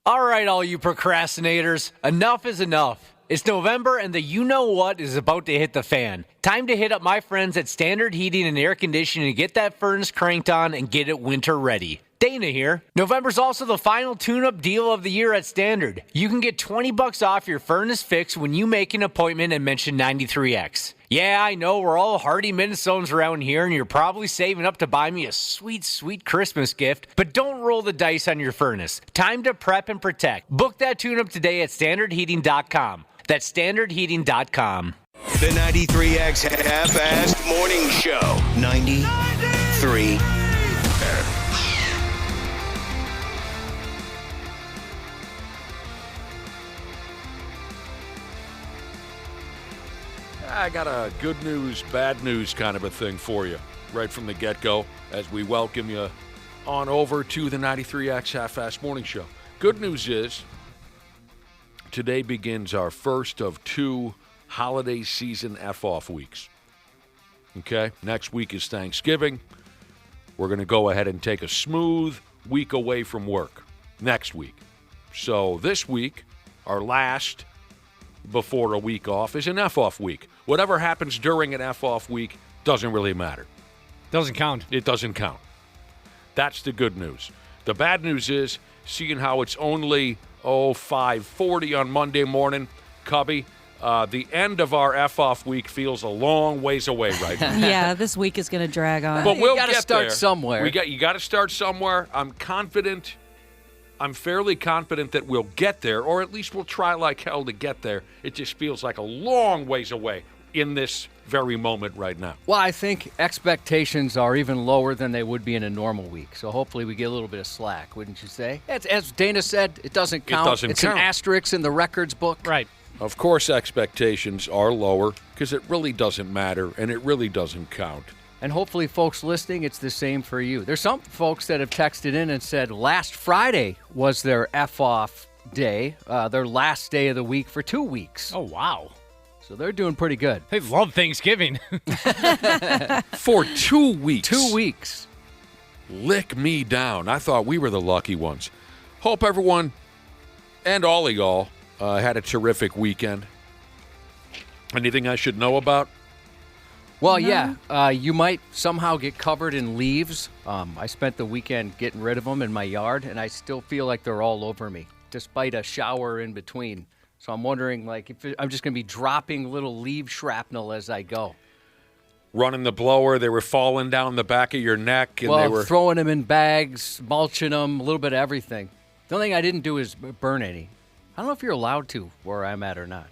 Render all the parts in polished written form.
All right, all you procrastinators, enough is enough. It's November and the you-know-what is about to hit the fan. Time to hit up my friends at Standard Heating and Air Conditioning to get that furnace cranked on and get it winter ready. Dana here. November's also the final tune-up deal of the year at Standard. You can get $20 off your furnace fix when you make an appointment and mention 93X. Yeah, I know we're all hardy Minnesotans around here, and you're probably saving up to buy me a sweet, sweet Christmas gift, but don't roll the dice on your furnace. Time to prep and protect. Book that tune-up today at standardheating.com. That's standardheating.com. The 93X Half-Assed Morning Show. 93. I got a good news, bad news kind of a thing for you right from the get-go as we welcome you on over to the 93X Half-Assed Morning Show. Good news is today begins our first of 2 holiday season F-off weeks. Okay? Next week is Thanksgiving. We're going to go ahead and take a smooth week away from work next week. So this week, our last before a week off is an F-off week. Whatever happens during an F-off week doesn't really matter. Doesn't count. It doesn't count. That's the good news. The bad news is, seeing how it's only, 5:40 on Monday morning, Cubby, the end of our F-off week feels a long ways away right now. Yeah, this week is going to drag on. But we'll got to get start there. somewhere. You got to start somewhere. I'm fairly confident that we'll get there, or at least we'll try like hell to get there. It just feels like a long ways away in this very moment right now. Well, I think expectations are even lower than they would be in a normal week. So hopefully we get a little bit of slack, wouldn't you say? As Dana said, it doesn't count. It's an asterisk in the records book. Right. Of course, expectations are lower because it really doesn't matter and it really doesn't count. And hopefully, folks listening, it's the same for you. There's some folks that have texted in and said last Friday was their F-off day, their last day of the week for 2 weeks. Oh, wow. So they're doing pretty good. They love Thanksgiving. For 2 weeks. 2 weeks. Lick me down. I thought we were the lucky ones. Hope everyone and all of y'all had a terrific weekend. Anything I should know about? Well, yeah, you might somehow get covered in leaves. I spent the weekend getting rid of them in my yard, and I still feel like they're all over me, despite a shower in between. So I'm wondering, if I'm just going to be dropping little leaf shrapnel as I go. Running the blower, they were falling down the back of your neck. And they were throwing them in bags, mulching them, a little bit of everything. The only thing I didn't do is burn any. I don't know if you're allowed to where I'm at or not.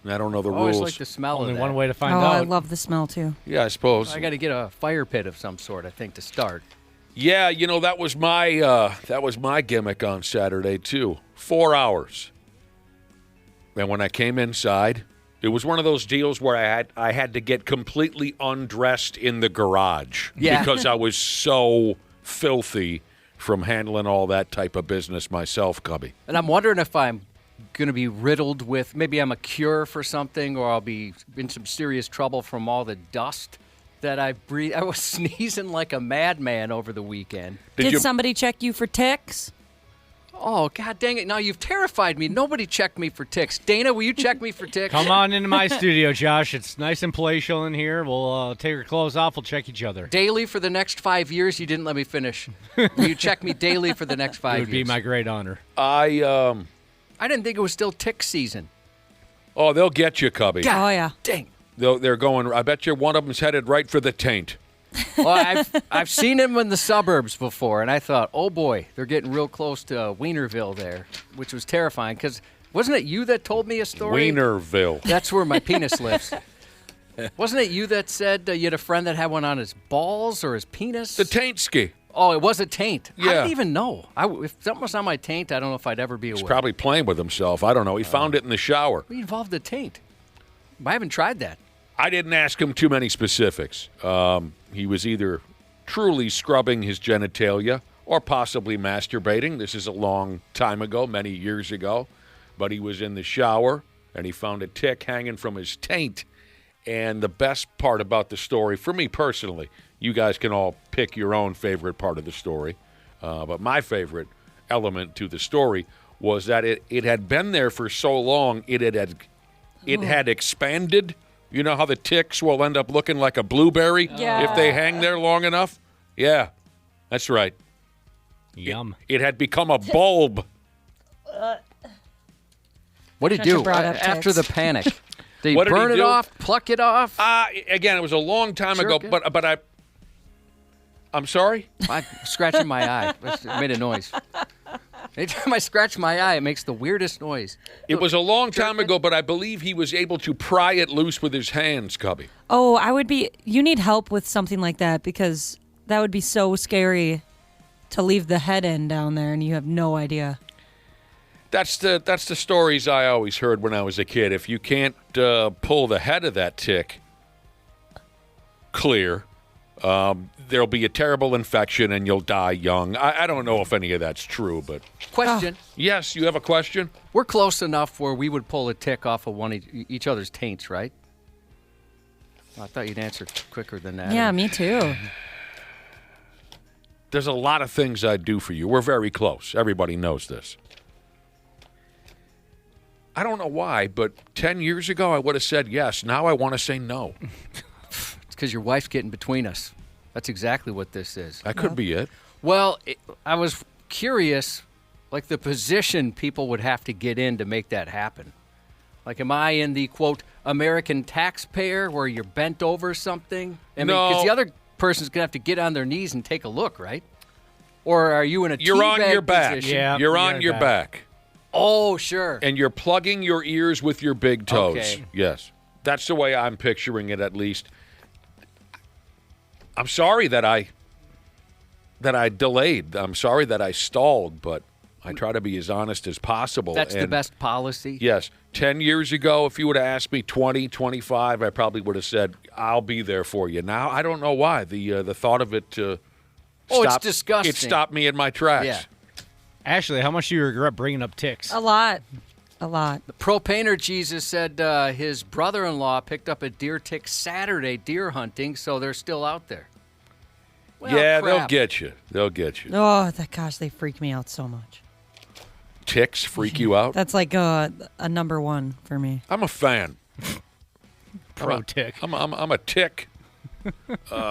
I don't know the I always rules. like the smell Only of that. one way to find Oh, out. I love the smell, too. Yeah, I suppose. I got to get a fire pit of some sort, I think, to start. Yeah, that was my gimmick on Saturday too. 4 hours. And when I came inside, it was one of those deals where I had to get completely undressed in the garage because I was so filthy from handling all that type of business myself, Cubby. And I'm wondering if I'm going to be riddled with, maybe I'm a cure for something, or I'll be in some serious trouble from all the dust that I breathe. I was sneezing like a madman over the weekend. Did somebody check you for ticks? Oh, God dang it. Now you've terrified me. Nobody checked me for ticks. Dana, will you check me for ticks? Come on into my studio, Josh. It's nice and palatial in here. We'll take our clothes off. We'll check each other. Daily for the next 5 years? You didn't let me finish. Will you check me daily for the next 5 years? It would be my great honor. I didn't think it was still tick season. Oh, they'll get you, Cubby. God, Oh, yeah. Dang. They're going. I bet you one of them's headed right for the taint. Well, I've seen him in the suburbs before, and I thought, oh boy, they're getting real close to Weinerville there, which was terrifying. Because wasn't it you that told me a story? Weinerville. That's where my penis lives. Wasn't it you that said you had a friend that had one on his balls or his penis? The taint ski. Oh, it was a taint. Yeah. I didn't even know. If something was on my taint, I don't know if I'd ever be aware. He's probably playing with himself. I don't know. He found it in the shower. We involved the taint. I haven't tried that. I didn't ask him too many specifics. He was either truly scrubbing his genitalia or possibly masturbating. This is a long time ago, many years ago. But he was in the shower, and he found a tick hanging from his taint. And the best part about the story, for me personally, you guys can all pick your own favorite part of the story. But my favorite element to the story was that it had been there for so long, it had expanded. You know how the ticks will end up looking like a blueberry if they hang there long enough? Yeah, that's right. Yum. It had become a bulb. What did you do after the panic? Did you burn it off, pluck it off? Again, it was a long time ago, but I'm sorry? I'm scratching my eye. It made a noise. Anytime I scratch my eye, it makes the weirdest noise. It was a long time ago, but I believe he was able to pry it loose with his hands, Cubby. Oh, you need help with something like that because that would be so scary to leave the head end down there and you have no idea. That's the stories I always heard when I was a kid. If you can't pull the head of that tick clear, there'll be a terrible infection and you'll die young. I don't know if any of that's true, but... Question. Yes, you have a question? We're close enough where we would pull a tick off of each other's taints, right? I thought you'd answer quicker than that. Yeah, me too. There's a lot of things I'd do for you. We're very close. Everybody knows this. I don't know why, but 10 years ago I would have said yes. Now I want to say no. It's because your wife's getting between us. That's exactly what this is. That could be it. Well, I was curious, like the position people would have to get in to make that happen. Like, am I in the, quote, American taxpayer where you're bent over something? I mean, because the other person's going to have to get on their knees and take a look, right? Or are you in a You're on your back. position? Yeah. You're on your back. Oh, sure. And you're plugging your ears with your big toes. Okay. Yes. That's the way I'm picturing it, at least. I'm sorry that I delayed. I'm sorry that I stalled, but I try to be as honest as possible. That's the best policy? Yes. 10 years ago, if you would have asked me 20, 25, I probably would have said, I'll be there for you. Now, I don't know why. The thought of it it's disgusting. It stopped me in my tracks. Yeah. Ashley, how much do you regret bringing up ticks? A lot. The Propaner Jesus said his brother-in-law picked up a deer tick Saturday deer hunting, so they're still out there. Well, yeah, crap. they'll get you. They'll get you. Oh, gosh, they freak me out so much. Ticks freak you out? That's like a number one for me. I'm a fan. Pro tick. I'm a tick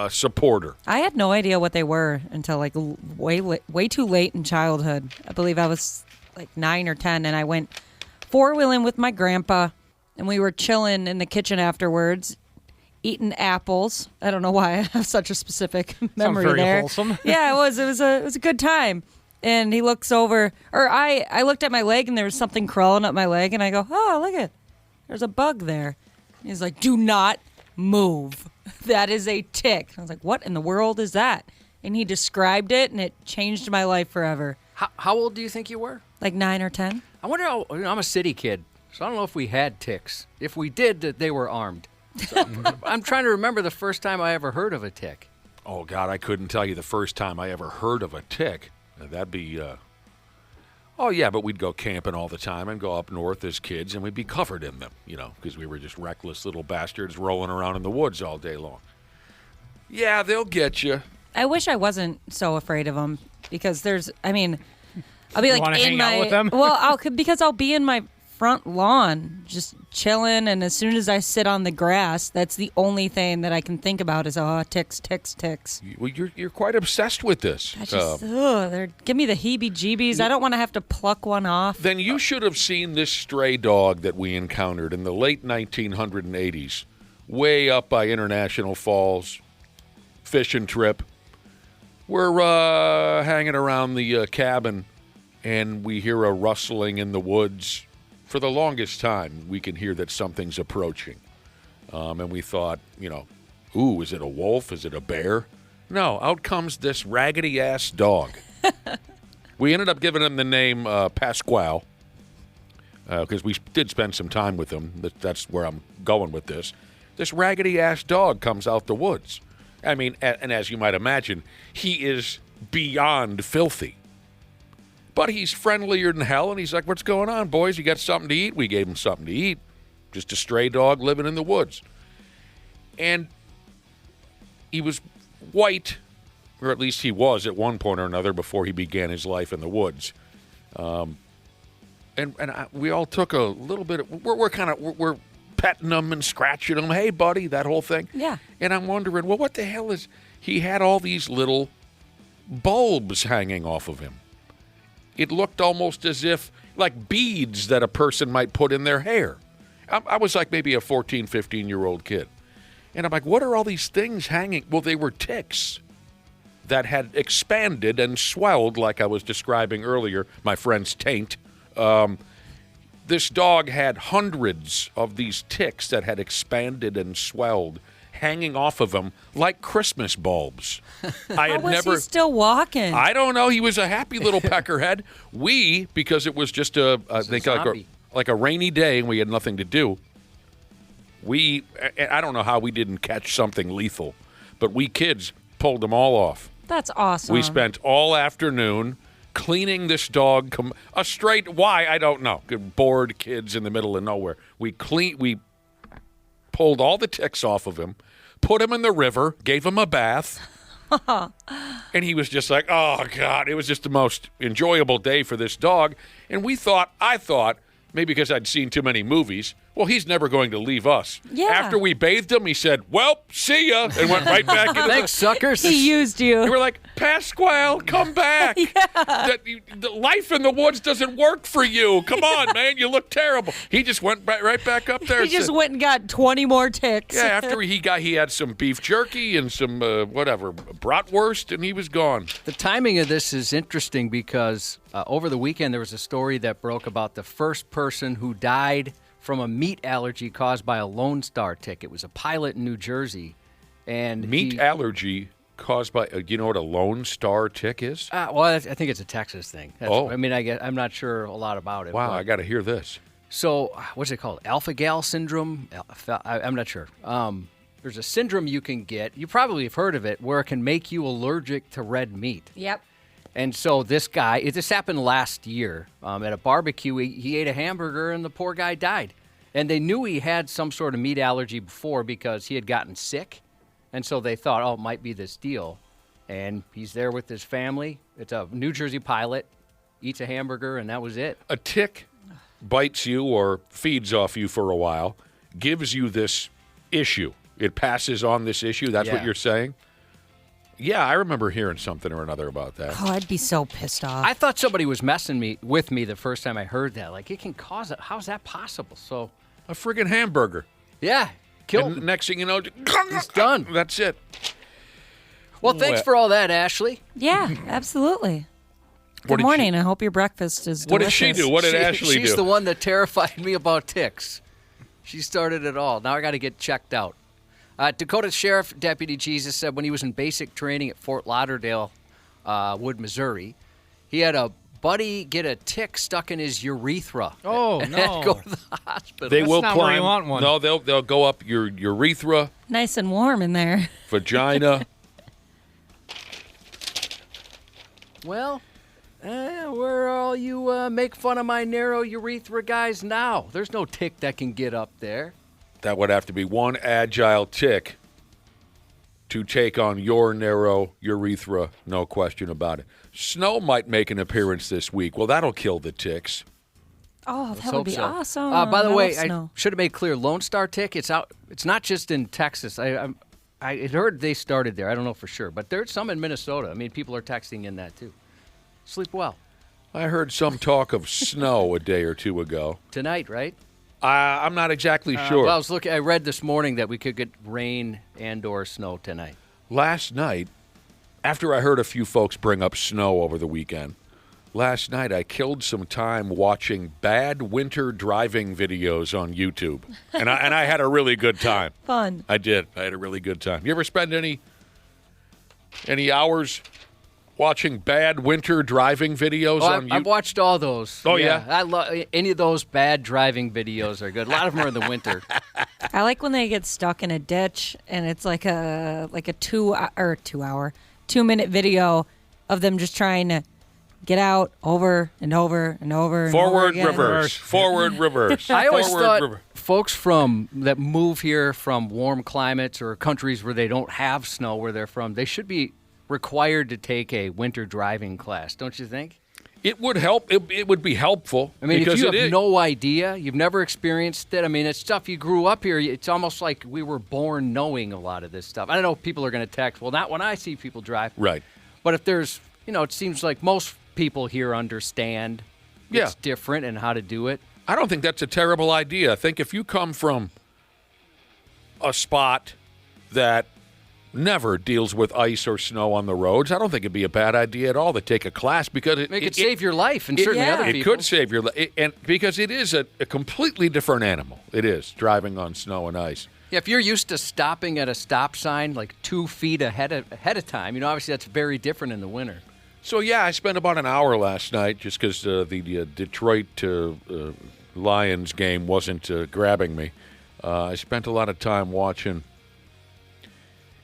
supporter. I had no idea what they were until like way too late in childhood. I believe I was like 9 or 10, and I went four-wheeling with my grandpa, and we were chilling in the kitchen afterwards, eating apples. I don't know why I have such a specific memory very there. wholesome. Yeah, it was. It was a good time. And he looks over, or I looked at my leg, and there was something crawling up my leg, and I go, oh, look it, there's a bug there. He's like, do not move. That is a tick. I was like, what in the world is that? And he described it, and it changed my life forever. How old do you think you were? Like 9 or 10. I wonder how, I'm a city kid, so I don't know if we had ticks. If we did, they were armed. So I'm trying to remember the first time I ever heard of a tick. Oh, God, I couldn't tell you the first time I ever heard of a tick. That'd be, oh, yeah, but we'd go camping all the time and go up north as kids, and we'd be covered in them, because we were just reckless little bastards rolling around in the woods all day long. Yeah, they'll get you. I wish I wasn't so afraid of them because I'll be like wanna in hang my, out with them? well, because I'll be in my front lawn just chilling, and as soon as I sit on the grass, that's the only thing that I can think about is, oh, ticks. Well, you're quite obsessed with this. I just, give me the heebie-jeebies. I don't want to have to pluck one off. Then you should have seen this stray dog that we encountered in the late 1980s, way up by International Falls, fishing trip. We're hanging around the cabin, and we hear a rustling in the woods. For the longest time, we can hear that something's approaching. And we thought, ooh, is it a wolf? Is it a bear? No, out comes this raggedy-ass dog. We ended up giving him the name Pasquale because we did spend some time with him. That's where I'm going with this. This raggedy-ass dog comes out the woods. I mean, and as you might imagine, he is beyond filthy. But he's friendlier than hell, and he's like, what's going on, boys? You got something to eat? We gave him something to eat. Just a stray dog living in the woods. And he was white, or at least he was at one point or another before he began his life in the woods. and we all took a little bit of, we're petting them and scratching them. Hey, buddy, that whole thing. Yeah. And I'm wondering, well, what the hell is, he had all these little bulbs hanging off of him. It looked almost as if, like beads that a person might put in their hair. I was like maybe a 14, 15-year-old kid. And I'm like, what are all these things hanging? Well, they were ticks that had expanded and swelled, like I was describing earlier, my friend's taint. This dog had hundreds of these ticks that had expanded and swelled, hanging off of him like Christmas bulbs. I had How was never. he still walking? I don't know. He was a happy little peckerhead. Because it was just like a rainy day and we had nothing to do. I don't know how we didn't catch something lethal, but we kids pulled them all off. That's awesome. We spent all afternoon cleaning this dog. Why? I don't know. Bored kids in the middle of nowhere. We pulled all the ticks off of him, put him in the river, gave him a bath, and he was just like, oh, God. It was just the most enjoyable day for this dog. And I thought, maybe because I'd seen too many movies, well, he's never going to leave us. Yeah. After we bathed him, he said, well, see ya, and went right back into Thanks, suckers. He used you. We were like, Pasquale, come back. The life in the woods doesn't work for you. Come on, man. You look terrible. He just went right back up there. He just went and got 20 more ticks. Yeah, after he had some beef jerky and some, bratwurst, and he was gone. The timing of this is interesting because over the weekend there was a story that broke about the first person who died from a meat allergy caused by a Lone Star tick. It was a pilot in New Jersey. And meat allergy caused by, you know what a Lone Star tick is? I think it's a Texas thing. Oh. I mean, I'm not sure a lot about it. Wow, I got to hear this. So, what's it called? Alpha-gal syndrome? I'm not sure. There's a syndrome you can get. You probably have heard of it, where it can make you allergic to red meat. Yep. And so this guy, this happened last year at a barbecue. He ate a hamburger and the poor guy died. And they knew he had some sort of meat allergy before because he had gotten sick. And so they thought, oh, it might be this deal. And he's there with his family. It's a New Jersey pilot, eats a hamburger, and that was it. A tick bites you or feeds off you for a while, gives you this issue. It passes on this issue. That's what you're saying? Yeah, I remember hearing something or another about that. Oh, I'd be so pissed off. I thought somebody was messing with me the first time I heard that. Like, it can cause it. How's that possible? So, A friggin' hamburger. yeah, killed And him. next thing you know, He's done. That's it. Well, thanks for all that, Ashley. Yeah, absolutely. What Good did morning. I hope your breakfast is delicious. What did she do? What did Ashley do? She's the one that terrified me about ticks. She started it all. Now I got to get checked out. Dakota Sheriff Deputy Jesus said when he was in basic training at Fort Lauderdale, Wood, Missouri, he had a buddy get a tick stuck in his urethra. Oh, and no. had to go to the hospital. They That's will not where climb. you want one. No, they'll go up your urethra, Nice and warm in there. vagina. Well, where are all you make fun of my narrow urethra guys now? There's no tick that can get up there. That would have to be one agile tick to take on your narrow urethra, no question about it. Snow might make an appearance this week. Well, that'll kill the ticks. Oh, Let's that would hope be so. awesome. By the I way, love I snow. should have made clear, Lone Star tick, it's out. It's not just in Texas. I had heard they started there. I don't know for sure. But there's some in Minnesota. I mean, people are texting in that, too. Sleep well. I heard some talk of snow a day or two ago. Tonight, right? I'm not exactly sure. Well, I read this morning that we could get rain and/or snow tonight. Last night, after I heard a few folks bring up snow over the weekend, last night I killed some time watching bad winter driving videos on YouTube, and I had a really good time. Fun. I did. I had a really good time. You ever spend any hours watching bad winter driving videos on YouTube? I've watched all those. Oh, yeah? I love any of those bad driving videos are good. A lot of them are in the winter. I like when they get stuck in a ditch and it's like a 2-minute video of them just trying to get out over and over and over and over Forward, again. reverse. Forward, reverse. I always Forward, thought reverse. folks that move here from warm climates or countries where they don't have snow where they're from, they should be required to take a winter driving class, don't you think? It would help. It would be helpful. I mean, if because you have no idea, you've never experienced it. I mean, it's stuff you grew up here. It's almost like we were born knowing a lot of this stuff. I don't know if people are going to text. Well, not when I see people drive. Right. But if there's, it seems like most people here understand it's different and how to do it. I don't think that's a terrible idea. I think if you come from a spot that never deals with ice or snow on the roads, I don't think it'd be a bad idea at all to take a class because it could save your life and certainly other people. It could save your life, and because it is a completely different animal. It is driving on snow and ice. Yeah, if you're used to stopping at a stop sign like 2 feet ahead of time, obviously that's very different in the winter. So yeah, I spent about an hour last night just because the Detroit Lions game wasn't grabbing me. I spent a lot of time watching.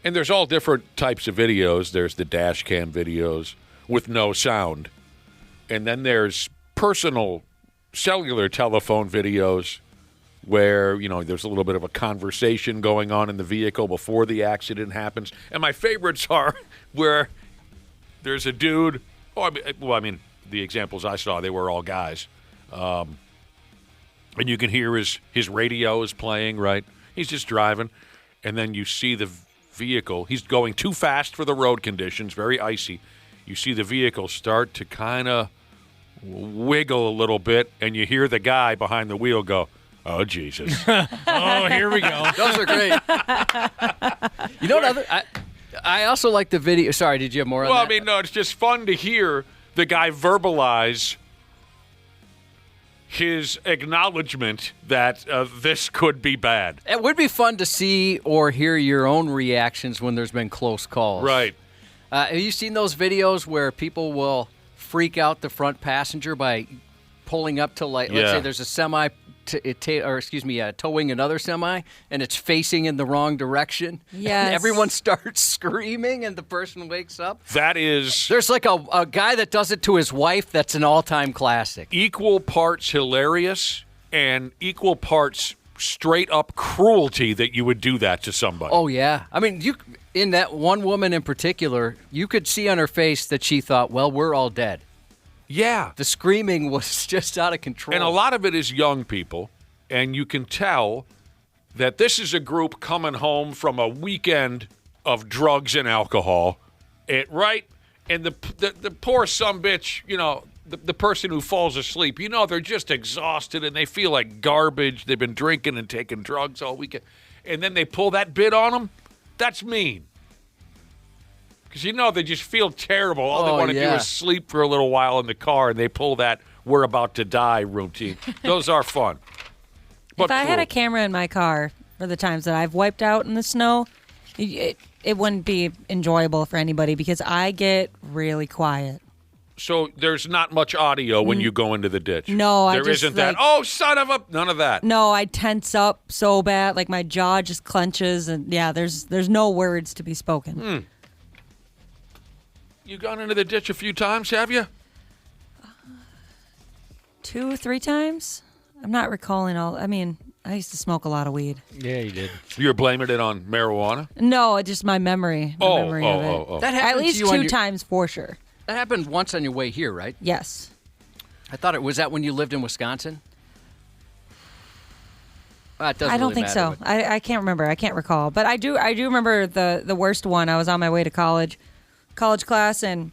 And there's all different types of videos. There's the dash cam videos with no sound. And then there's personal cellular telephone videos where, there's a little bit of a conversation going on in the vehicle before the accident happens. And my favorites are where there's a dude. The examples I saw, they were all guys. And you can hear his radio is playing, right? He's just driving. And then you see the vehicle. He's going too fast for the road conditions, very icy. You see the vehicle start to kind of wiggle a little bit, and you hear the guy behind the wheel go, "Oh, Jesus." Oh, here we go. Those are great. I also like the video. Sorry, did you have more on that? No, it's just fun to hear the guy verbalize his acknowledgement that this could be bad. It would be fun to see or hear your own reactions when there's been close calls. Right. Have you seen those videos where people will freak out the front passenger by pulling up to, let's say there's a semi towing another semi, and it's facing in the wrong direction. Yes. And everyone starts screaming, and the person wakes up. That is... There's like a guy that does it to his wife that's an all-time classic. Equal parts hilarious and equal parts straight-up cruelty that you would do that to somebody. Oh, yeah. I mean, in that one woman in particular, you could see on her face that she thought, well, we're all dead. Yeah. The screaming was just out of control. And a lot of it is young people, and you can tell that this is a group coming home from a weekend of drugs and alcohol, right? And the poor sumbitch, the person who falls asleep, they're just exhausted and they feel like garbage. They've been drinking and taking drugs all weekend. And then they pull that bit on them. That's mean. Because, they just feel terrible. All they want to do is sleep for a little while in the car, and they pull that "we're about to die" routine. Those are fun. If I had a camera in my car for the times that I've wiped out in the snow, it wouldn't be enjoyable for anybody because I get really quiet. So there's not much audio when you go into the ditch? No, there isn't that, "Oh, son of a..." None of that. No, I tense up so bad. Like, my jaw just clenches, and, there's no words to be spoken. You gone into the ditch a few times, have you? 2, 3 times? I'm not recalling all. I mean, I used to smoke a lot of weed. Yeah, you did. You're blaming it on marijuana? No, just my memory. Memory of it. Oh. That At happened least to you 2 times for sure. That happened once on your way here, right? Yes. I thought was that when you lived in Wisconsin? It doesn't I don't really think matter, so. I can't remember. I can't recall. But I do remember the worst one. I was on my way to college class, and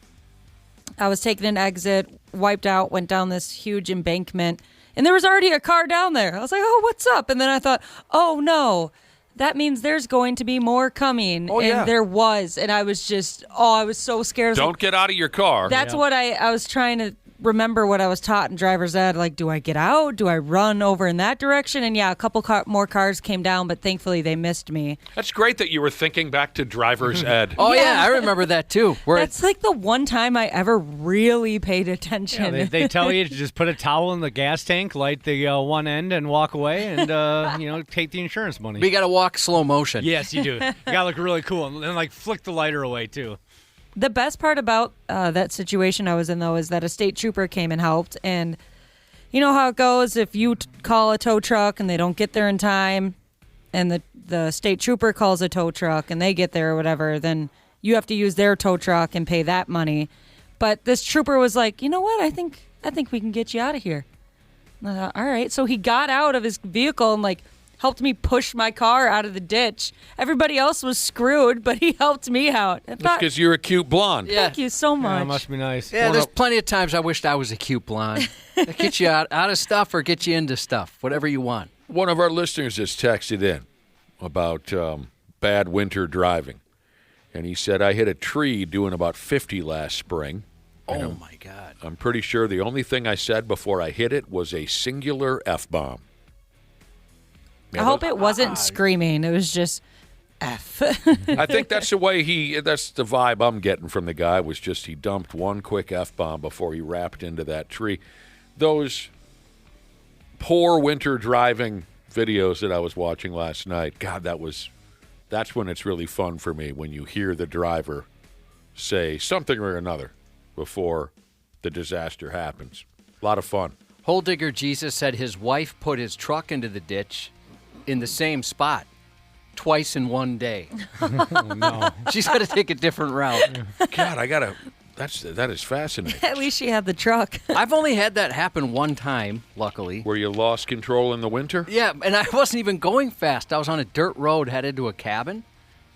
I was taking an exit, wiped out, went down this huge embankment, and there was already a car down there. I was like, "Oh, what's up?" And then I thought, "Oh no, that means there's going to be more coming." Oh, and yeah. there was, and I was just, I was so scared. I was Don't like, get out of your car. That's what I was trying to remember what I was taught in driver's ed. Like, do I get out? Do I run over in that direction? And a couple more cars came down, but thankfully they missed me. That's great that you were thinking back to driver's ed. Oh, yeah, I remember that too. That's like the one time I ever really paid attention. Yeah, they tell you to just put a towel in the gas tank, light the one end, and walk away, and take the insurance money. But you got to walk slow motion. Yes, you do. You gotta look really cool, and then flick the lighter away too. The best part about that situation I was in, though, is that a state trooper came and helped. And you know how it goes if you call a tow truck and they don't get there in time, and the state trooper calls a tow truck and they get there or whatever, then you have to use their tow truck and pay that money. But this trooper was like, you know what? I think we can get you out of here. And I thought, all right. So he got out of his vehicle and like helped me push my car out of the ditch. Everybody else was screwed, but he helped me out. That's because you're a cute blonde. Thank you so much. That must be nice. Yeah, there's plenty of times I wished I was a cute blonde. Get you out of stuff or get you into stuff, whatever you want. One of our listeners has texted in about bad winter driving. And he said, I hit a tree doing about 50 last spring. Oh, my God. I'm pretty sure the only thing I said before I hit it was a singular F-bomb. I hope it wasn't screaming. It was just F. I think that's the way that's the vibe I'm getting from the guy, was just he dumped one quick F-bomb before he wrapped into that tree. Those poor winter driving videos that I was watching last night, God, that's when it's really fun for me, when you hear the driver say something or another before the disaster happens. A lot of fun. Hole Digger Jesus said his wife put his truck into the ditch in the same spot twice in one day. Oh, no. She's got to take a different route. God, that is fascinating. At least she had the truck. I've only had that happen one time, luckily. Where you lost control in the winter? Yeah, and I wasn't even going fast. I was on a dirt road headed to a cabin,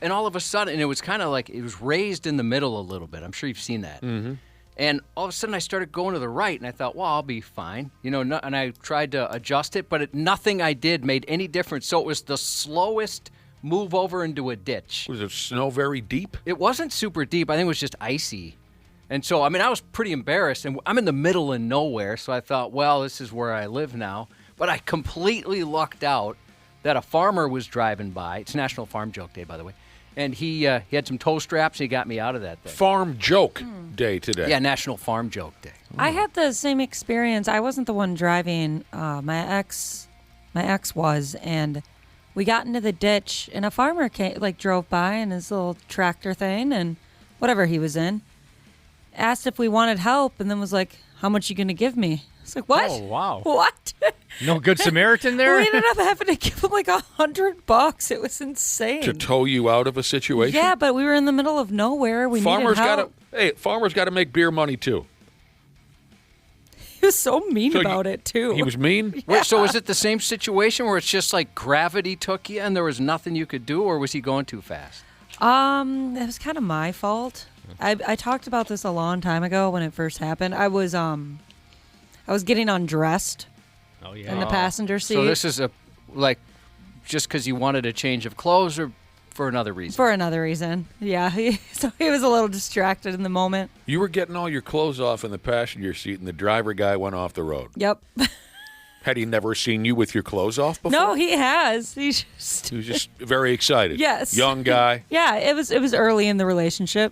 and all of a sudden, and it was kind of like it was raised in the middle a little bit. I'm sure you've seen that. Mm-hmm. And all of a sudden, I started going to the right, and I thought, well, I'll be fine. And I tried to adjust it, but nothing I did made any difference. So it was the slowest move over into a ditch. Was it snow very deep? It wasn't super deep. I think it was just icy. And so, I was pretty embarrassed. And I'm in the middle of nowhere, so I thought, well, this is where I live now. But I completely lucked out that a farmer was driving by. It's National Farm Joke Day, by the way. And he had some toe straps, and he got me out of that thing. Farm Joke Day today. Yeah, National Farm Joke Day. I had the same experience. I wasn't the one driving. My ex was, and we got into the ditch, and a farmer drove by in his little tractor thing, and whatever he was in, asked if we wanted help, and then was like, "How much you gonna give me?" I was like, "What? Oh, wow. What?" No Good Samaritan there? We ended up having to give him like $100. It was insane. To tow you out of a situation? Yeah, but we were in the middle of nowhere. We needed help. Farmers got to make beer money too. He was so mean about it too. He was mean? Wait, so is it the same situation where it's just like gravity took you and there was nothing you could do, or was he going too fast? It was kind of my fault. I talked about this a long time ago when it first happened. I was getting undressed in the passenger seat. So this is just because you wanted a change of clothes, or for another reason? For another reason, yeah. So he was a little distracted in the moment. You were getting all your clothes off in the passenger seat, and the driver guy went off the road. Yep. Had he never seen you with your clothes off before? No, he has. He was just very excited. Yes. Young guy. Yeah, it was early in the relationship.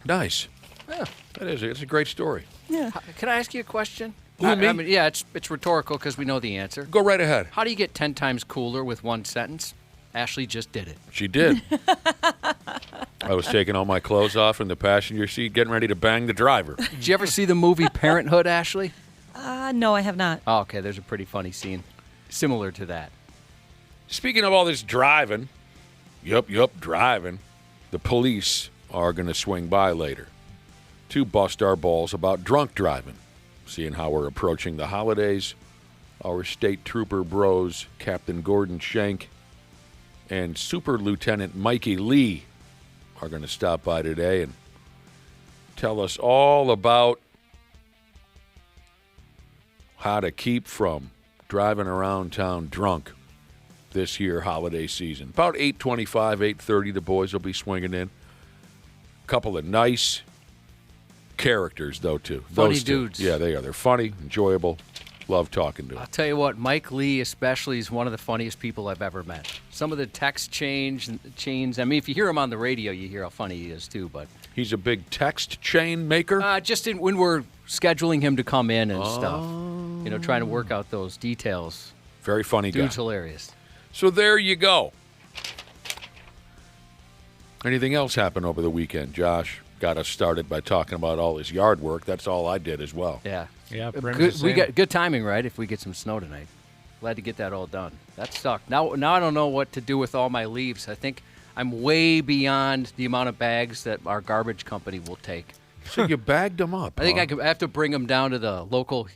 Nice. Yeah, it's a great story. Yeah. Can I ask you a question? Who, me? Yeah, it's rhetorical because we know the answer. Go right ahead. How do you get 10 times cooler with one sentence? Ashley just did it. She did. I was taking all my clothes off in the passenger seat, getting ready to bang the driver. Did you ever see the movie Parenthood, Ashley? No, I have not. Oh, okay, there's a pretty funny scene similar to that. Speaking of all this driving, driving, the police are going to swing by later to bust our balls about drunk driving. Seeing how we're approaching the holidays, our state trooper bros, Captain Gordon Shank and Super Lieutenant Mikey Lee, are going to stop by today and tell us all about how to keep from driving around town drunk this year holiday season. About 8:25, 8:30, the boys will be swinging in. A couple of nice characters, though, too. Funny Those two. dudes. Yeah, they are. They're funny, enjoyable. Love talking to them. I'll tell you what, Mike Lee especially is one of the funniest people I've ever met. Some of the text chains, I mean, if you hear him on the radio, you hear how funny he is, too. But he's a big text chain maker? Just when we're scheduling him to come in and stuff. Trying to work out those details. Very funny guy. Dude's hilarious. So there you go. Anything else happen over the weekend? Josh got us started by talking about all his yard work. That's all I did as well. Yeah. Yeah, We got good timing, right? If we get some snow tonight. Glad to get that all done. That sucked. Now I don't know what to do with all my leaves. I think I'm way beyond the amount of bags that our garbage company will take. So you bagged them up. I think huh? I have to bring them down to the local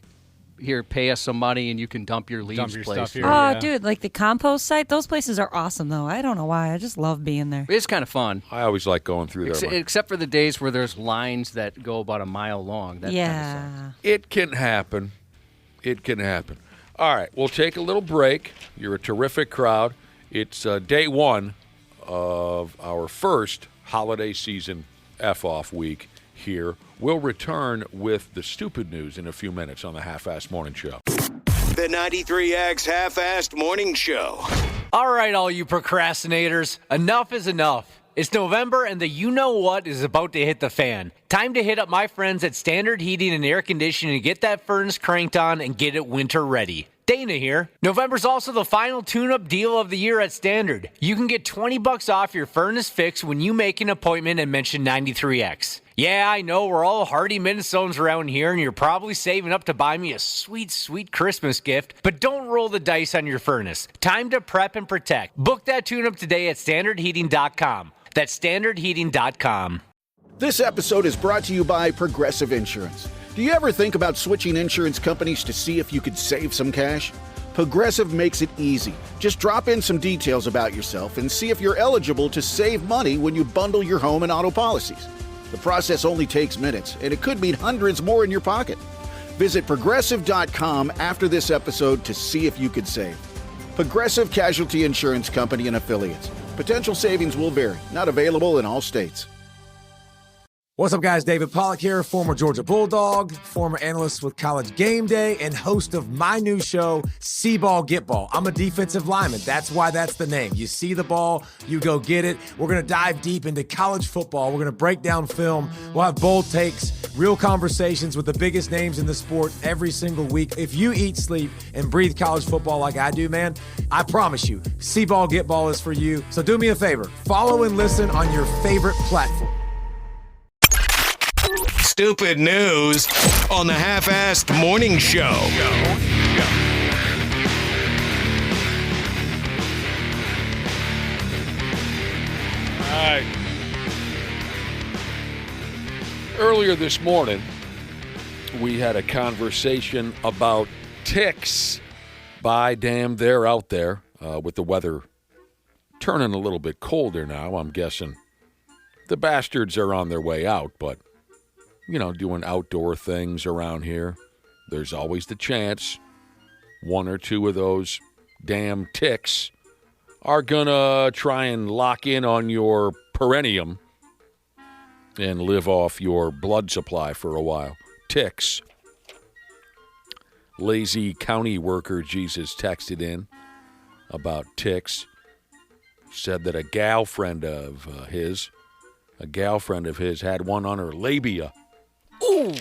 here, pay us some money, and you can dump your leaves your place. stuff here. Oh, Yeah. dude, like the compost site, those places are awesome, though. I don't know why. I just love being there. It's kind of fun. I always like going through there. Except for the days where there's lines that go about a mile long. That kind of sucks. It can happen. It can happen. All right, we'll take a little break. You're a terrific crowd. It's day one of our first holiday season F-off week here. We'll return with the stupid news in a few minutes on the Half-Assed Morning Show. The 93X Half-Assed Morning Show. All right, all you procrastinators, enough is enough. It's November and the you-know-what is about to hit the fan. Time to hit up my friends at Standard Heating and Air Conditioning to get that furnace cranked on and get it winter ready. Dana here. November's also the final tune-up deal of the year at Standard. You can get $20 off your furnace fix when you make an appointment and mention 93X. Yeah, I know we're all hardy Minnesotans around here, and you're probably saving up to buy me a sweet, sweet Christmas gift, but don't roll the dice on your furnace. Time to prep and protect. Book that tune-up today at standardheating.com. That's standardheating.com. This episode is brought to you by Progressive Insurance. Do you ever think about switching insurance companies to see if you could save some cash? Progressive makes it easy. Just drop in some details about yourself and see if you're eligible to save money when you bundle your home and auto policies. The process only takes minutes, and it could mean hundreds more in your pocket. Visit Progressive.com after this episode to see if you could save. Progressive Casualty Insurance Company and Affiliates. Potential savings will vary. Not available in all states. What's up, guys? David Pollack here, former Georgia Bulldog, former analyst with College Game Day, and host of my new show, See Ball, Get Ball. I'm a defensive lineman. That's why that's the name. You see the ball, you go get it. We're going to dive deep into college football. We're going to break down film. We'll have bold takes, real conversations with the biggest names in the sport every single week. If you eat, sleep, and breathe college football like I do, man, I promise you, See Ball, Get Ball is for you. So do me a favor. Follow and listen on your favorite platform. Stupid news on the Half-Assed Morning Show. All right. Earlier this morning, we had a conversation about ticks. By damn, they're out there with the weather turning a little bit colder now. I'm guessing the bastards are on their way out, but doing outdoor things around here, there's always the chance one or two of those damn ticks are gonna try and lock in on your perineum and live off your blood supply for a while. Ticks. Lazy county worker Jesus texted in about ticks. Said that a gal friend of his had one on her labia. Ooh.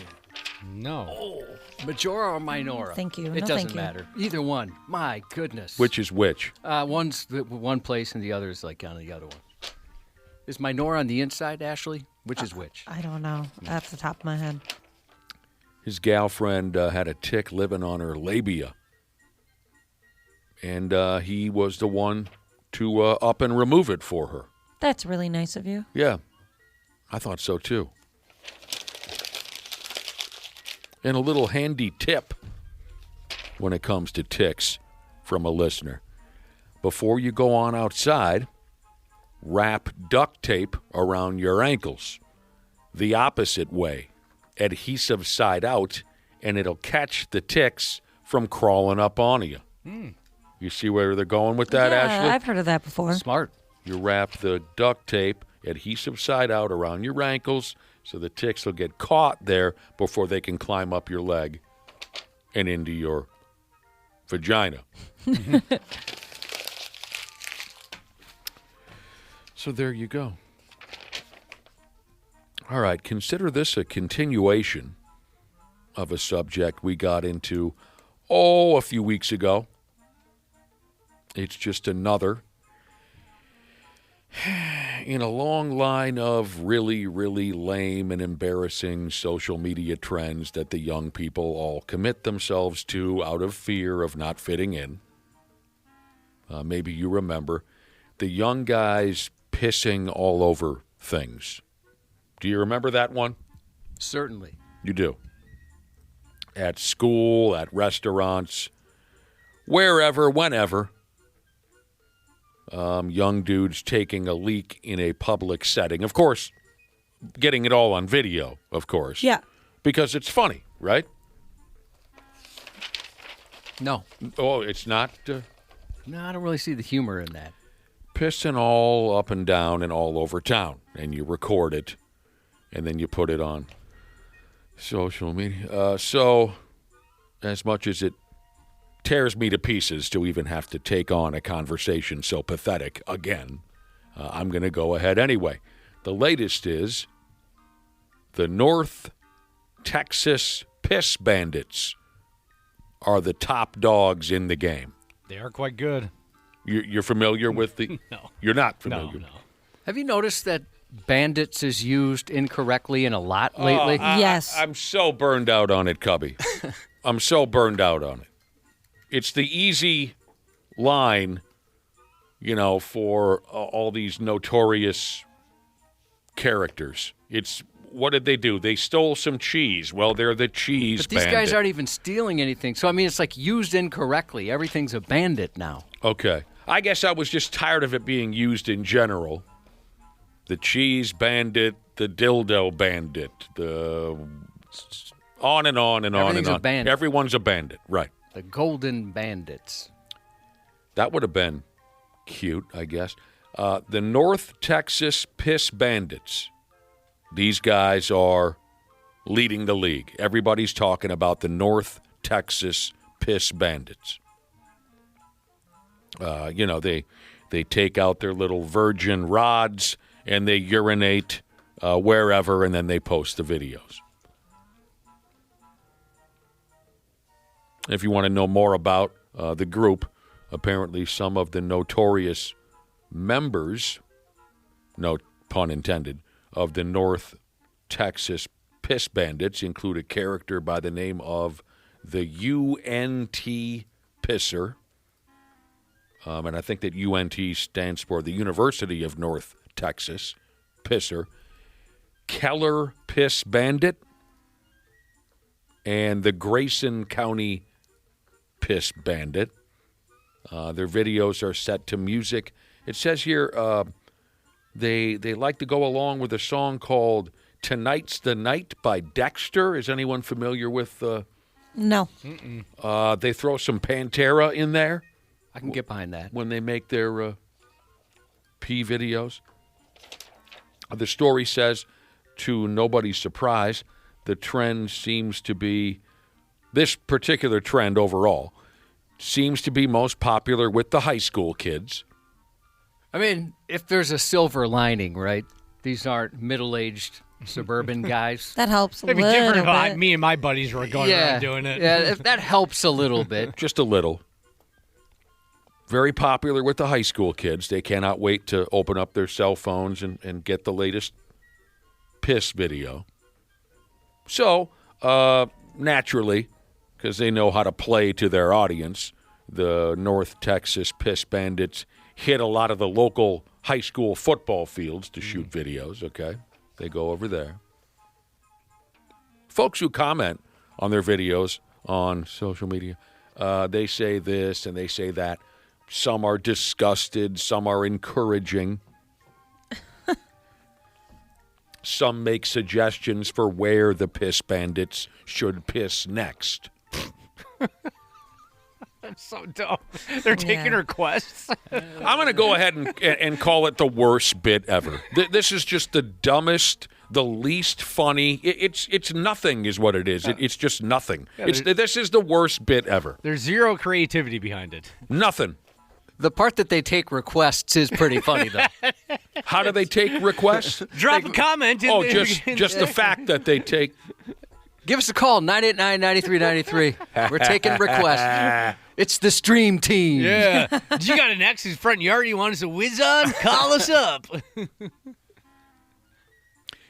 No. Majora or minora? Thank you. It No, doesn't thank you. matter. Either one. My goodness. Which is which? One's one place and the other is like on the other one. Is minora on the inside, Ashley? Which is which? I don't know. Off the top of my head. His gal friend had a tick living on her labia. And he was the one to up and remove it for her. That's really nice of you. Yeah, I thought so too. And a little handy tip when it comes to ticks from a listener. Before you go on outside, wrap duct tape around your ankles. The opposite way, adhesive side out, and it'll catch the ticks from crawling up on you. You see where they're going with that, yeah, Ashley? I've heard of that before. Smart. You wrap the duct tape, adhesive side out, around your ankles so the ticks will get caught there before they can climb up your leg and into your vagina. So there you go. All right, consider this a continuation of a subject we got into, a few weeks ago. It's just another in a long line of really, really lame and embarrassing social media trends that the young people all commit themselves to out of fear of not fitting in. Maybe you remember the young guys pissing all over things. Do you remember that one? Certainly. You do. At school, at restaurants, wherever, whenever. Young dudes taking a leak in a public setting. Of course, getting it all on video, of course. Yeah. Because it's funny, right? No. Oh, it's not No, I don't really see the humor in that. pissing all up and down and all over town. And you record it, and then you put it on social media. So, as much as it tears me to pieces to even have to take on a conversation so pathetic again, I'm going to go ahead anyway. The latest is the North Texas Piss Bandits are the top dogs in the game. They are quite good. You're familiar with the... No. You're not familiar. No. Have you noticed that bandits is used incorrectly in a lot lately? Yes. I'm so burned out on it, Cubby. I'm so burned out on it. It's the easy line, for all these notorious characters. It's, what did they do? They stole some cheese. Well, they're the cheese But these bandit. guys aren't even stealing anything. So, I mean, it's like used incorrectly. Everything's a bandit now. Okay. I guess I was just tired of it being used in general. The cheese bandit, the dildo bandit, the on and on and on and Everything's on. a bandit. Everyone's a bandit, right. The Golden Bandits. That would have been cute, I guess. The North Texas Piss Bandits. These guys are leading the league. Everybody's talking about the North Texas Piss Bandits. They take out their little virgin rods and they urinate wherever, and then they post the videos. If you want to know more about the group, apparently some of the notorious members, no pun intended, of the North Texas Piss Bandits include a character by the name of the UNT Pisser. And I think that UNT stands for the University of North Texas Pisser. Keller Piss Bandit. And the Grayson County Piss Bandit. Their videos are set to music. It says here they like to go along with a song called Tonight's the Night by Dexter. Is anyone familiar with? No. They throw some Pantera in there. I can get behind that. When they make their pee videos. The story says, to nobody's surprise, the trend seems to be, this particular trend overall, seems to be most popular with the high school kids. I mean, if there's a silver lining, right? These aren't middle-aged suburban guys. That helps a It'd be little different if bit. me and my buddies were going around doing it. Yeah, if that helps a little bit. Just a little. Very popular with the high school kids. They cannot wait to open up their cell phones and get the latest piss video. So, naturally, because they know how to play to their audience, the North Texas Piss Bandits hit a lot of the local high school football fields to shoot videos, okay? They go over there. Folks who comment on their videos on social media, they say this and they say that. Some are disgusted. Some are encouraging. Some make suggestions for where the Piss Bandits should piss next. That's so dumb. They're taking requests. I'm going to go ahead and call it the worst bit ever. This is just the dumbest, the least funny. It's nothing is what it is. It's just nothing. This is the worst bit ever. There's zero creativity behind it. Nothing. The part that they take requests is pretty funny, though. How do they take requests? Drop a comment. Just the fact that they take. Give us a call, 989-9393. We're taking requests. It's the stream team. Yeah. You got an ex whose front yard you want us to whiz on? Call us up.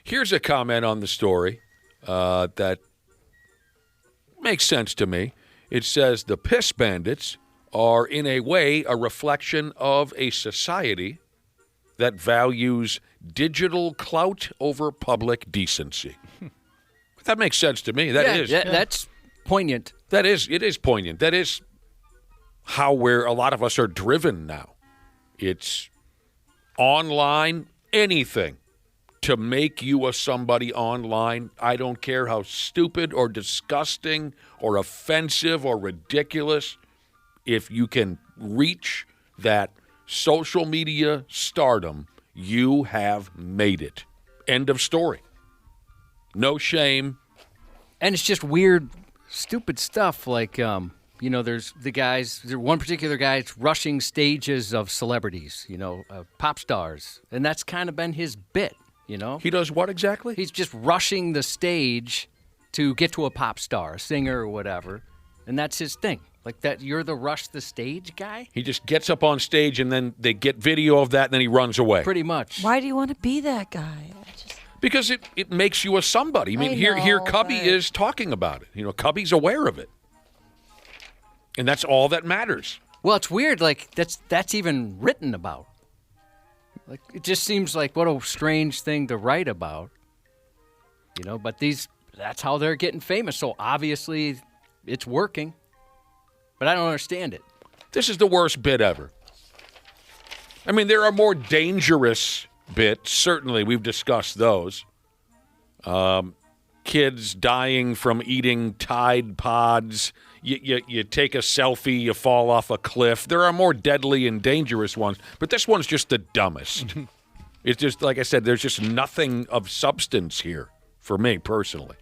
Here's a comment on the story that makes sense to me. It says the Piss Bandits are in a way a reflection of a society that values digital clout over public decency. That makes sense to me. That's poignant. It is poignant. That is how a lot of us are driven now. It's online, anything to make you a somebody online. I don't care how stupid or disgusting or offensive or ridiculous. If you can reach that social media stardom, you have made it. End of story. No shame. And it's just weird, stupid stuff like, there's one particular guy's rushing stages of celebrities, pop stars. And that's kind of been his bit, He does what exactly? He's just rushing the stage to get to a pop star, a singer or whatever. And that's his thing. Like that, you're the rush the stage guy? He just gets up on stage and then they get video of that and then he runs away. Pretty much. Why do you want to be that guy? Because it makes you a somebody. I mean, here Cubby is talking about it. Cubby's aware of it. And that's all that matters. Well, it's weird. Like, that's even written about. Like, it just seems like what a strange thing to write about. But that's how they're getting famous. So obviously it's working. But I don't understand it. This is the worst bit ever. I mean, there are more dangerous bits. Certainly, we've discussed those. Kids dying from eating Tide Pods. You take a selfie, you fall off a cliff. There are more deadly and dangerous ones, but this one's just the dumbest. It's just, like I said, there's just nothing of substance here for me personally.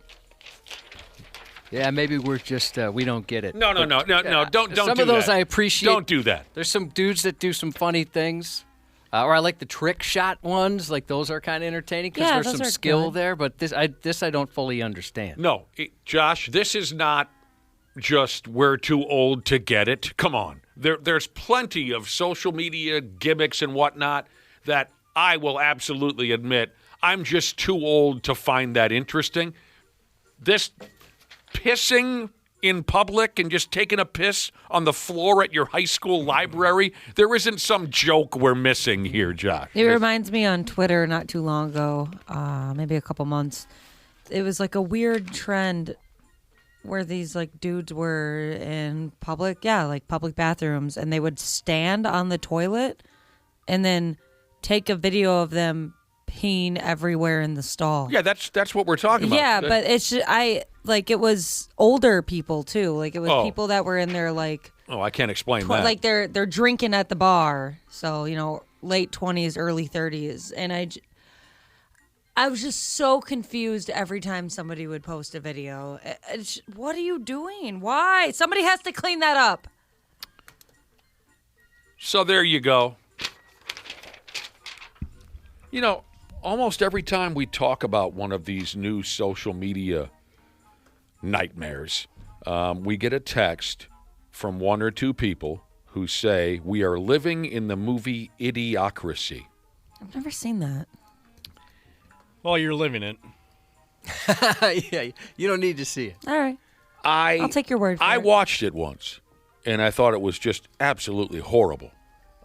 Yeah, maybe we're just, we don't get it. No, don't do that. Some of those I appreciate. Don't do that. There's some dudes that do some funny things. Or I like the trick shot ones. Like, those are kind of entertaining because there's some skill there. But this I don't fully understand. No, Josh, this is not just we're too old to get it. Come on. There's plenty of social media gimmicks and whatnot that I will absolutely admit I'm just too old to find that interesting. This pissing in public and just taking a piss on the floor at your high school library, there isn't some joke we're missing here, Josh. It reminds me on Twitter not too long ago, maybe a couple months, it was like a weird trend where these like dudes were in public bathrooms, and they would stand on the toilet and then take a video of them peeing everywhere in the stall. Yeah, that's what we're talking about. Yeah, but it's just, it was older people too. Like, it was people that were in their like. Oh, I can't explain that. Like they're drinking at the bar, so late 20s, early 30s, and I was just so confused every time somebody would post a video. What are you doing? Why? Somebody has to clean that up. So there you go. Almost every time we talk about one of these new social media nightmares, we get a text from one or two people who say we are living in the movie Idiocracy. I've never seen that. Well, you're living it. Yeah, you don't need to see it. All right. I'll take your word for it. I watched it once, and I thought it was just absolutely horrible.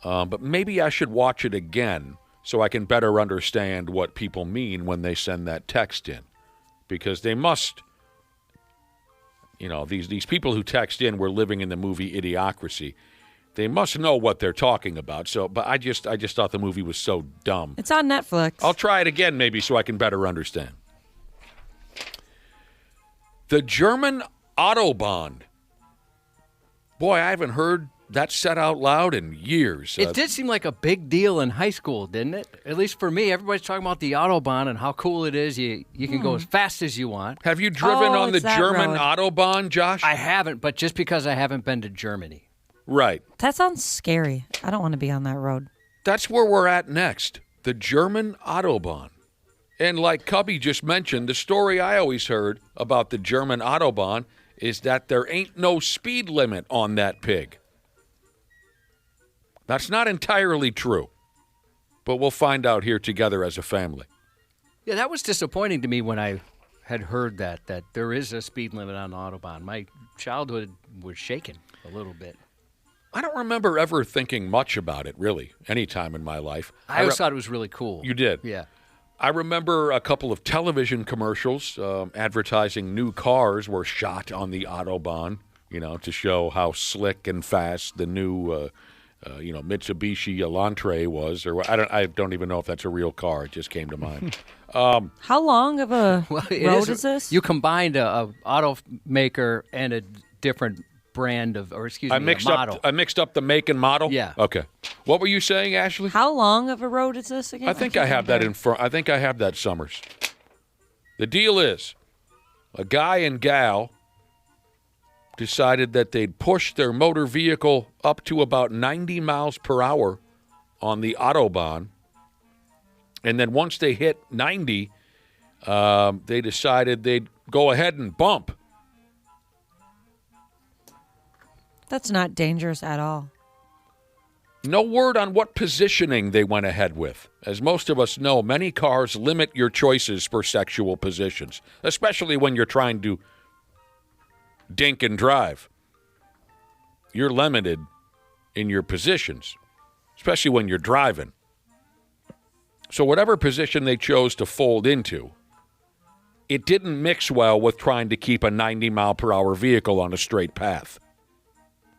But maybe I should watch it again so I can better understand what people mean when they send that text in. Because they must, these people who text in, we're living in the movie Idiocracy, they must know what they're talking about. So, but I just thought the movie was so dumb. It's on Netflix. I'll try it again maybe so I can better understand. The German Autobahn. Boy, I haven't heard that said out loud in years. It did seem like a big deal in high school, didn't it? At least for me, everybody's talking about the Autobahn and how cool it is. You can go as fast as you want. Have you driven on the that German road. Autobahn, Josh? I haven't, but just because I haven't been to Germany. Right. That sounds scary. I don't want to be on that road. That's where we're at next. The German Autobahn. And like Cubby just mentioned, the story I always heard about the German Autobahn is that there ain't no speed limit on that pig. That's not entirely true, but we'll find out here together as a family. Yeah, that was disappointing to me when I had heard that there is a speed limit on the Autobahn. My childhood was shaken a little bit. I don't remember ever thinking much about it, really, any time in my life. I always thought it was really cool. You did? Yeah. I remember a couple of television commercials advertising new cars were shot on the Autobahn, to show how slick and fast the new, Mitsubishi Elantra was. Or I don't even know if that's a real car. It just came to mind. How long of a road is this? You combined a automaker and a different brand of, or excuse me, a model. I mixed up the make and model? Yeah. Okay. What were you saying, Ashley? How long of a road is this again? I think I have that in front. I think I have that, Summers. The deal is, a guy and gal decided that they'd push their motor vehicle up to about 90 miles per hour on the Autobahn. And then once they hit 90, they decided they'd go ahead and bump. That's not dangerous at all. No word on what positioning they went ahead with. As most of us know, many cars limit your choices for sexual positions, especially when you're trying to dink and drive. You're limited in your positions, especially when you're driving. So whatever position they chose to fold into, it didn't mix well with trying to keep a 90-mile-per-hour vehicle on a straight path.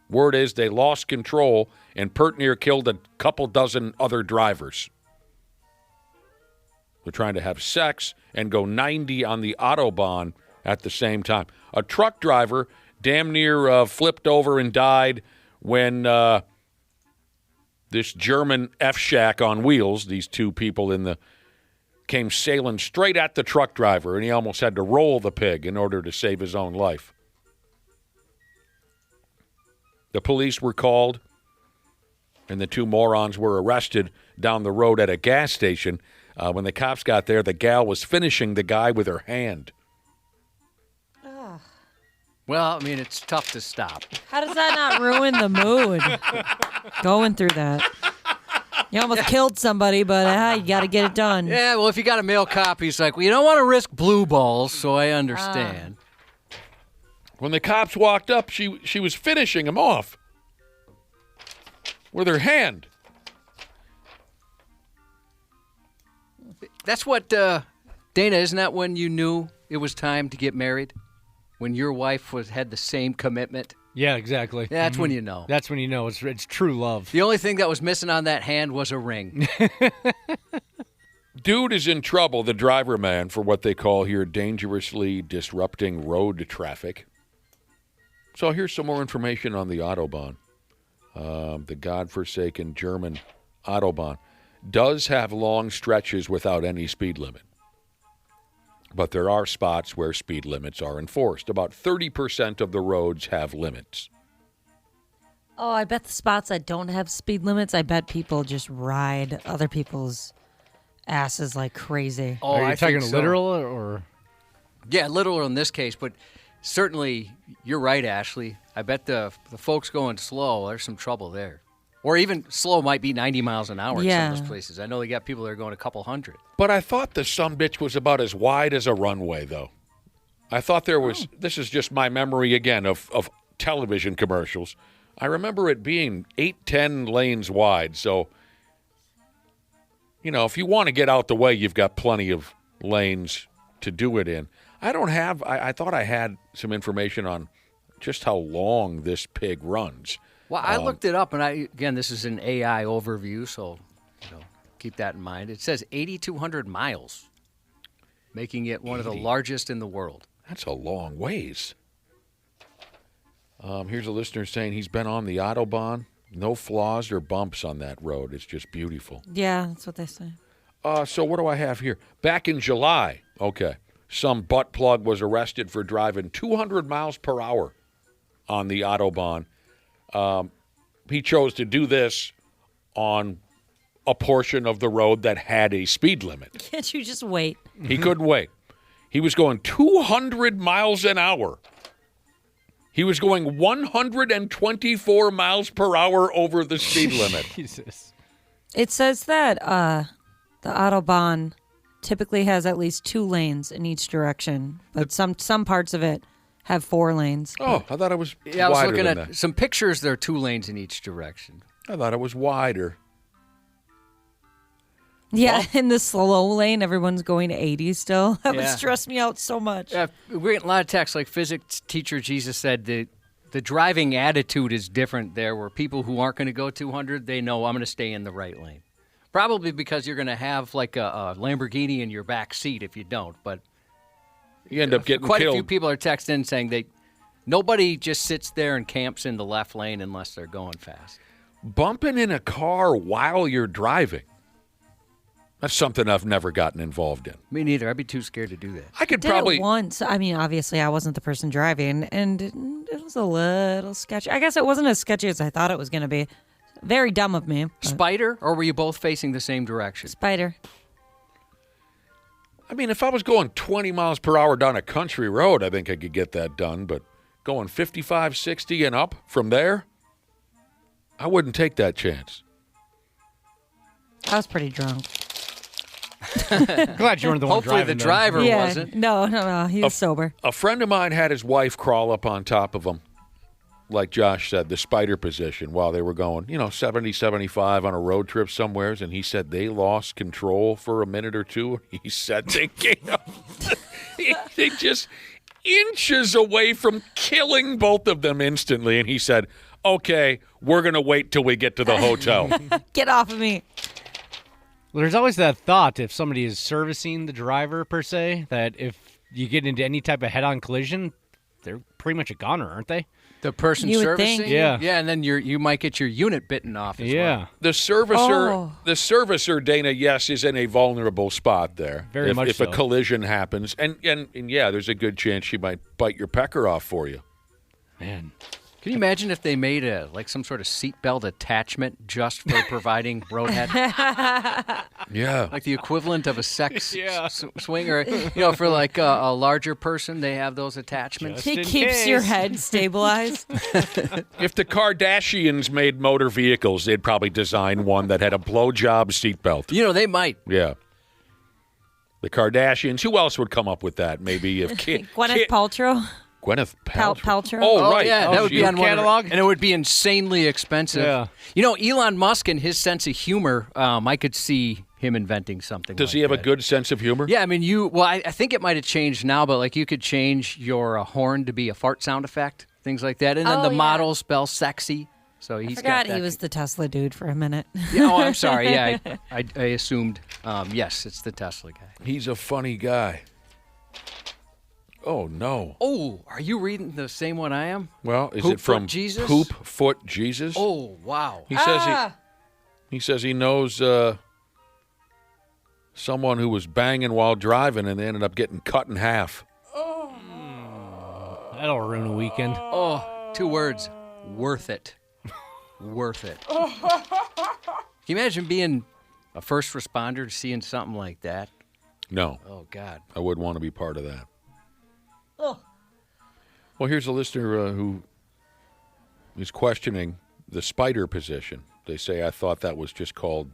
Word is they lost control and pert near killed a couple dozen other drivers. They're trying to have sex and go 90 on the Autobahn at the same time. A truck driver damn near flipped over and died when this German F-Shack on wheels, these two people came sailing straight at the truck driver, and he almost had to roll the pig in order to save his own life. The police were called, and the two morons were arrested down the road at a gas station. When the cops got there, the gal was finishing the guy with her hand. Well, I mean, it's tough to stop. How does that not ruin the mood? Going through that. You almost killed somebody, but you got to get it done. Yeah, well, if you got a male cop, he's like, well, you don't want to risk blue balls, so I understand. When the cops walked up, she was finishing him off with her hand. That's what, Dana, isn't that when you knew it was time to get married? When your wife had the same commitment? Yeah, exactly. Yeah, that's when you know. That's when you know it's true love. The only thing that was missing on that hand was a ring. Dude is in trouble, the driver man, for what they call here dangerously disrupting road traffic. So here's some more information on the Autobahn. The godforsaken German Autobahn does have long stretches without any speed limit. But there are spots where speed limits are enforced. About 30% of the roads have limits. Oh, I bet the spots that don't have speed limits, I bet people just ride other people's asses like crazy. Oh, Are you talking think so. literal or? Yeah, literal in this case, but certainly you're right, Ashley. I bet the folks going slow, there's some trouble there. Or even slow might be 90 miles an hour in some of those places. I know they got people that are going a couple hundred. But I thought the sumbitch was about as wide as a runway, though. I thought there was, this is just my memory again of television commercials. I remember it being 8-10 lanes wide. So, if you want to get out the way, you've got plenty of lanes to do it in. I thought I had some information on just how long this pig runs. Well, I looked it up, and again, this is an AI overview, so keep that in mind. It says 8,200 miles, making it one of the largest in the world. That's a long ways. Here's a listener saying he's been on the Autobahn. No flaws or bumps on that road. It's just beautiful. Yeah, that's what they say. So what do I have here? Back in July, some butt plug was arrested for driving 200 miles per hour on the Autobahn. He chose to do this on a portion of the road that had a speed limit. Can't you just wait? He couldn't wait. He was going 200 miles an hour. He was going 124 miles per hour over the speed limit. Jesus. It says that the Autobahn typically has at least 2 lanes in each direction, but some parts of it have 4 lanes. Oh, I thought it was wider. Yeah, I was looking than at that. some pictures. There are 2 lanes in each direction. I thought it was wider. Yeah, in the slow lane, everyone's going to 80 still. That would Yeah. stress me out so much. Yeah, we're getting a lot of texts. Like physics teacher Jesus said, the driving attitude is different there, where people who aren't going to go 200, they know I'm going to stay in the right lane. Probably because you're going to have like a Lamborghini in your back seat if you don't. But You end up getting quite killed. a few people are texting saying nobody just sits there and camps in the left lane unless they're going fast. Bumping in a car while you're driving. That's something I've never gotten involved in. Me neither. I'd be too scared to do that. I could Did probably. it once. I mean, obviously, I wasn't the person driving, and it was a little sketchy. I guess it wasn't as sketchy as I thought it was going to be. Very dumb of me. Spider, or were you both facing the same direction? Spider. I mean, if I was going 20 miles per hour down a country road, I think I could get that done. But going 55, 60 and up from there, I wouldn't take that chance. I was pretty drunk. Glad you weren't the one Hopefully driving. the then. driver Yeah. wasn't. No. He was sober. A friend of mine had his wife crawl up on top of him, like Josh said, the spider position, while they were going, 70, 75 on a road trip somewheres. And he said they lost control for a minute or two. He said they just inches away from killing both of them instantly. And he said, okay, we're going to wait till we get to the hotel. Get off of me. Well, there's always that thought if somebody is servicing the driver, per se, that if you get into any type of head-on collision, they're pretty much a goner, aren't they? The person You would servicing? think. Yeah. Yeah, and then you might get your unit bitten off as well. The servicer, Dana, yes, is in a vulnerable spot there. Very much if so. a collision happens. And yeah, there's a good chance she might bite your pecker off for you. Man. Can you imagine if they made some sort of seatbelt attachment just for providing roadhead? Yeah. Like the equivalent of a sex Yeah. swing, or for like a larger person, they have those attachments. He in keeps your case. head stabilized. If the Kardashians made motor vehicles, they'd probably design one that had a blowjob seatbelt. They might. Yeah. The Kardashians. Who else would come up with that? Maybe if Gwyneth Paltrow. Gwyneth Paltrow. Paltrow. Oh, right. Yeah, that would be on one of the- catalog? and it would be insanely expensive. Yeah. Elon Musk and his sense of humor, I could see him inventing something. Does he have a good sense of humor? Yeah, I mean, I think it might have changed now, but like you could change your horn to be a fart sound effect, things like that, and then Oh, the yeah. model spell sexy. So I he's forgot got that. he was the Tesla dude for a minute. Yeah, I'm sorry. Yeah, I assumed. Yes, it's the Tesla guy. He's a funny guy. Oh, no. Oh, are you reading the same one I am? Well, is Poop it from Foot Jesus? Poop Foot Jesus? Oh, wow. He says he knows someone who was banging while driving and they ended up getting cut in half. That'll ruin a weekend. Oh, 2 words. Worth it. Worth it. Can you imagine being a first responder, seeing something like that? No, Oh, God. I wouldn't want to be part of that. Well, here's a listener who is questioning the spider position. They say, I thought that was just called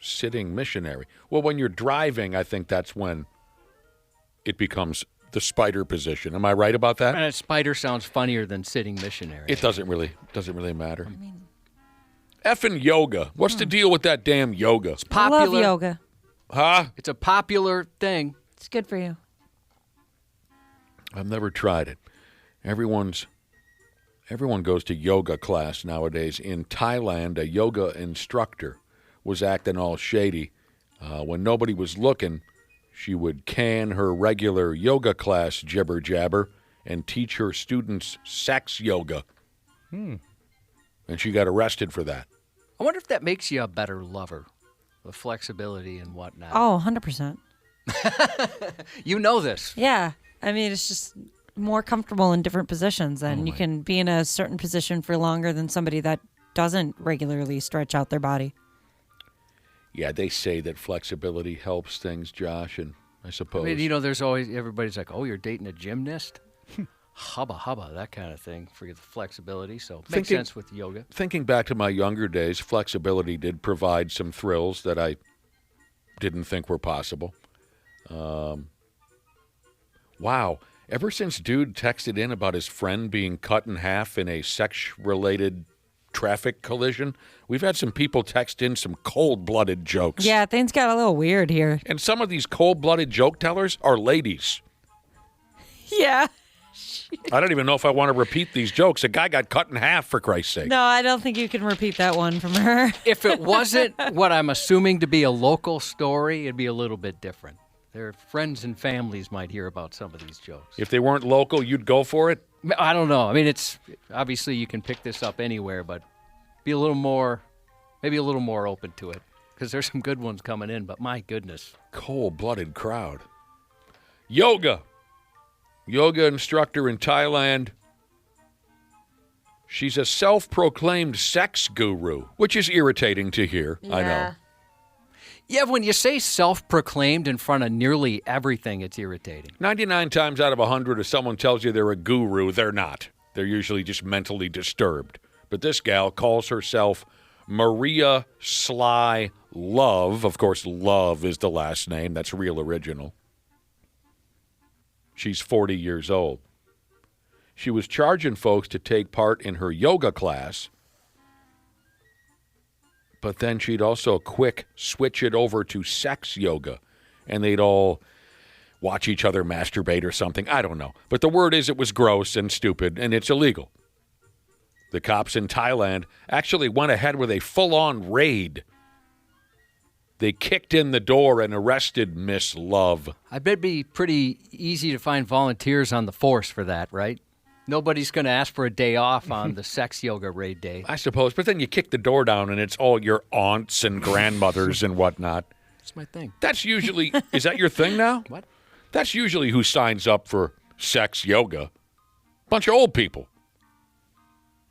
sitting missionary. Well, when you're driving, I think that's when it becomes the spider position. Am I right about that? And a spider sounds funnier than sitting missionary. It doesn't really matter. Effing yoga. What's the deal with that damn yoga? I popular. love yoga. Huh? It's a popular thing. It's good for you. I've never tried it. Everyone goes to yoga class nowadays. In Thailand, a yoga instructor was acting all shady. When nobody was looking, she would can her regular yoga class jibber jabber and teach her students sex yoga. And she got arrested for that. I wonder if that makes you a better lover, the flexibility and whatnot. Oh, 100%. You know this. Yeah. I mean, it's just more comfortable in different positions, and you can be in a certain position for longer than somebody that doesn't regularly stretch out their body. Yeah, they say that flexibility helps things, Josh, and I suppose. I mean, there's always, everybody's like, oh, you're dating a gymnast? hubba, that kind of thing for the flexibility. So makes Thinking- sense with yoga. Thinking back to my younger days, flexibility did provide some thrills that I didn't think were possible. Wow. Ever since dude texted in about his friend being cut in half in a sex-related traffic collision. We've had some people text in some cold-blooded jokes. Yeah, things got a little weird here. And some of these cold-blooded joke tellers are ladies. Yeah. I don't even know if I want to repeat these jokes. A guy got cut in half, for Christ's sake. No, I don't think you can repeat that one from her. If it wasn't what I'm assuming to be a local story, it'd be a little bit different. Their friends and families might hear about some of these jokes. If they weren't local, you'd go for it? I don't know. I mean, it's obviously you can pick this up anywhere, but be a little more, maybe a little more open to it because there's some good ones coming in. But my goodness, Cold-blooded crowd. Yoga instructor in Thailand. She's a self-proclaimed sex guru, which is irritating to hear. I know. yeah. When you say self-proclaimed in front of nearly everything, it's irritating. 99 times out of 100, if someone tells you they're a guru, they're not. They're usually just mentally disturbed. But this gal calls herself Maria Sly Love. Of course, Love is the last name. That's real original. She's 40 years old. She was charging folks to take part in her yoga class, but then she'd also quick switch it over to sex yoga, and they'd all watch each other masturbate or something. I don't know. But the word is it was gross and stupid, and it's illegal. The cops in Thailand actually went ahead with a full-on raid. They kicked in the door and arrested Miss Love. I bet it'd be pretty easy to find volunteers on the force for that, right? Nobody's going to ask for a day off on the sex yoga raid day. I suppose, but then you kick the door down and it's all your aunts and grandmothers and whatnot. That's my thing. That's usually, is that your thing now? What? That's usually who signs up for sex yoga. Bunch of old people.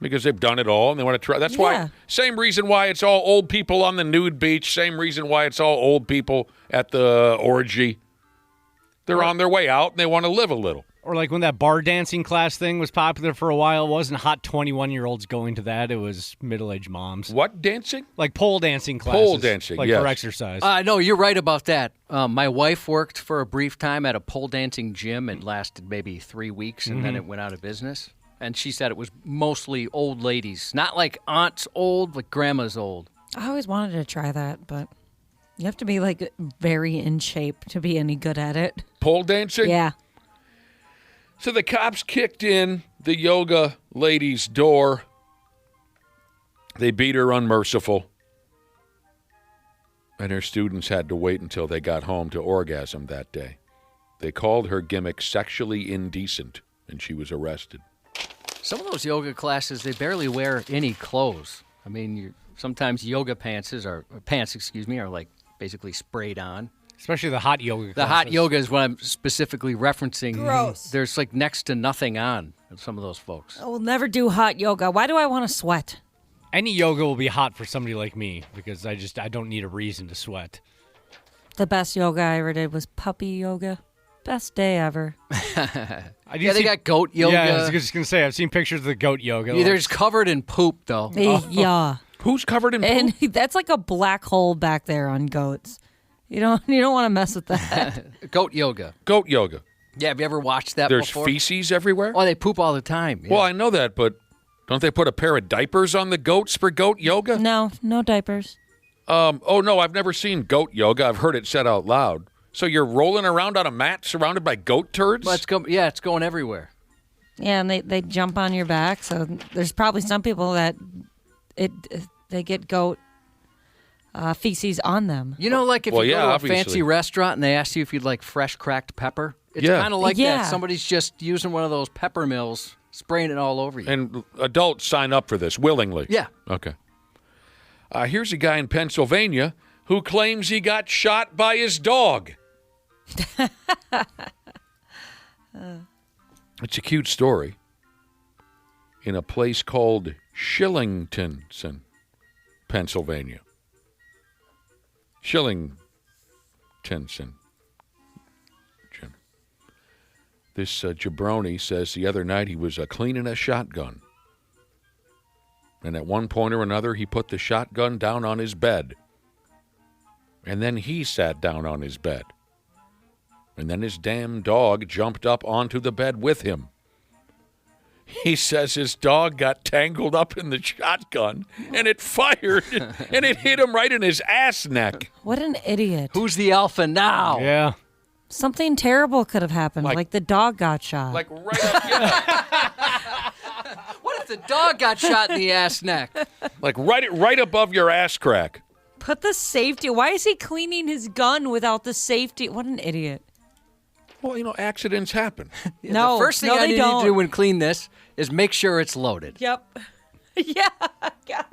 Because they've done it all and they want to try. That's why, same reason why it's all old people on the nude beach, same reason why it's all old people at the orgy. They're on their way out and they want to live a little. Or like when that bar dancing class thing was popular for a while, it wasn't hot 21-year-olds going to that. It was middle-aged moms. What dancing? Like pole dancing classes. Pole dancing, like yes. for exercise. No, you're right about that. My wife worked for a brief time at a pole dancing gym. It lasted maybe 3 weeks, and then it went out of business. And she said it was mostly old ladies. Not like aunts old, like grandma's old. I always wanted to try that, but you have to be like very in shape to be any good at it. Pole dancing? Yeah. So the cops kicked in the yoga lady's door. They beat her unmerciful. And her students had to wait until they got home to orgasm that day. They called her gimmick sexually indecent, and she was arrested. Some of those yoga classes, they barely wear any clothes. I mean, sometimes yoga pants are like basically sprayed on. Especially the hot yoga classes. The hot yoga is what I'm specifically referencing. Gross. There's like next to nothing on some of those folks. I will never do hot yoga. Why do I want to sweat? Any yoga will be hot for somebody like me because I don't need a reason to sweat. The best yoga I ever did was puppy yoga. Best day ever. They got goat yoga. Yeah, I was just going to say, I've seen pictures of the goat yoga. Yeah, they're just covered in poop, though. Yeah. Who's covered in poop? And that's like a black hole back there on goats. You don't want to mess with that. Goat yoga. Goat yoga. Yeah, have you ever watched that There's before? feces everywhere? Oh, they poop all the time. Yeah. Well, I know that, but don't they put a pair of diapers on the goats for goat yoga? No diapers. Oh, no, I've never seen goat yoga. I've heard it said out loud. So you're rolling around on a mat surrounded by goat turds? Well, it's going everywhere. Yeah, and they jump on your back. So there's probably some people that they get goat feces on them. You know, like if you go to a obviously. fancy restaurant and they ask you if you'd like fresh cracked pepper, it's kind of like that. Somebody's just using one of those pepper mills, spraying it all over you. And adults sign up for this willingly? Yeah. Okay. Here's a guy in Pennsylvania who claims he got shot by his dog. It's a cute story. In a place called Shillington, Pennsylvania. Shillington. This jabroni says the other night he was cleaning a shotgun. And at one point or another, he put the shotgun down on his bed. And then he sat down on his bed. And then his damn dog jumped up onto the bed with him. He says his dog got tangled up in the shotgun, and it fired, and it hit him right in his ass neck. What an idiot. Who's the alpha now? Yeah. Something terrible could have happened, like the dog got shot. Like right up, yeah. What if the dog got shot in the ass neck? Like right above your ass crack. Put the safety. Why is he cleaning his gun without the safety? What an idiot. Well, accidents happen. No, the first thing no, I they need don't. to do when clean this is make sure it's loaded. Yep. Yeah, gosh.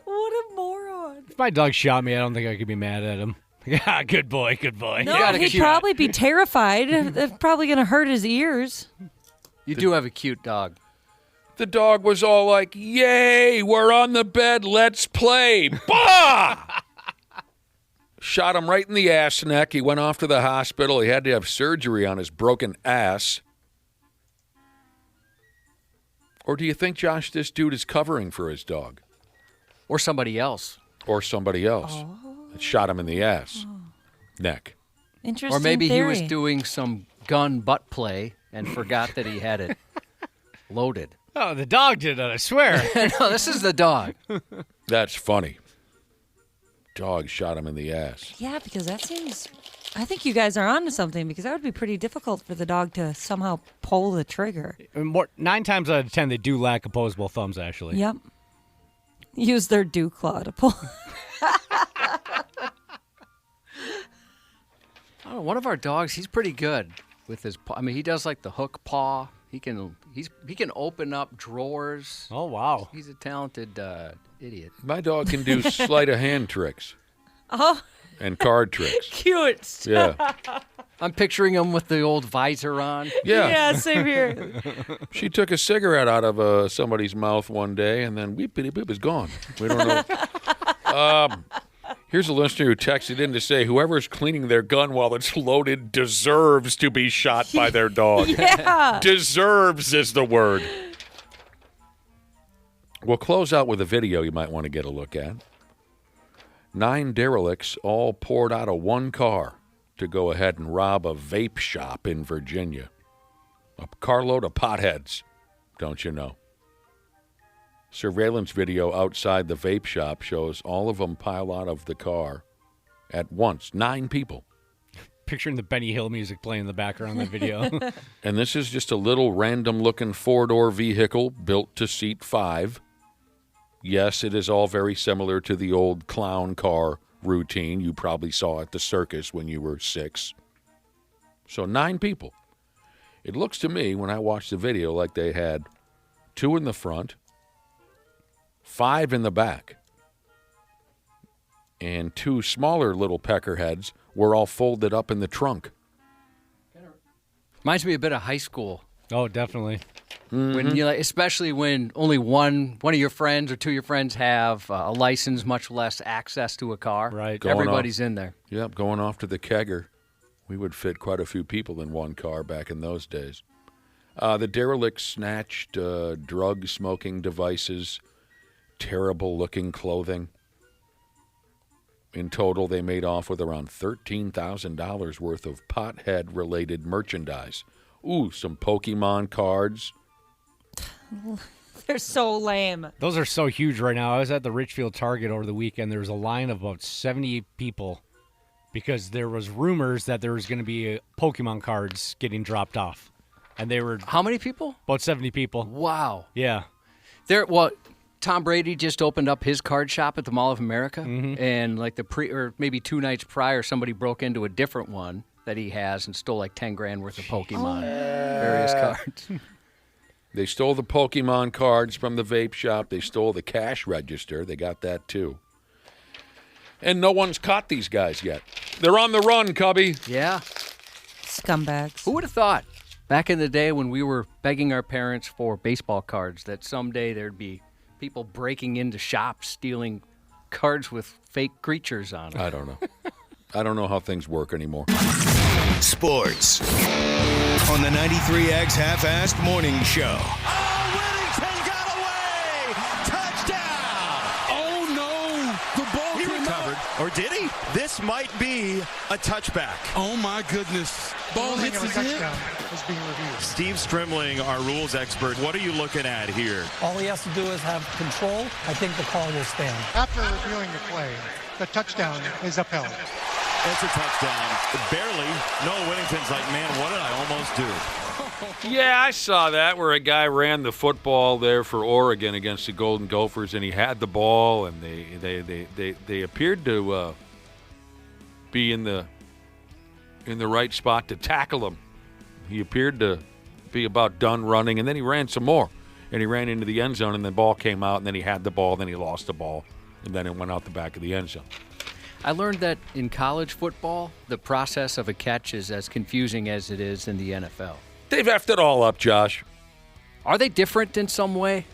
What a moron. If my dog shot me, I don't think I could be mad at him. Yeah, good boy, good boy. No, got a he'd cute- probably be terrified. It's probably going to hurt his ears. You do have a cute dog. The dog was all like, "Yay, we're on the bed, let's play." Bah! Shot him right in the ass neck. He went off to the hospital. He had to have surgery on his broken ass. Or do you think, Josh, this dude is covering for his dog? Or somebody else. Or somebody else that shot him in the ass, neck. Interesting Or maybe theory. he was doing some gun butt play and forgot that he had it loaded. Oh, the dog did it, I swear. No, this is the dog. That's funny. Dog shot him in the ass. Yeah, because that seems... I think you guys are onto something, because that would be pretty difficult for the dog to somehow pull the trigger. 9 times out of 10, they do lack opposable thumbs, actually. Yep. Use their dew claw to pull. Oh, one of our dogs, he's pretty good with his paw. I mean, he does like the hook paw. He can open up drawers. Oh, wow. He's a talented idiot. My dog can do sleight of hand tricks. Oh, And card tricks. cute. Yeah. I'm picturing him with the old visor on. Yeah. Yeah, same here. She took a cigarette out of somebody's mouth one day, and then it was gone. We don't know. Here's a listener who texted in to say, whoever's cleaning their gun while it's loaded deserves to be shot by their dog. Yeah. Deserves is the word. We'll close out with a video you might want to get a look at. 9 derelicts all poured out of one car to go ahead and rob a vape shop in Virginia. A carload of potheads, don't you know? Surveillance video outside the vape shop shows all of them pile out of the car at once. 9 people. Picturing the Benny Hill music playing in the background of the video. And this is just a little random-looking 4-door vehicle built to seat 5. Yes, it is all very similar to the old clown car routine you probably saw at the circus when you were 6. So 9 people. It looks to me, when I watched the video, like they had 2 in the front, 5 in the back, and 2 smaller little peckerheads were all folded up in the trunk. Reminds me a bit of high school. Oh, definitely. When you, especially when only one of your friends or 2 of your friends have a license, much less access to a car. Right. Going Everybody's in there. Yep, going off to the kegger. We would fit quite a few people in one car back in those days. The derelicts snatched drug-smoking devices, terrible-looking clothing. In total, they made off with around $13,000 worth of pothead-related merchandise. Ooh, some Pokemon cards. They're so lame. Those are so huge right now. I was at the Richfield Target over the weekend. There was a line of about 70 people because there was rumors that there was going to be Pokemon cards getting dropped off. And they were How many people? about 70 people. Wow. Yeah. Tom Brady just opened up his card shop at the Mall of America, and like or maybe 2 nights prior, somebody broke into a different one that he has and stole like $10,000 worth of Pokemon, various cards. They stole the Pokemon cards from the vape shop. They stole the cash register. They got that, too. And no one's caught these guys yet. They're on the run, Cubby. Yeah. Scumbags. Who would have thought back in the day when we were begging our parents for baseball cards that someday there'd be people breaking into shops stealing cards with fake creatures on them? I don't know. I don't know how things work anymore. Sports on the 93X Half-Assed Morning Show. Whittington got away! Touchdown! Oh, no. The ball He came recovered. out. Or did he? This might be a touchback. Oh, my goodness. Ball hits his head. Is being reviewed. Steve Strimling, our rules expert, what are you looking at here? All he has to do is have control. I think the call will stand. After reviewing the play, the touchdown is upheld. It's a touchdown. Barely. Noah Whittington's like, man, what did I almost do? Yeah, I saw that where a guy ran the football there for Oregon against the Golden Gophers, and he had the ball, and they appeared to be in the right spot to tackle him. He appeared to be about done running, and then he ran some more, and he ran into the end zone, and the ball came out, and then he had the ball, then he lost the ball, and then it went out the back of the end zone. I learned that in college football, the process of a catch is as confusing as it is in the NFL. They've effed it all up, Josh. Are they different in some way?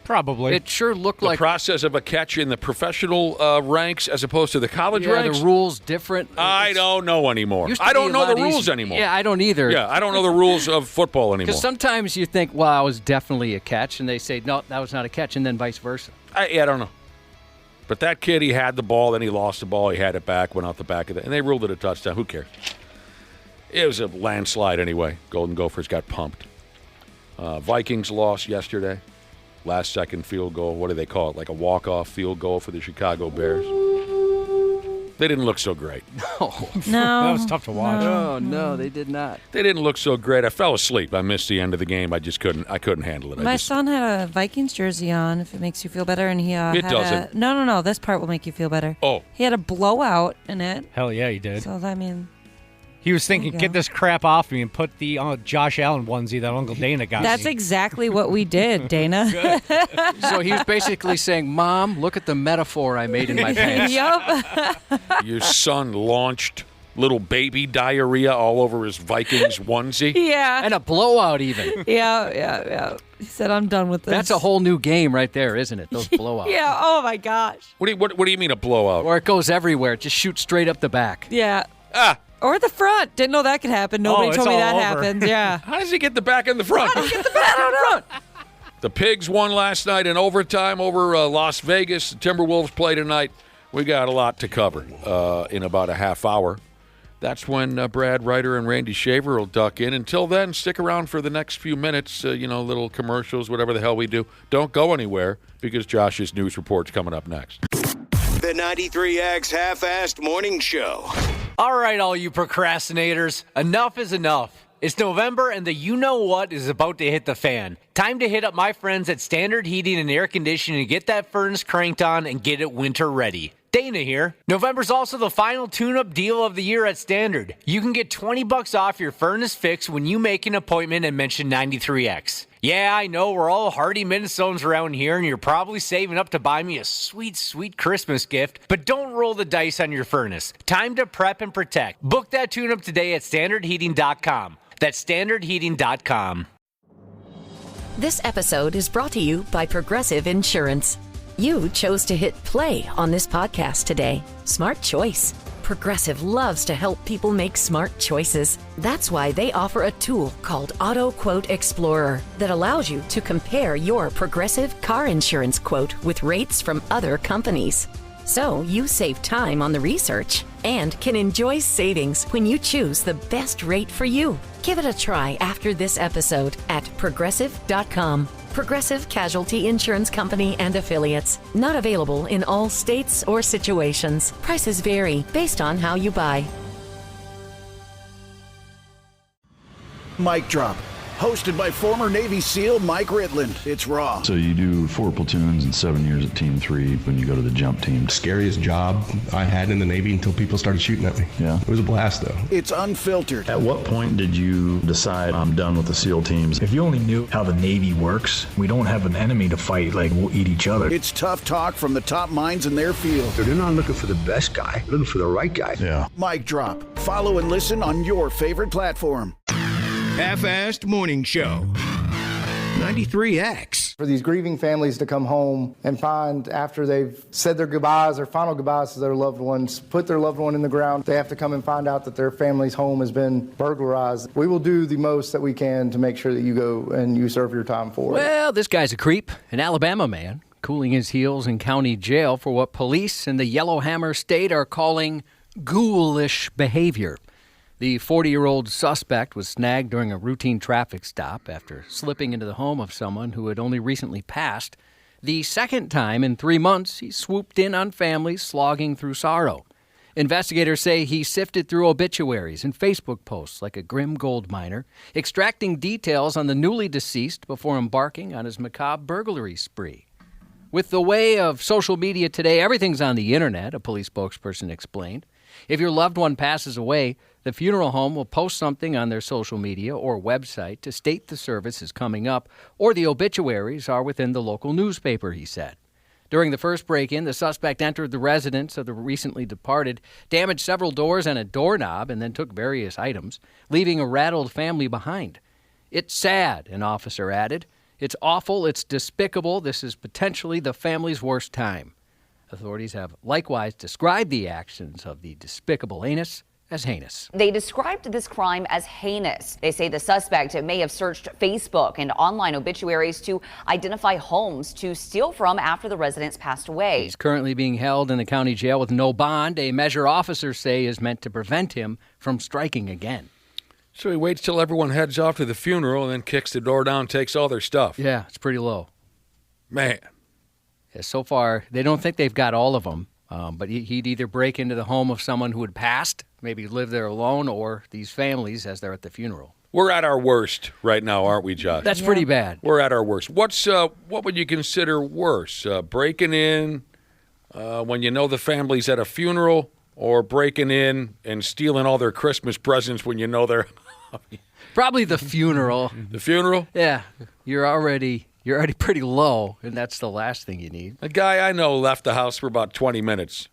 Probably. It sure looked The like process of a catch in the professional ranks as opposed to the college ranks? the rules different. I don't know anymore. Used to I be don't a know the lot rules easier. anymore. Yeah, I don't either. Yeah, I don't know the rules of football anymore. Because sometimes you think, well, I was definitely a catch, and they say, no, that was not a catch, and then vice versa. I don't know. But that kid, he had the ball, then he lost the ball, he had it back, went out the back of it, and they ruled it a touchdown. Who cares? It was a landslide anyway. Golden Gophers got pumped. Vikings lost yesterday. Last-second field goal. What do they call it? Like a walk-off field goal for the Chicago Bears. They didn't look so great. No. That was tough to watch. Oh, no, they did not. They didn't look so great. I fell asleep. I missed the end of the game. I couldn't handle it. My son had a Vikings jersey on, if it makes you feel better, and he It had doesn't. No. This part will make you feel better. Oh. He had a blowout in it. Hell yeah, he did. So, I mean, He was thinking, There you get go. this crap off me and put the Josh Allen onesie that Uncle Dana got that's me. exactly what we did, Dana. So he was basically saying, Mom, look at the metaphor I made in my pants. Yup. Your son launched little baby diarrhea all over his Vikings onesie. Yeah. And a blowout even. Yeah. He said, I'm done with this. That's a whole new game right there, isn't it? Those blowouts. Yeah. Oh, my gosh. What do you mean a blowout? Or it goes everywhere. It just shoots straight up the back. Yeah. Ah, Or the front. Didn't know that could happen. Nobody it's told me all that over. happens. Yeah. how does he get the back and the front? I don't know. The Pigs won last night in overtime over Las Vegas. The Timberwolves play tonight. We got a lot to cover in about a half hour. That's when Brad Ryder and Randy Shaver will duck in. Until then, stick around for the next few minutes, little commercials, whatever the hell we do. Don't go anywhere because Josh's news report's coming up next. The 93X Half-Assed Morning Show. All right, all you procrastinators, enough is enough. It's November and the you-know-what is about to hit the fan. Time to hit up my friends at Standard Heating and Air Conditioning and get that furnace cranked on and get it winter ready. Dana here. November's also the final tune-up deal of the year at Standard. You can get $20 off your furnace fix when you make an appointment and mention 93X. Yeah, I know we're all hardy Minnesotans around here, and you're probably saving up to buy me a sweet, sweet Christmas gift, but don't roll the dice on your furnace. Time to prep and protect. Book that tune-up today at standardheating.com. That's standardheating.com. This episode is brought to you by Progressive Insurance. You chose to hit play on this podcast today. Smart choice. Progressive loves to help people make smart choices. That's why they offer a tool called Auto Quote Explorer that allows you to compare your Progressive car insurance quote with rates from other companies. So you save time on the research and can enjoy savings when you choose the best rate for you. Give it a try after this episode at progressive.com. Progressive Casualty Insurance Company and Affiliates. Not available in all states or situations. Prices vary based on how you buy. Mic Drop, hosted by former Navy SEAL Mike Ritland. It's raw. So you do 4 platoons and 7 years at Team 3 when you go to the jump team. Scariest job I had in the Navy until people started shooting at me. Yeah. It was a blast, though. It's unfiltered. At what point did you decide I'm done with the SEAL teams? If you only knew how the Navy works, we don't have an enemy to fight, like we'll eat each other. It's tough talk from the top minds in their field. They're not looking for the best guy, they're looking for the right guy. Yeah. Mic Drop. Follow and listen on your favorite platform. Half-Assed Morning Show. 93X. For these grieving families to come home and find after they've said their goodbyes, their final goodbyes to their loved ones, put their loved one in the ground, they have to come and find out that their family's home has been burglarized. We will do the most that we can to make sure that you go and you serve your time for it. Well, this guy's a creep, an Alabama man, cooling his heels in county jail for what police in the Yellowhammer State are calling ghoulish behavior. The 40-year-old suspect was snagged during a routine traffic stop after slipping into the home of someone who had only recently passed. The second time in 3 months, he swooped in on families slogging through sorrow. Investigators say he sifted through obituaries and Facebook posts like a grim gold miner, extracting details on the newly deceased before embarking on his macabre burglary spree. With the way of social media today, everything's on the internet, a police spokesperson explained. If your loved one passes away, the funeral home will post something on their social media or website to state the service is coming up, or the obituaries are within the local newspaper, he said. During the first break-in, the suspect entered the residence of the recently departed, damaged several doors and a doorknob, and then took various items, leaving a rattled family behind. It's sad, an officer added. It's awful, it's despicable. This is potentially the family's worst time. Authorities have likewise described the actions of the despicable heinous as heinous. They described this crime as heinous. They say the suspect may have searched Facebook and online obituaries to identify homes to steal from after the residents passed away. He's currently being held in the county jail with no bond, a measure officers say is meant to prevent him from striking again. So he waits till everyone heads off to the funeral and then kicks the door down, takes all their stuff. Yeah, it's pretty low. Man. Yeah, so far, they don't think they've got all of them. But he'd either break into the home of someone who had passed, maybe live there alone, or these families as they're at the funeral. We're at our worst right now, aren't we, Josh? That's pretty bad. We're at our worst. What would you consider worse? Breaking in when you know the family's at a funeral, or breaking in and stealing all their Christmas presents when you know they're... Probably the funeral. The funeral? Yeah. You're already pretty low, and that's the last thing you need. A guy I know left the house for about 20 minutes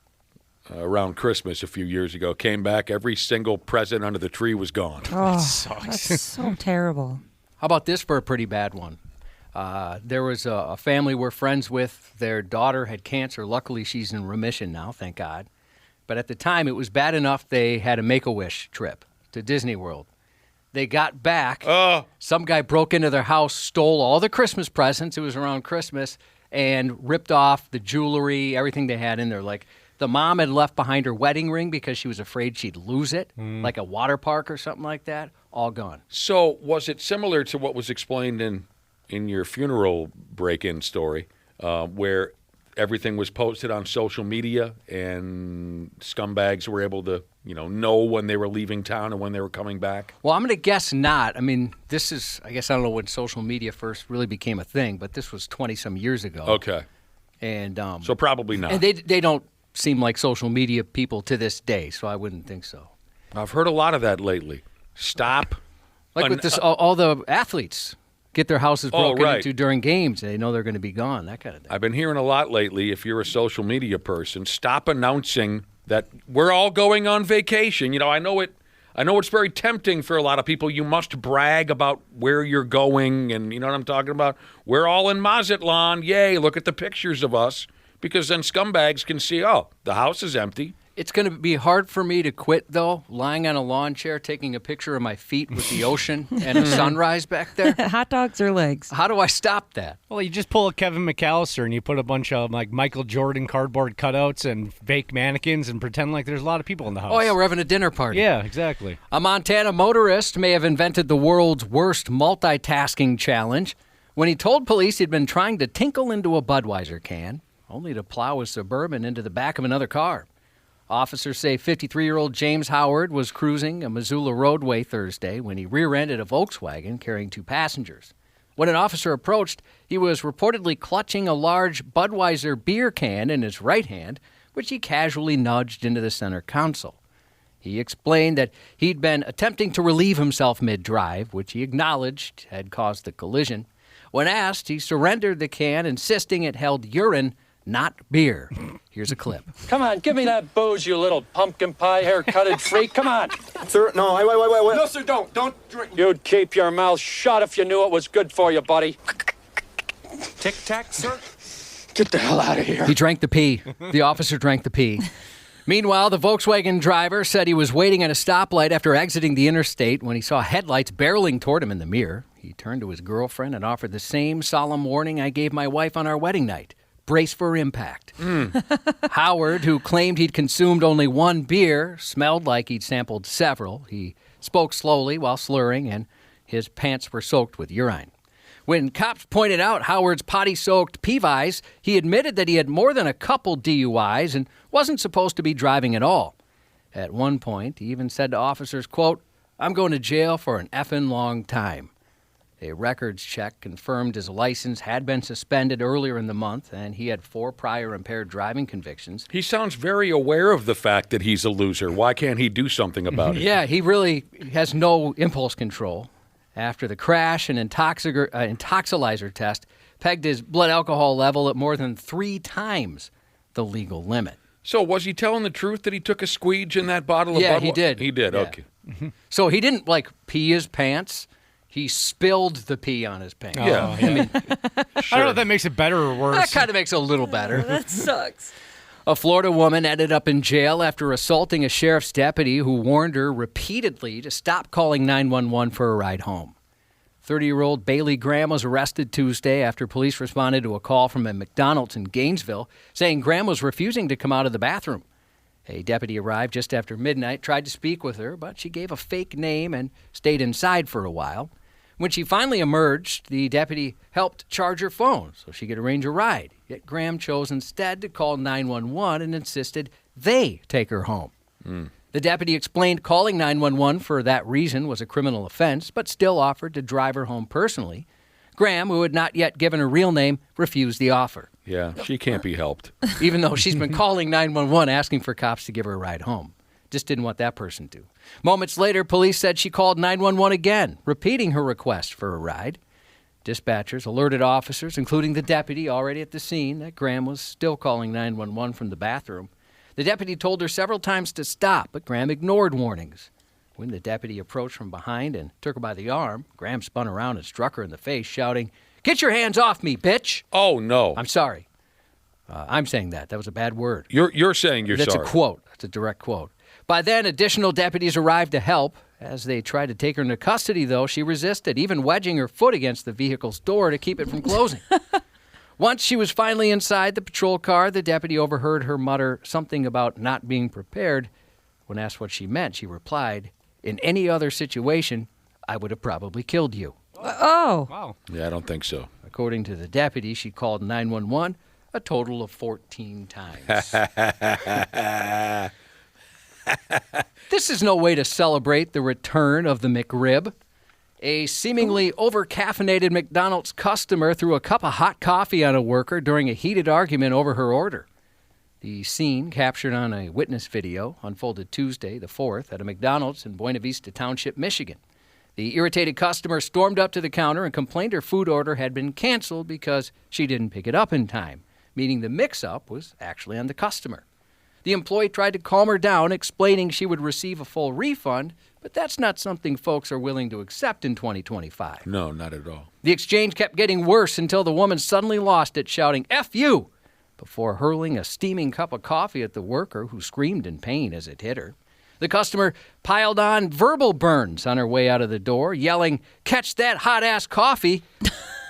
around Christmas a few years ago. Came back, every single present under the tree was gone. Oh, That sucks. that's so terrible. How about this for a pretty bad one? There was a family we're friends with. Their daughter had cancer. Luckily, she's in remission now, thank God. But at the time, it was bad enough they had a Make-A-Wish trip to Disney World. They got back. Some guy broke into their house, stole all the Christmas presents. It was around Christmas, and ripped off the jewelry, everything they had in there. Like, the mom had left behind her wedding ring because she was afraid she'd lose it, like a water park or something like that. All gone. So was it similar to what was explained in your funeral break-in story, where everything was posted on social media and scumbags were able to, know when they were leaving town and when they were coming back? Well, I'm going to guess not. I mean, this is, I guess I don't know when social media first really became a thing, but this was 20-some years ago. Okay. And so probably not. And they don't seem like social media people to this day, so I wouldn't think so. I've heard a lot of that lately. Stop. Like with this, all the athletes get their houses broken into during games. They know they're going to be gone, that kind of thing. I've been hearing a lot lately, if you're a social media person, stop announcing that we're all going on vacation. I know it's very tempting for a lot of people. You must brag about where you're going, and you know what I'm talking about? We're all in Mazatlan. Yay, look at the pictures of us. Because then scumbags can see, the house is empty. It's going to be hard for me to quit, though, lying on a lawn chair, taking a picture of my feet with the ocean and a sunrise back there. Hot dogs or legs? How do I stop that? Well, you just pull a Kevin McAllister and you put a bunch of like Michael Jordan cardboard cutouts and fake mannequins and pretend like there's a lot of people in the house. Oh, yeah, we're having a dinner party. Yeah, exactly. A Montana motorist may have invented the world's worst multitasking challenge when he told police he'd been trying to tinkle into a Budweiser can, only to plow a Suburban into the back of another car. Officers say 53-year-old James Howard was cruising a Missoula roadway Thursday when he rear-ended a Volkswagen carrying 2 passengers. When an officer approached, he was reportedly clutching a large Budweiser beer can in his right hand, which he casually nudged into the center console. He explained that he'd been attempting to relieve himself mid-drive, which he acknowledged had caused the collision. When asked, he surrendered the can, insisting it held urine, not beer. Here's a clip. Come on, give me that booze, you little pumpkin pie haircutted freak. Come on. Sir, no, wait. No, sir, don't drink. You'd keep your mouth shut if you knew it was good for you, buddy. Tic-tac, sir? Get the hell out of here. He drank the pee. The officer drank the pee. Meanwhile, the Volkswagen driver said he was waiting at a stoplight after exiting the interstate when he saw headlights barreling toward him in the mirror. He turned to his girlfriend and offered the same solemn warning I gave my wife on our wedding night. brace for impact. Howard, who claimed he'd consumed only one beer, smelled like he'd sampled several. He spoke slowly while slurring, and his pants were soaked with urine. When cops pointed out Howard's potty-soaked Peavies, he admitted that he had more than a couple DUIs and wasn't supposed to be driving at all. At one point, he even said to officers, quote, "I'm going to jail for an effing long time." A records check confirmed his license had been suspended earlier in the month, and he had 4 prior impaired driving convictions. He sounds very aware of the fact that he's a loser. Why can't he do something about it? Yeah, he really has no impulse control. After the crash, an intoxilizer test pegged his blood alcohol level at more than 3 times the legal limit. So was he telling the truth that he took a squeege in that bottle of Budweiser? Yeah, he did. He did, Yeah. okay. So he didn't, pee his pants. He spilled the pee on his pants. Yeah. I mean, I don't know if that makes it better or worse. That kind of makes it a little better. That sucks. A Florida woman ended up in jail after assaulting a sheriff's deputy who warned her repeatedly to stop calling 911 for a ride home. 30-year-old Bailey Graham was arrested Tuesday after police responded to a call from a McDonald's in Gainesville saying Graham was refusing to come out of the bathroom. A deputy arrived just after midnight, tried to speak with her, but she gave a fake name and stayed inside for a while. When she finally emerged, the deputy helped charge her phone so she could arrange a ride. Yet Graham chose instead to call 911 and insisted they take her home. The deputy explained calling 911 for that reason was a criminal offense, but still offered to drive her home personally. Graham, who had not yet given her real name, refused the offer. Yeah, she can't be helped. Even though she's been calling 911 asking for cops to give her a ride home. Just didn't want that person to. Moments later, police said she called 911 again, repeating her request for a ride. Dispatchers alerted officers, including the deputy already at the scene, that Graham was still calling 911 from the bathroom. The deputy told her several times to stop, but Graham ignored warnings. When the deputy approached from behind and took her by the arm, Graham spun around and struck her in the face, shouting, "Get your hands off me, bitch!" Oh, no. I'm sorry. I'm saying that. That was a bad word. You're saying you're That's sorry. That's a quote. That's a direct quote. By then, additional deputies arrived to help. As they tried to take her into custody, though, she resisted, even wedging her foot against the vehicle's door to keep it from closing. Once she was finally inside the patrol car, the deputy overheard her mutter something about not being prepared. When asked what she meant, she replied, "In any other situation, I would have probably killed you." Oh. Wow. Yeah, I don't think so. According to the deputy, she called 911 a total of 14 times. This is no way to celebrate the return of the McRib. A seemingly over-caffeinated McDonald's customer threw a cup of hot coffee on a worker during a heated argument over her order. The scene, captured on a witness video, unfolded Tuesday, the 4th, at a McDonald's in Buena Vista Township, Michigan. The irritated customer stormed up to the counter and complained her food order had been canceled because she didn't pick it up in time, meaning the mix-up was actually on the customer. The employee tried to calm her down, explaining she would receive a full refund, but that's not something folks are willing to accept in 2025. No, not at all. The exchange kept getting worse until the woman suddenly lost it, shouting, "F you!" before hurling a steaming cup of coffee at the worker, who screamed in pain as it hit her. The customer piled on verbal burns on her way out of the door, yelling, "Catch that hot-ass coffee!"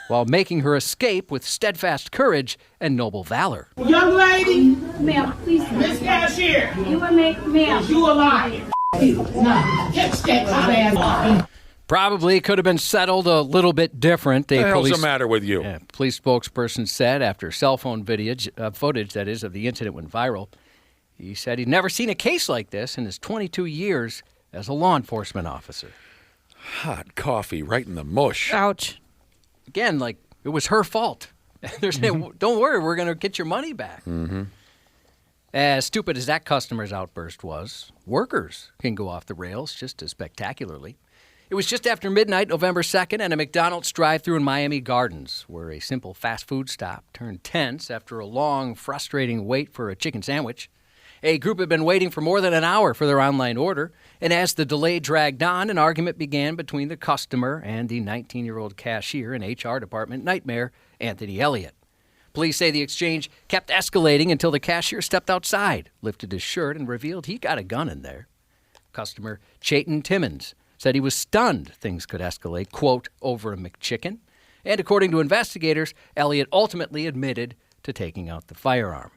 while making her escape with steadfast courage and noble valor. Young lady, ma'am, please. Miss Cashier, you are ma'am. You a liar. Now, catch that hot ass. Probably could have been settled a little bit different. What the hell's the matter with you? Police spokesperson said after cell phone footage, that is, of the incident went viral. He said he'd never seen a case like this in his 22 years as a law enforcement officer. Hot coffee right in the mush. Ouch. Again, it was her fault. They're saying, "Don't worry, we're going to get your money back." Mm-hmm. As stupid as that customer's outburst was, workers can go off the rails just as spectacularly. It was just after midnight, November 2nd, at a McDonald's drive-thru in Miami Gardens, where a simple fast food stop turned tense after a long, frustrating wait for a chicken sandwich. A group had been waiting for more than an hour for their online order, and as the delay dragged on, an argument began between the customer and the 19-year-old cashier and HR department nightmare, Anthony Elliott. Police say the exchange kept escalating until the cashier stepped outside, lifted his shirt, and revealed he got a gun in there. Customer Chayton Timmons said he was stunned things could escalate, quote, over a McChicken. And according to investigators, Elliott ultimately admitted to taking out the firearm.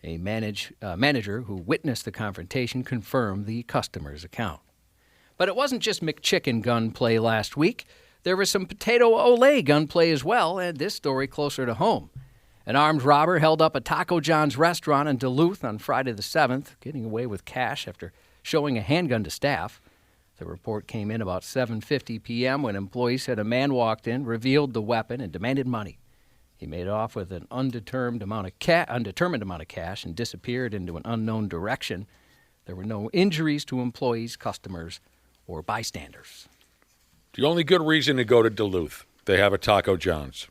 A manager who witnessed the confrontation confirmed the customer's account. But it wasn't just McChicken gunplay last week. There was some Potato Olay gunplay as well, and this story closer to home. An armed robber held up a Taco John's restaurant in Duluth on Friday the 7th, getting away with cash after showing a handgun to staff. The report came in about 7:50 p.m. when employees said a man walked in, revealed the weapon, and demanded money. He made off with an undetermined amount of cash and disappeared into an unknown direction. There were no injuries to employees, customers, or bystanders. The only good reason to go to Duluth, they have a Taco John's.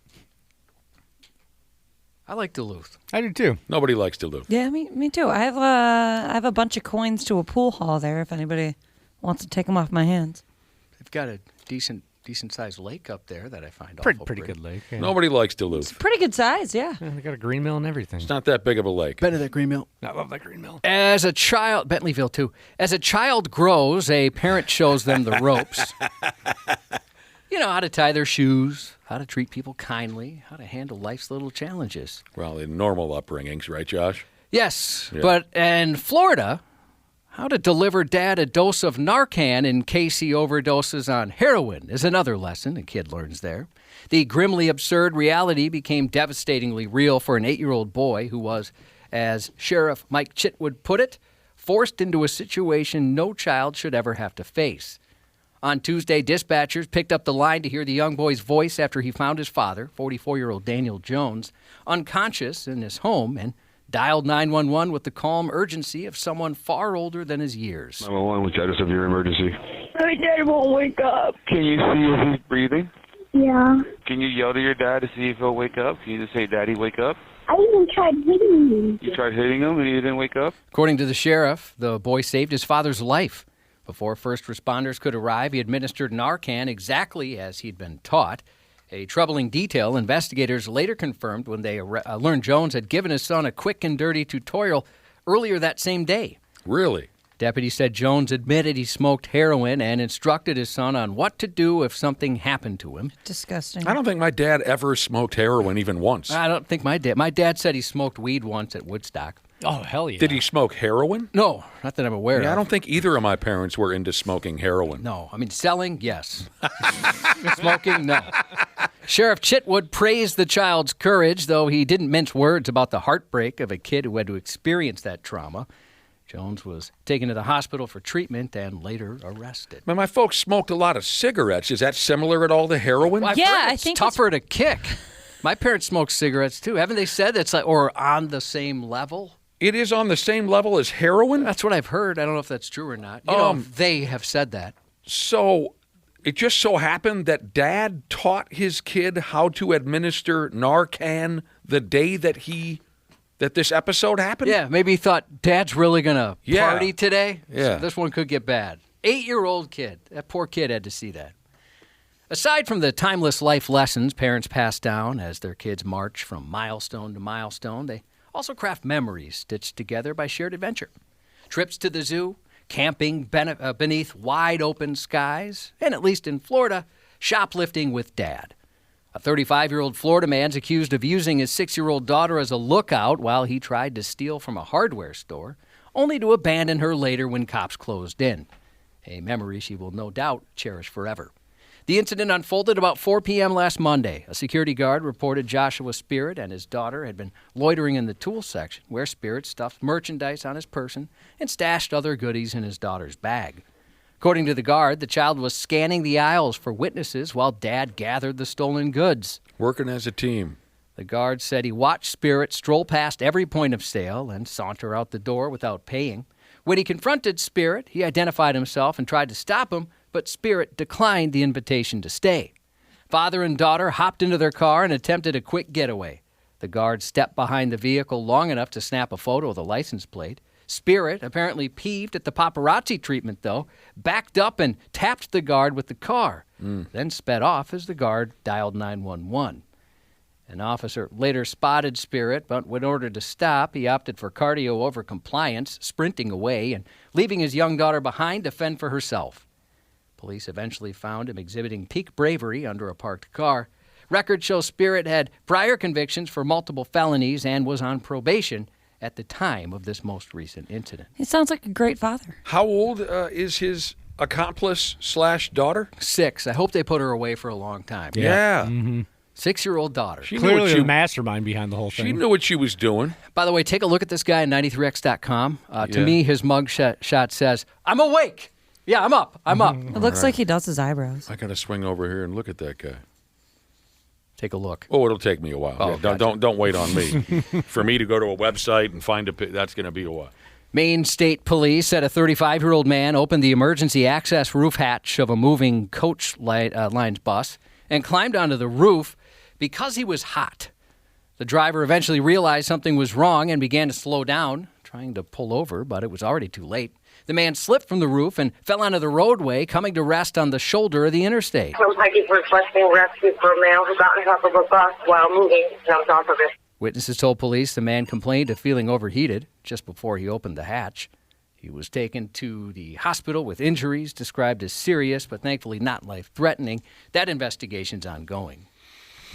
I like Duluth. I do too. Nobody likes Duluth. Yeah, me too. I have a bunch of coins to a pool hall there if anybody wants to take them off my hands. They've got a decent-sized lake up there that I find pretty good lake. Yeah. Nobody likes Duluth. Pretty good size, yeah. They got a green mill and everything. It's not that big of a lake. Been to that green mill? I love that green mill. As a child, Bentleyville too. As a child grows, a parent shows them the ropes. You know, how to tie their shoes, how to treat people kindly, how to handle life's little challenges. Well, in normal upbringings, right, Josh? Yes, Yeah. but in Florida, how to deliver dad a dose of Narcan in case he overdoses on heroin is another lesson a kid learns there. The grimly absurd reality became devastatingly real for an 8-year-old boy who was, as Sheriff Mike Chitwood put it, forced into a situation no child should ever have to face. On Tuesday, dispatchers picked up the line to hear the young boy's voice after he found his father, 44-year-old Daniel Jones, unconscious in his home and dialed 911 with the calm urgency of someone far older than his years. 911 with status of your emergency. My dad won't wake up. Can you see if he's breathing? Yeah. Can you yell to your dad to see if he'll wake up? Can you just say, Daddy, wake up? I even tried hitting him. You tried hitting him and he didn't wake up? According to the sheriff, the boy saved his father's life. Before first responders could arrive, he administered Narcan exactly as he'd been taught. A troubling detail investigators later confirmed when they learned Jones had given his son a quick and dirty tutorial earlier that same day. Really? Deputies said Jones admitted he smoked heroin and instructed his son on what to do if something happened to him. Disgusting. I don't think my dad ever smoked heroin even once. I don't think my dad said he smoked weed once at Woodstock. Oh, hell yeah. Did he smoke heroin? No, not that I'm aware of. I don't think either of my parents were into smoking heroin. No, I mean, selling, yes. Smoking, no. Sheriff Chitwood praised the child's courage, though he didn't mince words about the heartbreak of a kid who had to experience that trauma. Jones was taken to the hospital for treatment and later arrested. My folks smoked a lot of cigarettes. Is that similar at all to heroin? Well, I think it's tougher to kick. My parents smoked cigarettes, too. Haven't they said that's or on the same level? It is on the same level as heroin? That's what I've heard. I don't know if that's true or not. You know, they have said that. So it just so happened that Dad taught his kid how to administer Narcan the day that this episode happened? Yeah, maybe he thought Dad's really going to party today. Yeah. So this one could get bad. 8-year-old kid. That poor kid had to see that. Aside from the timeless life lessons parents pass down as their kids march from milestone to milestone, they also craft memories stitched together by shared adventure. Trips to the zoo, camping beneath wide-open skies, and at least in Florida, shoplifting with Dad. A 35-year-old Florida man's accused of using his 6-year-old daughter as a lookout while he tried to steal from a hardware store, only to abandon her later when cops closed in. A memory she will no doubt cherish forever. The incident unfolded about 4 p.m. last Monday. A security guard reported Joshua Spirit and his daughter had been loitering in the tool section, where Spirit stuffed merchandise on his person and stashed other goodies in his daughter's bag. According to the guard, the child was scanning the aisles for witnesses while Dad gathered the stolen goods. Working as a team. The guard said he watched Spirit stroll past every point of sale and saunter out the door without paying. When he confronted Spirit, he identified himself and tried to stop him, but Spirit declined the invitation to stay. Father and daughter hopped into their car and attempted a quick getaway. The guard stepped behind the vehicle long enough to snap a photo of the license plate. Spirit, apparently peeved at the paparazzi treatment, though, backed up and tapped the guard with the car, then sped off as the guard dialed 911. An officer later spotted Spirit, but in order to stop, he opted for cardio over compliance, sprinting away and leaving his young daughter behind to fend for herself. Police eventually found him exhibiting peak bravery under a parked car. Records show Spirit had prior convictions for multiple felonies and was on probation at the time of this most recent incident. He sounds like a great father. How old is his accomplice/daughter? 6. I hope they put her away for a long time. Yeah. Mm-hmm. 6-year-old daughter. She Clearly the mastermind behind the whole thing. She knew what she was doing. By the way, take a look at this guy at 93x.com. To me, his mug shot says, "I'm awake. Yeah, I'm up. I'm up." It looks like he does his eyebrows. I got to swing over here and look at that guy. Take a look. Oh, it'll take me a while. Oh, Yeah, don't wait on me. For me to go to a website and find that's going to be a while. Maine State Police said a 35-year-old man opened the emergency access roof hatch of a moving coach lines bus and climbed onto the roof because he was hot. The driver eventually realized something was wrong and began to slow down, trying to pull over, but it was already too late. The man slipped from the roof and fell onto the roadway, coming to rest on the shoulder of the interstate. I'm requesting rescue for a male who got on top of a bus while moving jumped off of it. Witnesses told police the man complained of feeling overheated just before he opened the hatch. He was taken to the hospital with injuries described as serious, but thankfully not life-threatening. That investigation's ongoing.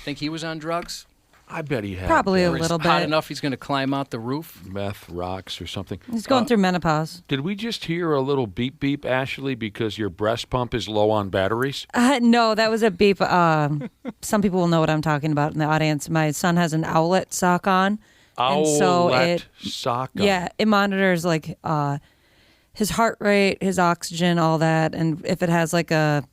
Think he was on drugs? I bet he had. Probably a Or is little hot bit. enough he's going to climb out the roof? Meth, rocks, or something. He's going through menopause. Did we just hear a little beep beep, Ashley, because your breast pump is low on batteries? No, that was a beep. Some people will know what I'm talking about in the audience. My son has an owlet sock on. And so Owlet sock on. Yeah, it monitors like his heart rate, his oxygen, all that. And if it has like a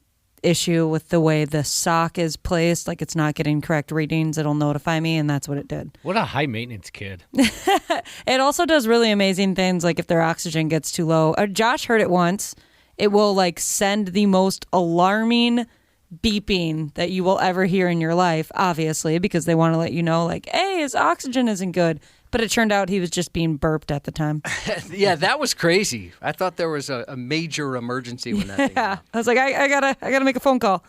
issue with the way the sock is placed, like it's not getting correct readings, it'll notify me, and that's what it did. What a high-maintenance kid. It also does really amazing things, like if their oxygen gets too low. Josh heard it once. It will like send the most alarming beeping that you will ever hear in your life, obviously, because they want to let you know, like, hey, his oxygen isn't good. But it turned out he was just being burped at the time. Yeah, that was crazy. I thought there was a major emergency when that thing Yeah, I was like, I gotta make a phone call.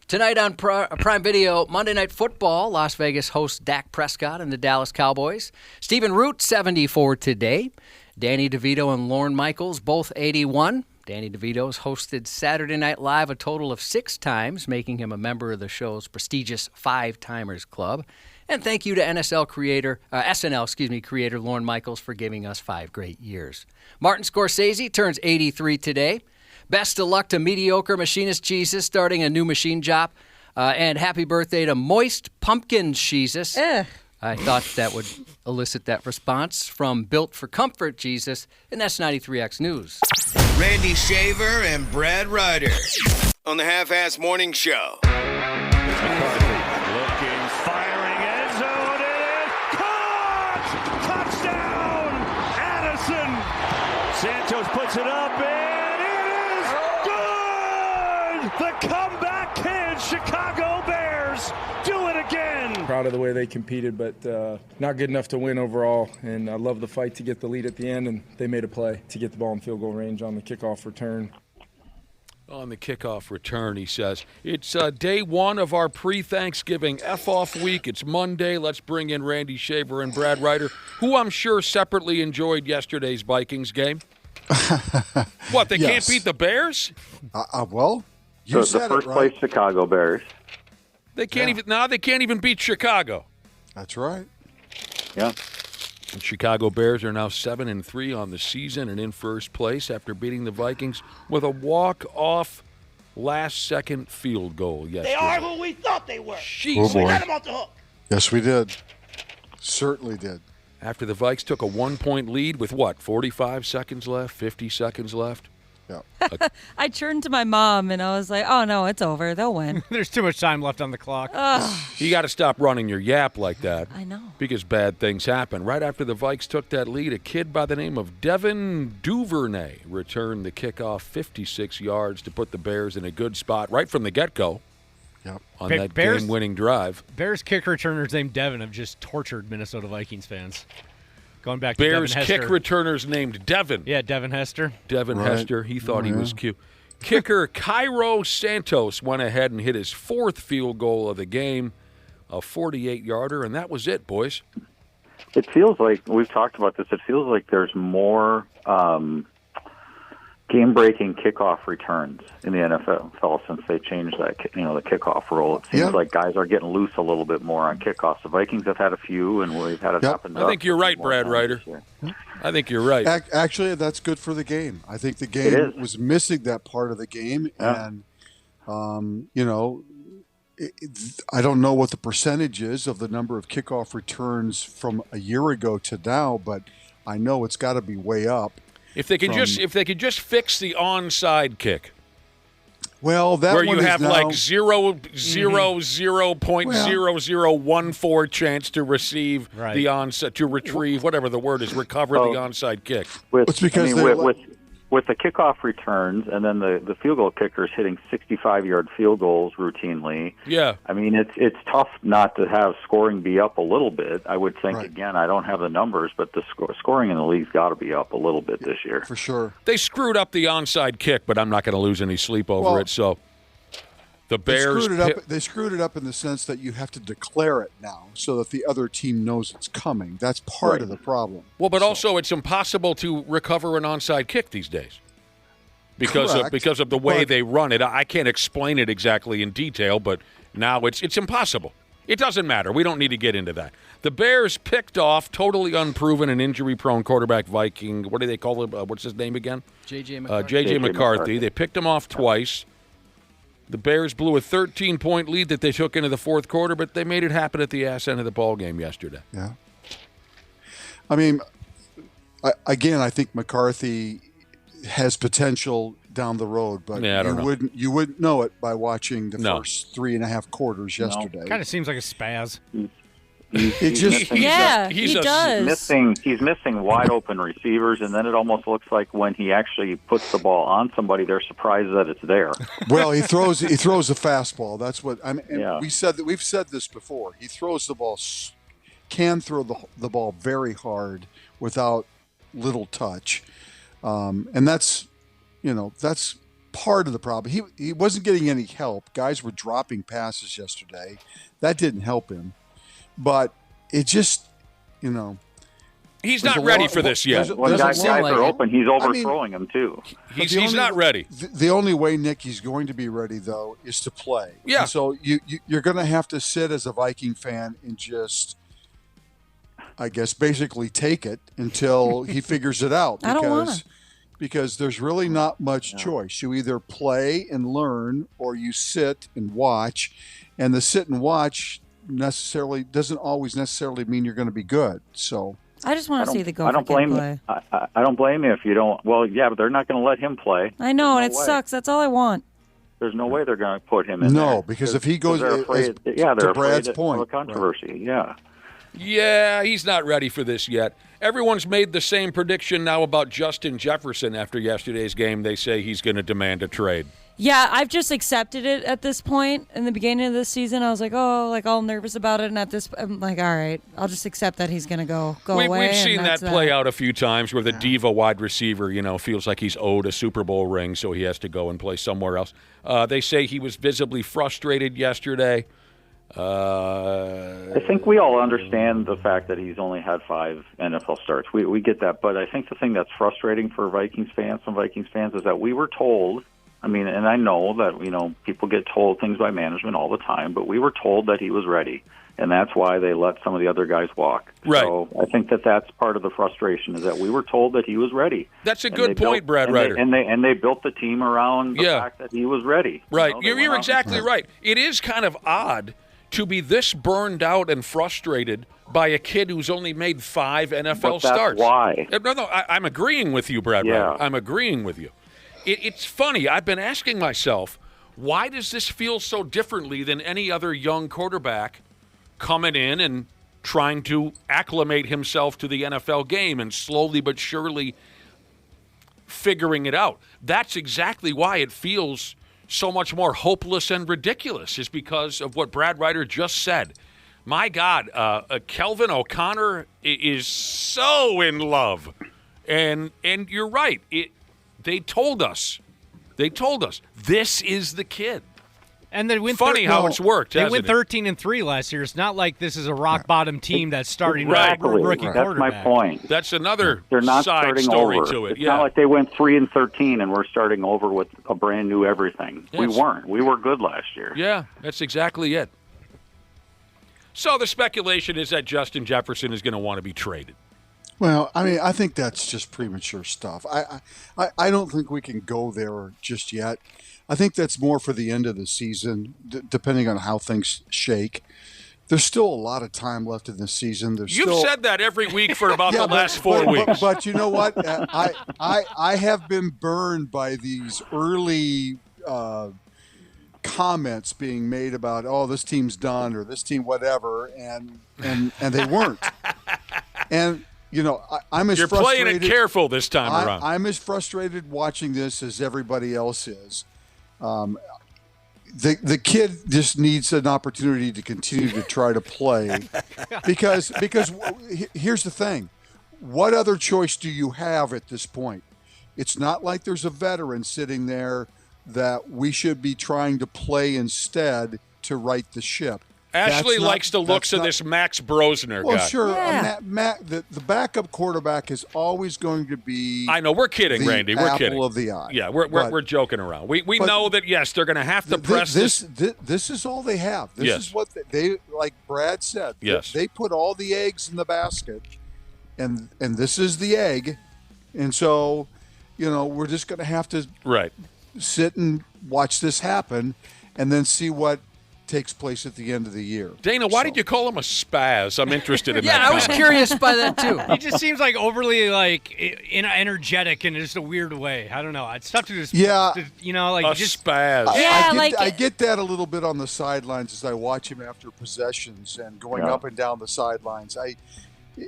Tonight on Prime Video, Monday Night Football, Las Vegas hosts Dak Prescott and the Dallas Cowboys. Stephen Root, 74 today. Danny DeVito and Lorne Michaels, both 81. Danny DeVito's hosted Saturday Night Live a total of 6 times, making him a member of the show's prestigious Five-Timers Club. And thank you to SNL creator Lorne Michaels for giving us 5 great years. Martin Scorsese turns 83 today. Best of luck to mediocre machinist Jesus starting a new machine job. And happy birthday to Moist Pumpkin Jesus. I thought that would elicit that response from Built for Comfort Jesus, and that's 93X News. Randy Shaver and Brad Ryder on the Half-Ass Morning Show. Firing end zone, and caught! Touchdown! Addison! Santos puts it up, and it is good! The comeback kids, Chicago Bears, do it again! Proud of the way they competed, but not good enough to win overall. And I love the fight to get the lead at the end, and they made a play to get the ball in field goal range on the kickoff return. On the kickoff return, he says, it's day one of our pre-Thanksgiving F-off week. It's Monday. Let's bring in Randy Shaver and Brad Ryder, who I'm sure separately enjoyed yesterday's Vikings game. What, they can't beat the Bears? Well, you said the first place Chicago Bears. They can't they can't even beat Chicago. That's right. Yeah. And Chicago Bears are now 7-3 on the season and in first place after beating the Vikings with a walk-off last-second field goal yesterday. They are who we thought they were. Jeez. boy. We got them off the hook. Yes, we did. Certainly did. After the Vikes took a 1-point lead with what, 45 seconds left, 50 seconds left? Yeah. I turned to my mom and I was like, oh no, it's over. They'll win. There's too much time left on the clock. You got to stop running your yap like that. I know. Because bad things happen. Right after the Vikes took that lead, a kid by the name of Devin Duvernay returned the kickoff 56 yards to put the Bears in a good spot right from the get-go. Yep. On that game-winning drive. Bears kick returners named Devin have just tortured Minnesota Vikings fans. Going back to Bears Devin kick Hester. returners named Devin. Yeah, Devin Hester. Devin Hester. He thought he was cute. Kicker Cairo Santos went ahead and hit his 4th field goal of the game, a 48-yarder, and that was it, boys. It feels like, we've talked about this, it feels like there's more game-breaking kickoff returns in the NFL since they changed that, the kickoff rule. It seems like guys are getting loose a little bit more on kickoffs. The Vikings have had a few, and we've had it happen. I think you're right, Brad Ryder. I think you're right. Actually, that's good for the game. I think the game was missing that part of the game, and I don't know what the percentage is of the number of kickoff returns from a year ago to now, but I know it's got to be way up. If they could just fix the onside kick. Well, that where one you is have now, like 0.00014 chance to receive the onside, to retrieve whatever the word is, recover the onside kick. With the kickoff returns and then the field goal kickers hitting 65-yard field goals routinely. Yeah. I mean, it's tough not to have scoring be up a little bit. I would think, again, I don't have the numbers, but the scoring in the league's got to be up a little bit this year. For sure. They screwed up the onside kick, but I'm not going to lose any sleep over it. So the Bears they screwed it up in the sense that you have to declare it now so that the other team knows it's coming. That's part of the problem. Well, but also it's impossible to recover an onside kick these days because of the way they run it. I can't explain it exactly in detail, but now it's impossible. It doesn't matter. We don't need to get into that. The Bears picked off totally unproven and injury-prone quarterback Viking. What do they call him? What's his name again? J.J. McCarthy. J.J. McCarthy. They picked him off twice. The Bears blew a 13-point lead that they took into the fourth quarter, but they made it happen at the ass end of the ball game yesterday. Yeah. I mean, I think McCarthy has potential down the road, but you wouldn't know it by watching the first 3.5 quarters yesterday. Kind of seems like a spaz. He's missing wide open receivers, and then it almost looks like when he actually puts the ball on somebody, they're surprised that it's there. Well, he throws a fastball. That's what I mean. We've said this before. He throws the ball, can throw the ball very hard without little touch, and that's part of the problem. He wasn't getting any help. Guys were dropping passes yesterday. That didn't help him. But it just, he's not ready for this yet. When guys are open, he's overthrowing them too. He's not ready. The only way, Nick, he's going to be ready, though, is to play. Yeah. And so you're going to have to sit as a Viking fan and just, I guess, basically take it until he figures it out. I don't want to. Because there's really not much choice. You either play and learn or you sit and watch. And the sit and watch doesn't always necessarily mean you're going to be good. So I just want to see the Gopher I don't blame play. I don't blame you if you don't. Well, yeah, but they're not going to let him play. I know, and it sucks. That's all I want. There's no way they're going to put him in there. No, because if he goes, they're afraid, to Brad's point, of a controversy. Right. Yeah, he's not ready for this yet. Everyone's made the same prediction now about Justin Jefferson after yesterday's game. They say he's going to demand a trade. Yeah, I've just accepted it at this point. In the beginning of this season, I was like, all nervous about it. And at this, I'm like, all right, I'll just accept that he's going to go away. We've seen that play out a few times where the diva wide receiver, feels like he's owed a Super Bowl ring, so he has to go and play somewhere else. They say he was visibly frustrated yesterday. I think we all understand the fact that he's only had 5 NFL starts. We get that. But I think the thing that's frustrating for some Vikings fans, is that we were told, and I know that, people get told things by management all the time, but we were told that he was ready. And that's why they let some of the other guys walk. Right. So I think that's part of the frustration, is that we were told that he was ready. That's a good point, Brad Ryder. And they built the team around the fact that he was ready. Right. You're exactly right. It is kind of odd to be this burned out and frustrated by a kid who's only made 5 NFL starts. Why? No, I'm agreeing with you, Brad. Yeah. Ryder. I'm agreeing with you. It's funny. I've been asking myself, why does this feel so differently than any other young quarterback coming in and trying to acclimate himself to the NFL game and slowly but surely figuring it out? That's exactly why it feels so much more hopeless and ridiculous, is because of what Brad Ryder just said. My God, Kelvin O'Connor is so in love. And you're right. They told us, this is the kid. And they went funny how it's worked. They went hasn't it? 13-3 last year. It's not like this is a rock bottom team that's starting Exactly. rookie That's quarterback. my point. That's another They're not side starting story over. to it. It's Yeah. not like they went 3-13 and we're starting over with a brand new everything. We Yes. weren't. We were good last year. Yeah, that's exactly it. So the speculation is that Justin Jefferson is going to want to be traded. Well, I mean, I think that's just premature stuff. I don't think we can go there just yet. I think that's more for the end of the season, depending on how things shake. There's still a lot of time left in the season. You've said that every week for about the last 4 weeks. But you know what? I have been burned by these early comments being made about, oh, this team's done or this team whatever, and they weren't. And you know, I'm as You're frustrated. playing it careful this time around. I'm as frustrated watching this as everybody else is. The kid just needs an opportunity to continue to try to play, because here's the thing: what other choice do you have at this point? It's not like there's a veteran sitting there that we should be trying to play instead to right the ship. Ashley likes the looks of this Max Brosner guy. Well, sure. The backup quarterback is always going to be. I know. We're kidding, Randy. We're kidding. Apple of the eye. Yeah, we're joking around. We know that, yes, they're going to have to press this. This is all they have. This Yes. is what they like Brad said. Yes. They put all the eggs in the basket, and this is the egg. And so, you know, we're just going to have to sit and watch this happen and then see what takes place at the end of the year. Dana, why did you call him a spaz? I'm interested in that. Yeah, I was curious by that too. He just seems like overly energetic in just a weird way. I don't know. It's tough to just a just spaz. I get that a little bit on the sidelines as I watch him after possessions and going up and down the sidelines.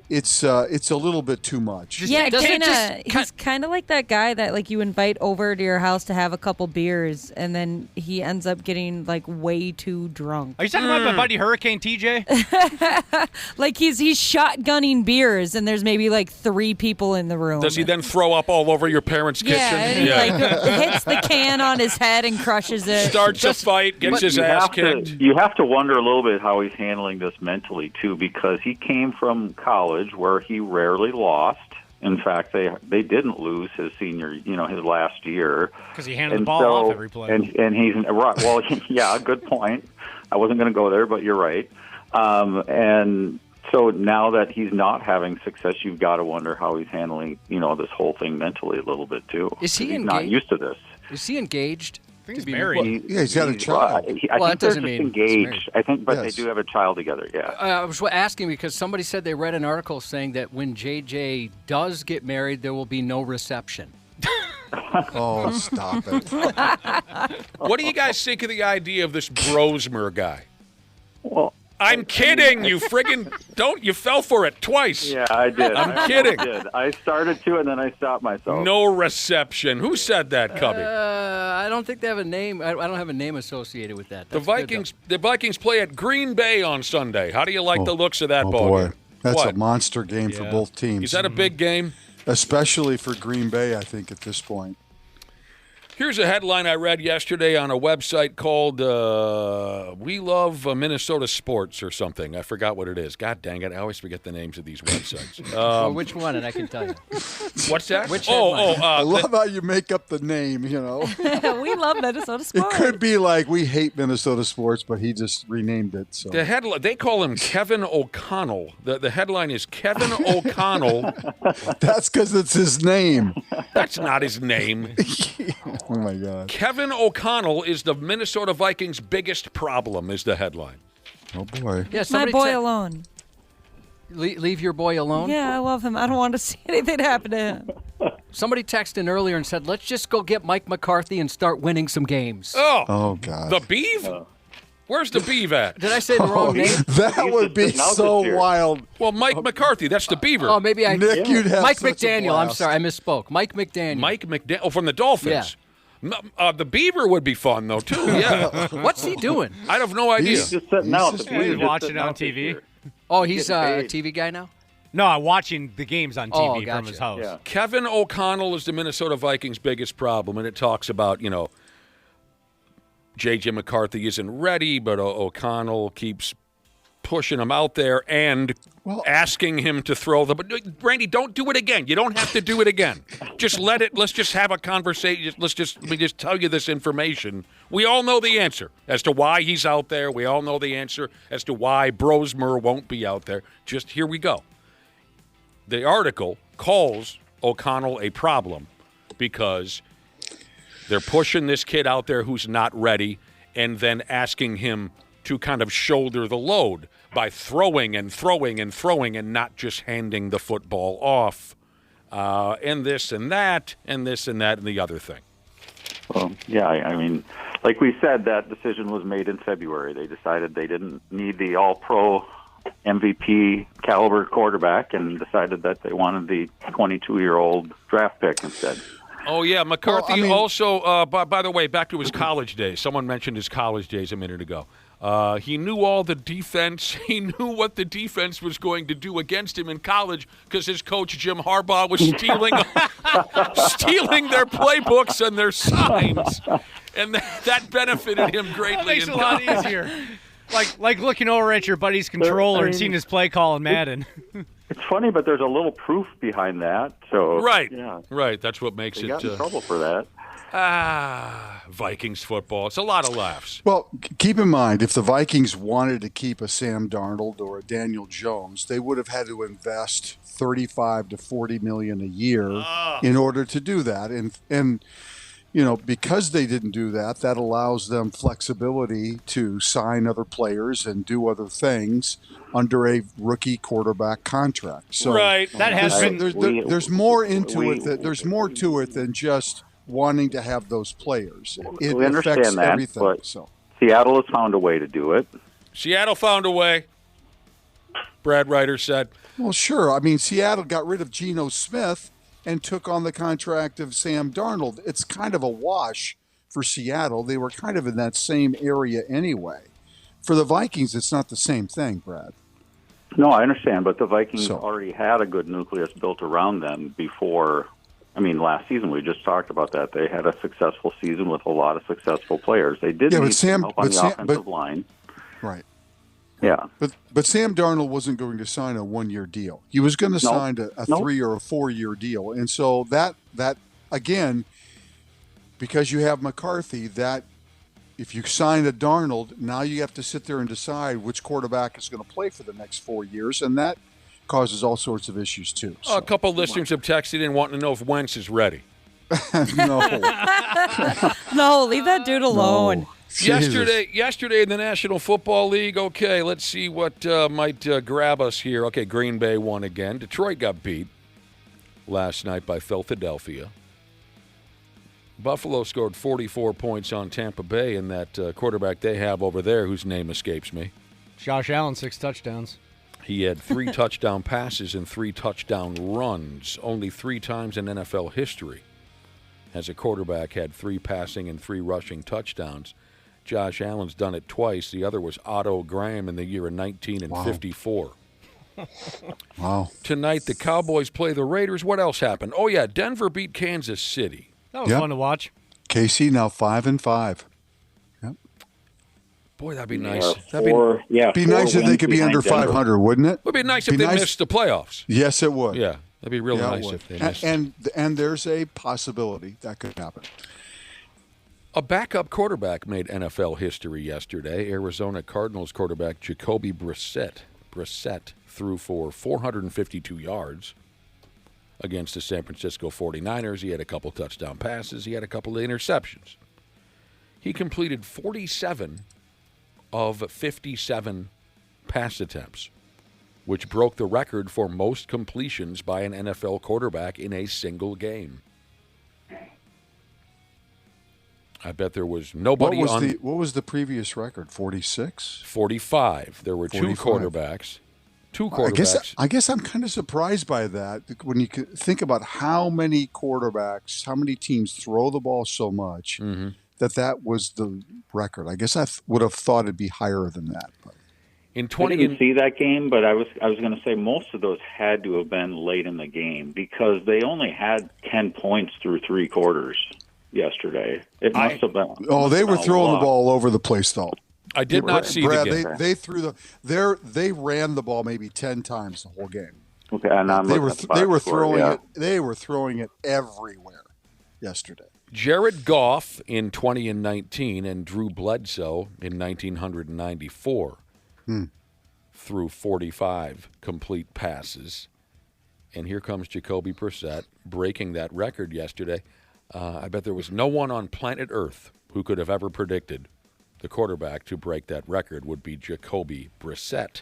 It's a little bit too much. Yeah, he's kind of like that guy that like you invite over to your house to have a couple beers, and then he ends up getting like way too drunk. Are you talking about my buddy Hurricane TJ? Like he's shotgunning beers, and there's maybe like 3 people in the room. Does he then throw up all over your parents' kitchen? And he like hits the can on his head and crushes it. Starts a fight, gets his ass kicked. You have to wonder a little bit how he's handling this mentally too, because he came from college where he rarely lost. In fact, they didn't lose his senior, his last year, because he handed the ball off every play. And he's right. Well, yeah, good point. I wasn't going to go there, but you're right. And so now that he's not having success, you've got to wonder how he's handling, this whole thing mentally a little bit too. Is he engaged? Not used to this. Is he engaged? I think he's married. He's got a child. I think they're just engaged. I think, but they do have a child together. Yeah. I was asking because somebody said they read an article saying that when JJ does get married, there will be no reception. Oh, stop it! What do you guys think of the idea of this Brosmer guy? Well, I'm kidding. You friggin' don't. You fell for it twice. Yeah, I did. I'm kidding. I did. I started to, and then I stopped myself. No reception. Who said that, Cubby? I don't think they have a name. I don't have a name associated with that. That's the Vikings play at Green Bay on Sunday. How do you like the looks of that ball boy. game? That's a monster game for both teams. Is that a big game? Especially for Green Bay, I think, at this point. Here's a headline I read yesterday on a website called We Love Minnesota Sports or something. I forgot what it is. God dang it. I always forget the names of these websites. Well, which one? And I can tell you. What's that? Which I love how you make up the name, We love Minnesota sports. It could be like we hate Minnesota sports, but he just renamed it. So the headline, they call him Kevin O'Connell. The headline is Kevin O'Connell. That's because it's his name. That's not his name. Oh, my God. Kevin O'Connell is the Minnesota Vikings' biggest problem, is the headline. Oh, boy. Yeah, My boy alone. Leave your boy alone? Yeah, I love him. I don't want to see anything happen to him. Somebody texted in earlier and said, let's just go get Mike McCarthy and start winning some games. Oh, God. The Beeve? Where's the Beeve at? Did I say the wrong name? That would be so wild. Well, Mike McCarthy, that's the Beaver. Oh, maybe I... Nick, you'd have Mike such a McDaniel, I'm blast. sorry, I misspoke. Mike McDaniel. Mike McDaniel, from the Dolphins. Yeah. The Beaver would be fun, though, too. Yeah. What's he doing? I have no idea. He's just sitting out. He's watching on TV. Oh, he's a TV guy now? No, I'm watching the games on TV gotcha. from his house. Yeah. Kevin O'Connell is the Minnesota Vikings' biggest problem, and it talks about, J.J. McCarthy isn't ready, but O'Connell keeps pushing him out there and asking him to throw the. But Randy, don't do it again. You don't have to do it again. Just let it. Let's just have a conversation. Let me just tell you this information. We all know the answer as to why he's out there. We all know the answer as to why Brosmer won't be out there. Just here we go. The article calls O'Connell a problem because they're pushing this kid out there who's not ready and then asking him to kind of shoulder the load by throwing and not just handing the football off, and this and that and the other thing. Well, yeah, I mean, like we said, that decision was made in February. They decided they didn't need the all-pro MVP caliber quarterback and decided that they wanted the 22-year-old draft pick instead. Oh, yeah, McCarthy also, by the way, back to his college days. Someone mentioned his college days a minute ago. He knew all the defense. He knew what the defense was going to do against him in college because his coach, Jim Harbaugh, was stealing their playbooks and their signs. And that benefited him greatly. That makes it a lot easier. Like looking over at your buddy's controller and seeing his play call in Madden. It's funny, but there's a little proof behind that. So right, yeah. Right. That's what makes they it. Got in trouble for that. Vikings football. It's a lot of laughs. Well, keep in mind, if the Vikings wanted to keep a Sam Darnold or a Daniel Jones, they would have had to invest $35 to $40 million a year in order to do that. And you know, because they didn't do that, that allows them flexibility to sign other players and do other things under a rookie quarterback contract. So right, that has been. There's more into it. There's more to it than just wanting to have those players. It we affects understand that, everything. but so Seattle has found a way to do it. Seattle found a way. Brad Ryder said. Well, sure. I mean, Seattle got rid of Geno Smith and took on the contract of Sam Darnold. It's kind of a wash for Seattle. They were kind of in that same area anyway. For the Vikings, it's not the same thing, Brad. No, I understand, but the Vikings already had a good nucleus built around them before. I mean, last season we just talked about that. They had a successful season with a lot of successful players. They did need some help on the offensive line. Right. Yeah. But Sam Darnold wasn't going to sign a one-year deal. He was going to sign a 3 or a 4-year deal. And so that again, because you have McCarthy, that if you sign a Darnold, now you have to sit there and decide which quarterback is going to play for the next 4 years, and that causes all sorts of issues too. So. A couple listeners have texted in wanting to know if Wentz is ready. No. No, leave that dude alone. No. Yesterday in the National Football League, okay, let's see what might grab us here. Okay, Green Bay won again. Detroit got beat last night by Philadelphia. Buffalo scored 44 points on Tampa Bay, and that quarterback they have over there, whose name escapes me. Josh Allen, 6 touchdowns. He had 3 touchdown passes and 3 touchdown runs. Only 3 times in NFL history has a quarterback had 3 passing and 3 rushing touchdowns. Josh Allen's done it twice. The other was Otto Graham in the year of 1954. Wow. Tonight, the Cowboys play the Raiders. What else happened? Oh, yeah, Denver beat Kansas City. That was fun to watch. KC now 5-5. Yep. Boy, that'd be nice. Be nice if they could be under 500, wouldn't it? Would be nice if they missed the playoffs. Yes, it would. Yeah, that'd be really nice if they missed. And there's a possibility that could happen. A backup quarterback made NFL history yesterday. Arizona Cardinals quarterback Jacoby Brissett threw for 452 yards against the San Francisco 49ers. He had a couple touchdown passes. He had a couple of interceptions. He completed 47 of 57 pass attempts, which broke the record for most completions by an NFL quarterback in a single game. I bet there was nobody what was the previous record? 46? 45. There were 45. Two quarterbacks. I guess I'm kind of surprised by that when you think about how many quarterbacks, how many teams throw the ball so much that was the record. I guess I would have thought it'd be higher than that. But. I didn't see that game, but I was going to say most of those had to have been late in the game because they only had 10 points through 3 quarters. yesterday. It must have been. Oh, they were throwing the ball all over the place, though. I did not see Brad, the game. They ran the ball maybe 10 times the whole game. Okay, and they were throwing it everywhere yesterday. Jared Goff in 20 and 19 and Drew Bledsoe in 1994 threw 45 complete passes. And here comes Jacoby Brissett breaking that record yesterday. I bet there was no one on planet Earth who could have ever predicted the quarterback to break that record would be Jacoby Brissett.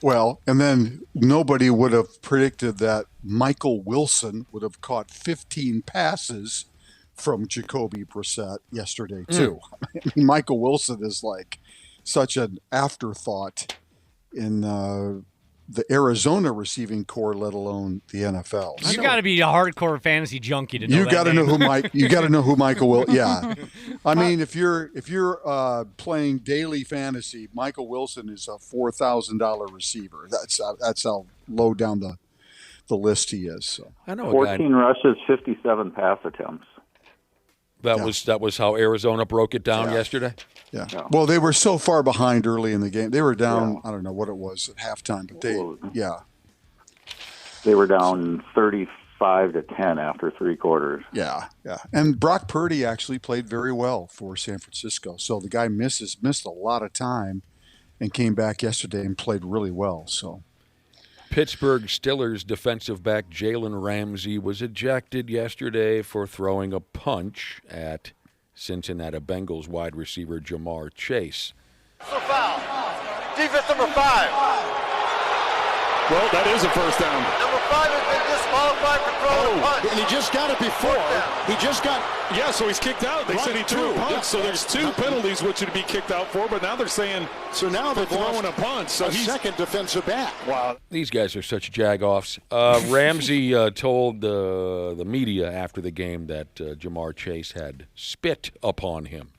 Well, and then nobody would have predicted that Michael Wilson would have caught 15 passes from Jacoby Brissett yesterday, too. I mean, Michael Wilson is like such an afterthought in the Arizona receiving corps, let alone the NFL. You got to be a hardcore fantasy junkie to know You that got to name. know who You got to know who Michael will. Yeah, I mean, if you're playing daily fantasy, Michael Wilson is a $4,000 receiver. That's how low down the list he is. So. I know 14 rushes, 57 pass attempts. That was how Arizona broke it down yesterday. Yeah. Well, they were so far behind early in the game. They were down. I don't know what it was at halftime, but they were down 35-10 after 3 quarters. Yeah. And Brock Purdy actually played very well for San Francisco. So the guy missed a lot of time, and came back yesterday and played really well. So. Pittsburgh Steelers defensive back Jalen Ramsey was ejected yesterday for throwing a punch at Cincinnati Bengals wide receiver Jamar Chase. Foul. Defense number 5. Well, that is a first down. Number 5 has been disqualified for throwing a punch. And he just got it before. So he's kicked out. They said he threw a punch. Yeah. So there's 2 penalties which would be kicked out for, but now they're saying they're throwing a punch. So he's second defensive back. Wow. These guys are such jag-offs. Ramsey told the media after the game that Jamar Chase had spit upon him.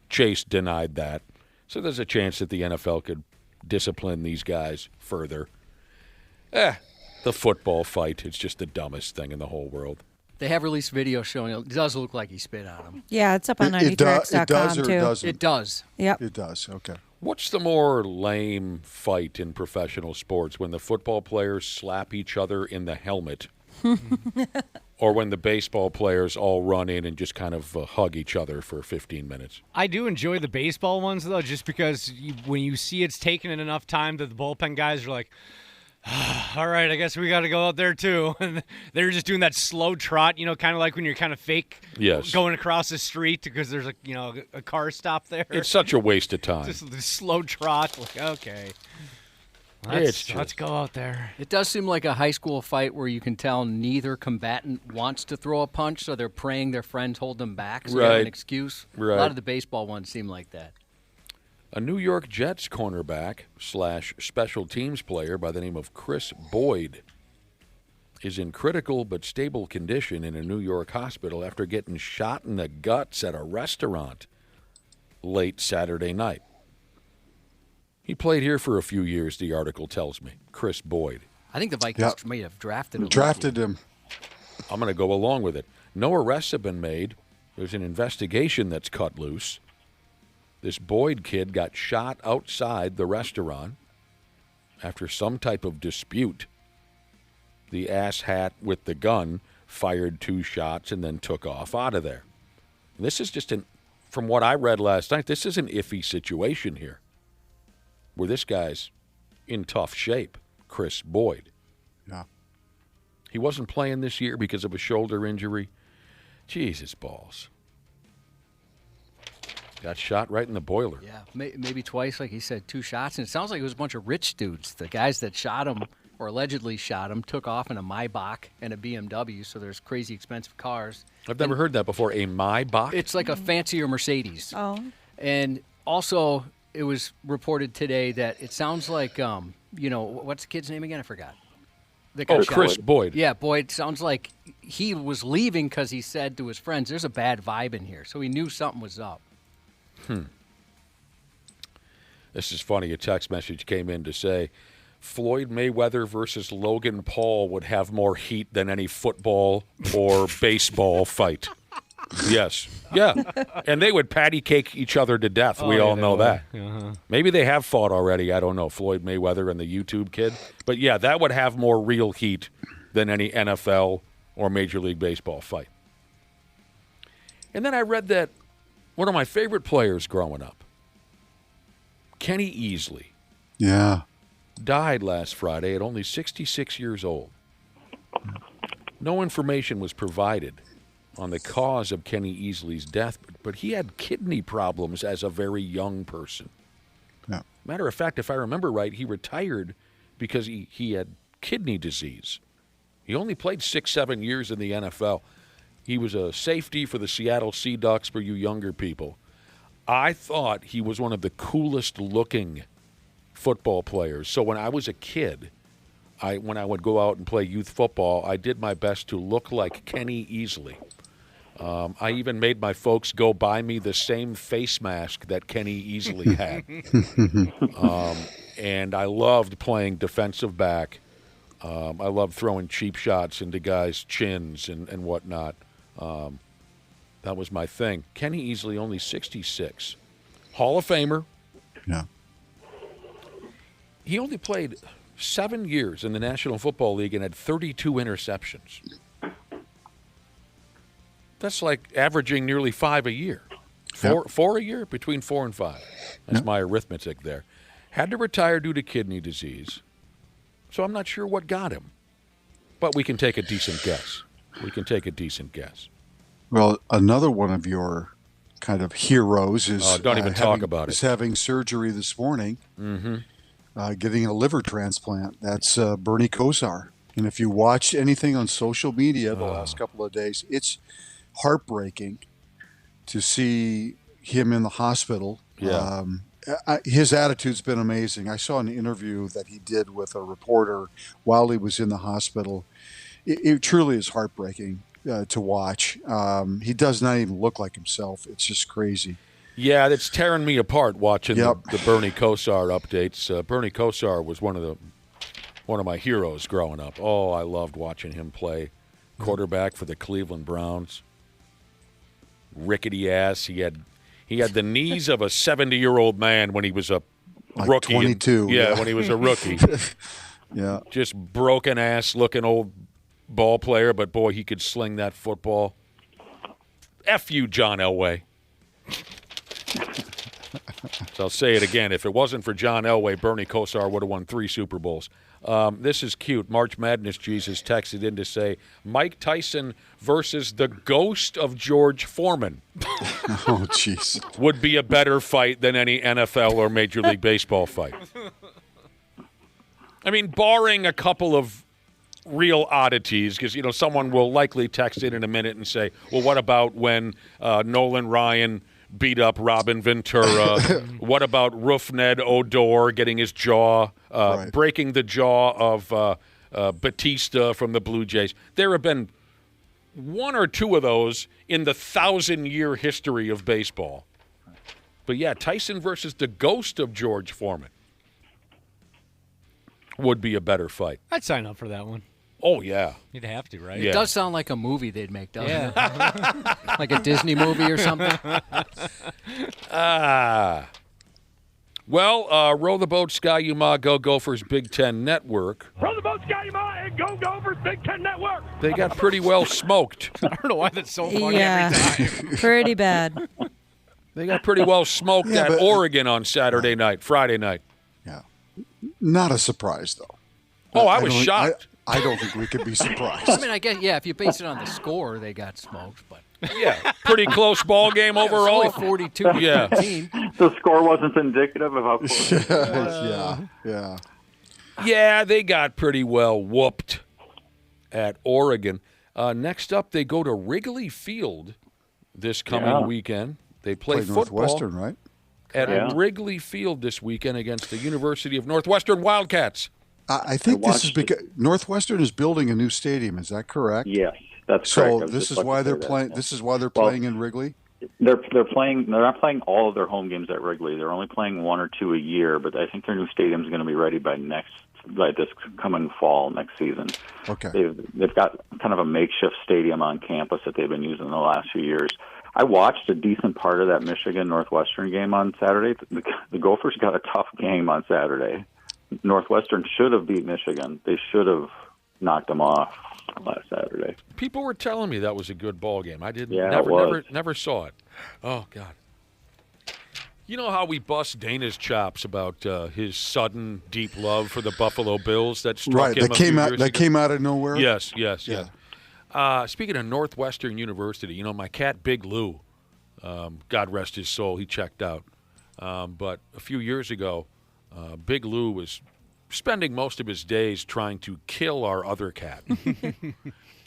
Chase denied that. So there's a chance that the NFL could discipline these guys further. The football fight, it's just the dumbest thing in the whole world. They have released video showing it does look like he spit on him. Yeah, it's up on 93x.com, it does or too. it doesn't? It does. Yep. It does, okay. What's the more lame fight in professional sports, when the football players slap each other in the helmet or when the baseball players all run in and just kind of hug each other for 15 minutes? I do enjoy the baseball ones, though, just because when you see it's taken enough time that the bullpen guys are like, all right, I guess we got to go out there, too. And they're just doing that slow trot, kind of like when you're kind of fake going across the street because there's a car stop there. It's such a waste of time. Just the slow trot. Like, okay. Let's go out there. It does seem like a high school fight where you can tell neither combatant wants to throw a punch, so they're praying their friends hold them back so they have an excuse. Right. A lot of the baseball ones seem like that. A New York Jets cornerback / special teams player by the name of Chris Boyd is in critical but stable condition in a New York hospital after getting shot in the guts at a restaurant late Saturday night. He played here for a few years, the article tells me. Chris Boyd. I think the Vikings may have drafted him. Drafted him. I'm going to go along with it. No arrests have been made. There's an investigation that's cut loose. This Boyd kid got shot outside the restaurant after some type of dispute. The asshat with the gun fired 2 shots and then took off out of there. And this is just from what I read last night, this is an iffy situation here, where this guy's in tough shape, Chris Boyd. Yeah. He wasn't playing this year because of a shoulder injury. Jesus balls. Got shot right in the boiler. Yeah, maybe twice, like he said, 2 shots. And it sounds like it was a bunch of rich dudes. The guys that shot him or allegedly shot him took off in a Maybach and a BMW, so there's crazy expensive cars. I've never heard that before, a Maybach? It's like a fancier Mercedes. Oh. And also, it was reported today that it sounds like, what's the kid's name again? I forgot. Chris Boyd. Yeah, Boyd. Sounds like he was leaving because he said to his friends, there's a bad vibe in here. So he knew something was up. This is funny. A text message came in to say, Floyd Mayweather versus Logan Paul would have more heat than any football or baseball fight. Yes. Yeah. And they would patty cake each other to death. We all know that. Uh-huh. Maybe they have fought already. I don't know. Floyd Mayweather and the YouTube kid. But, yeah, that would have more real heat than any NFL or Major League Baseball fight. And then I read that one of my favorite players growing up, Kenny Easley, died last Friday at only 66 years old. No information was provided on the cause of Kenny Easley's death, but he had kidney problems as a very young person. Yeah. Matter of fact, if I remember right, he retired because he had kidney disease. He only played 6-7 years in the NFL. He was a safety for the Seattle Sea Ducks for you younger people. I thought he was one of the coolest looking football players. So when I was a kid, when I would go out and play youth football, I did my best to look like Kenny Easley. I even made my folks go buy me the same face mask that Kenny Easley had. And I loved playing defensive back. I loved throwing cheap shots into guys' chins and whatnot. That was my thing. Kenny Easley, only 66. Hall of Famer. Yeah. He only played 7 years in the National Football League and had 32 interceptions. That's like averaging nearly 5 a year. Four a year? Between 4 and 5. That's my arithmetic there. Had to retire due to kidney disease. So I'm not sure what got him. But we can take a decent guess. Well, another one of your kind of heroes is don't even talk about it. Is having surgery this morning, getting a liver transplant. That's Bernie Kosar. And if you watched anything on social media the last couple of days, it's heartbreaking to see him in the hospital. Yeah. His attitude's been amazing. I saw an interview that he did with a reporter while he was in the hospital. It truly is heartbreaking to watch. He does not even look like himself. It's just crazy. Yeah, that's tearing me apart watching the Bernie Kosar updates. Bernie Kosar was one of my heroes growing up. Oh, I loved watching him play quarterback for the Cleveland Browns. Rickety ass. He had the knees of a 70-year-old man when he was a rookie. 22. When he was a rookie. Yeah. Just broken ass looking old ball player, but boy, he could sling that football. F you, John Elway. So I'll say it again. If it wasn't for John Elway, Bernie Kosar would have won 3 Super Bowls. This is cute. March Madness Jesus texted in to say, Mike Tyson versus the ghost of George Foreman. Oh, jeez. Would be a better fight than any NFL or Major League Baseball fight. I mean, barring a couple of real oddities, because, someone will likely text in a minute and say, well, what about when Nolan Ryan beat up Robin Ventura? What about Roof Ned Odor getting his jaw, breaking the jaw of Batista from the Blue Jays? There have been 1 or 2 of those in the 1,000-year history of baseball. But, yeah, Tyson versus the ghost of George Foreman would be a better fight. I'd sign up for that one. Oh, yeah. You'd have to, right? Yeah. It does sound like a movie they'd make, doesn't it? Like a Disney movie or something? Well, row the boat, Ski-U-Mah, Go Gophers, Big Ten Network. Row the boat, Ski-U-Mah, and Go Gophers, Big Ten Network. They got pretty well smoked. I don't know why that's so funny every time. Pretty bad. They got pretty well smoked at Oregon on Saturday night, Friday night. Yeah. Not a surprise, though. Oh, I was shocked. I don't think we could be surprised. I mean, I guess, if you base it on the score, they got smoked, but... Yeah, pretty close ball game overall. It's only 42-15. The score wasn't indicative of how close it was. Yeah. Yeah, they got pretty well whooped at Oregon. Next up, they go to Wrigley Field this coming weekend. They play football. Northwestern, right? At Wrigley Field this weekend against the University of Northwestern Wildcats. I think this is because Northwestern is building a new stadium. Is that correct? Yes, that's correct. So this is why they're playing. This is why they're playing in Wrigley. They're playing. They're not playing all of their home games at Wrigley. They're only playing 1 or 2 a year. But I think their new stadium is going to be ready by next this coming fall next season. Okay. They've got kind of a makeshift stadium on campus that they've been using the last few years. I watched a decent part of that Michigan Northwestern game on Saturday. The Gophers got a tough game on Saturday. Northwestern should have beat Michigan. They should have knocked them off last Saturday. People were telling me that was a good ball game. I didn't. Yeah, never saw it. Oh God. You know how we bust Dana's chops about his sudden deep love for the Buffalo Bills that struck him that came out of nowhere? Yes. Speaking of Northwestern University, my cat Big Lou, God rest his soul, he checked out. But a few years ago, Big Lou was spending most of his days trying to kill our other cat.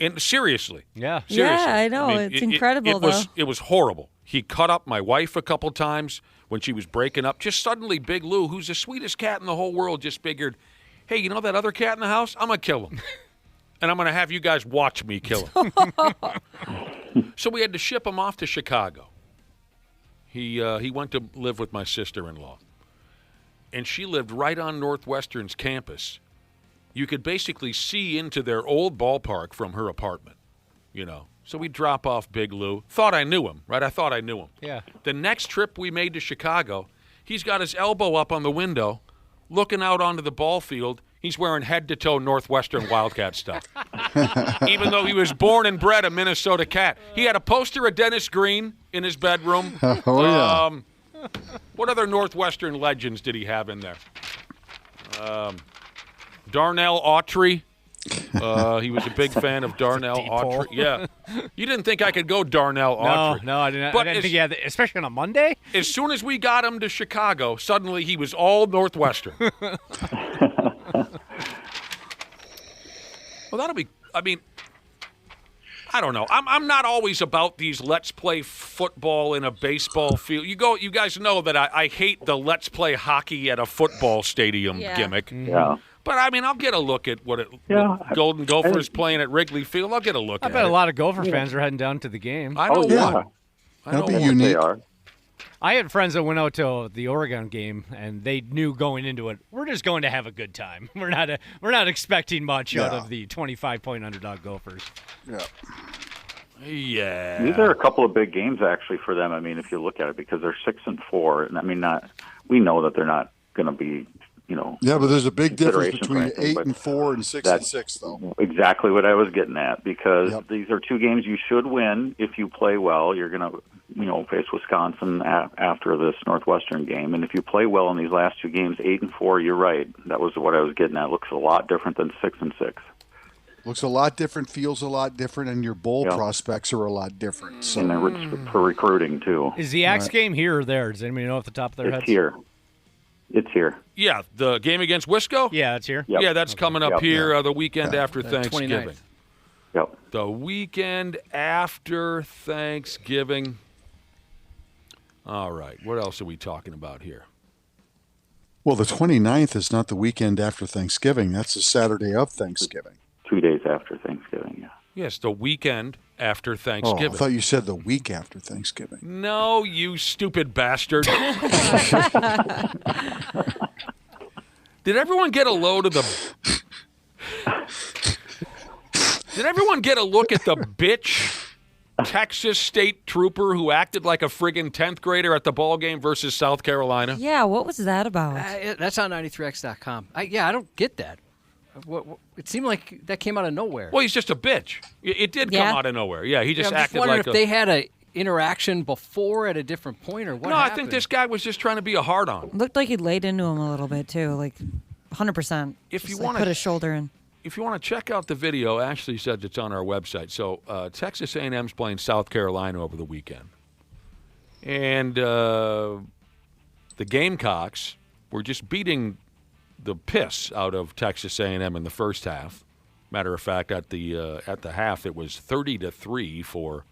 And seriously. Yeah. Seriously. Yeah, I know. It's incredible, It was horrible. He cut up my wife a couple times when she was breaking up. Just suddenly, Big Lou, who's the sweetest cat in the whole world, just figured, hey, you know that other cat in the house? I'm going to kill him. And I'm going to have you guys watch me kill him. So we had to ship him off to Chicago. He went to live with my sister-in-law. And she lived right on Northwestern's campus. You could basically see into their old ballpark from her apartment, So we drop off Big Lou. Thought I knew him, right? I thought I knew him. Yeah. The next trip we made to Chicago, he's got his elbow up on the window, looking out onto the ball field. He's wearing head-to-toe Northwestern Wildcat stuff. Even though he was born and bred a Minnesota cat. He had a poster of Dennis Green in his bedroom. Oh, yeah. What other Northwestern legends did he have in there? Darnell Autry. He was a big fan of Darnell Autry. Yeah. You didn't think I could go Darnell Autry. No, I didn't. But I didn't think he had, especially on a Monday. As soon as we got him to Chicago, suddenly he was all Northwestern. Well, that'll be, I don't know. I'm not always about these let's play football in a baseball field. You guys know that I hate the let's play hockey at a football stadium gimmick. Yeah. But, I'll get a look at what Golden Gophers playing at Wrigley Field. I'll get a look at it. I bet a lot of Gopher fans are heading down to the game. I know what. That'll be unique. I had friends that went out to the Oregon game, and they knew going into it, we're just going to have a good time. We're not expecting much out of the 25-point underdog Gophers. Yeah. Yeah. These are a couple of big games actually for them. If you look at it, because they're 6-4, and we know that they're not going to be, Yeah, but there's a big difference between 8-4 and 6-6, though. Exactly what I was getting at, because these are two games you should win if you play well. You're going to, face Wisconsin after this Northwestern game, and if you play well in these last two games, 8-4, you're right. That was what I was getting at. It looks a lot different than 6-6. Looks a lot different, feels a lot different, and your bowl prospects are a lot different. So. And for recruiting, too. Is the Axe game here or there? Does anybody know off the top of their heads? It's here. Yeah, the game against Wisco? Yeah, it's here. Yep. Yeah, that's coming up here the weekend after Thanksgiving. 29th. Yep. The weekend after Thanksgiving. All right, what else are we talking about here? Well, the 29th is not the weekend after Thanksgiving. That's the Saturday of Thanksgiving. 2 days after Thanksgiving, yeah. Yes, the weekend after Thanksgiving. Oh, I thought you said the week after Thanksgiving. No, you stupid bastard. Did everyone get a load of the... Did everyone get a look at the bitch Texas state trooper who acted like a friggin' 10th grader at the ball game versus South Carolina? Yeah, what was that about? That's on 93x.com. I don't get that. It seemed like that came out of nowhere. Well, he's just a bitch. It did come out of nowhere. Yeah, he just acted like if they had an interaction before at a different point or what happened. I think this guy was just trying to be a hard-on. Looked like he laid into him a little bit, too, like 100%. If you want want to put his shoulder in. If you want to check out the video, Ashley said it's on our website. So Texas A&M's playing South Carolina over the weekend. And the Gamecocks were just beating the piss out of Texas A&M in the first half. Matter of fact, at the half, it was 30-3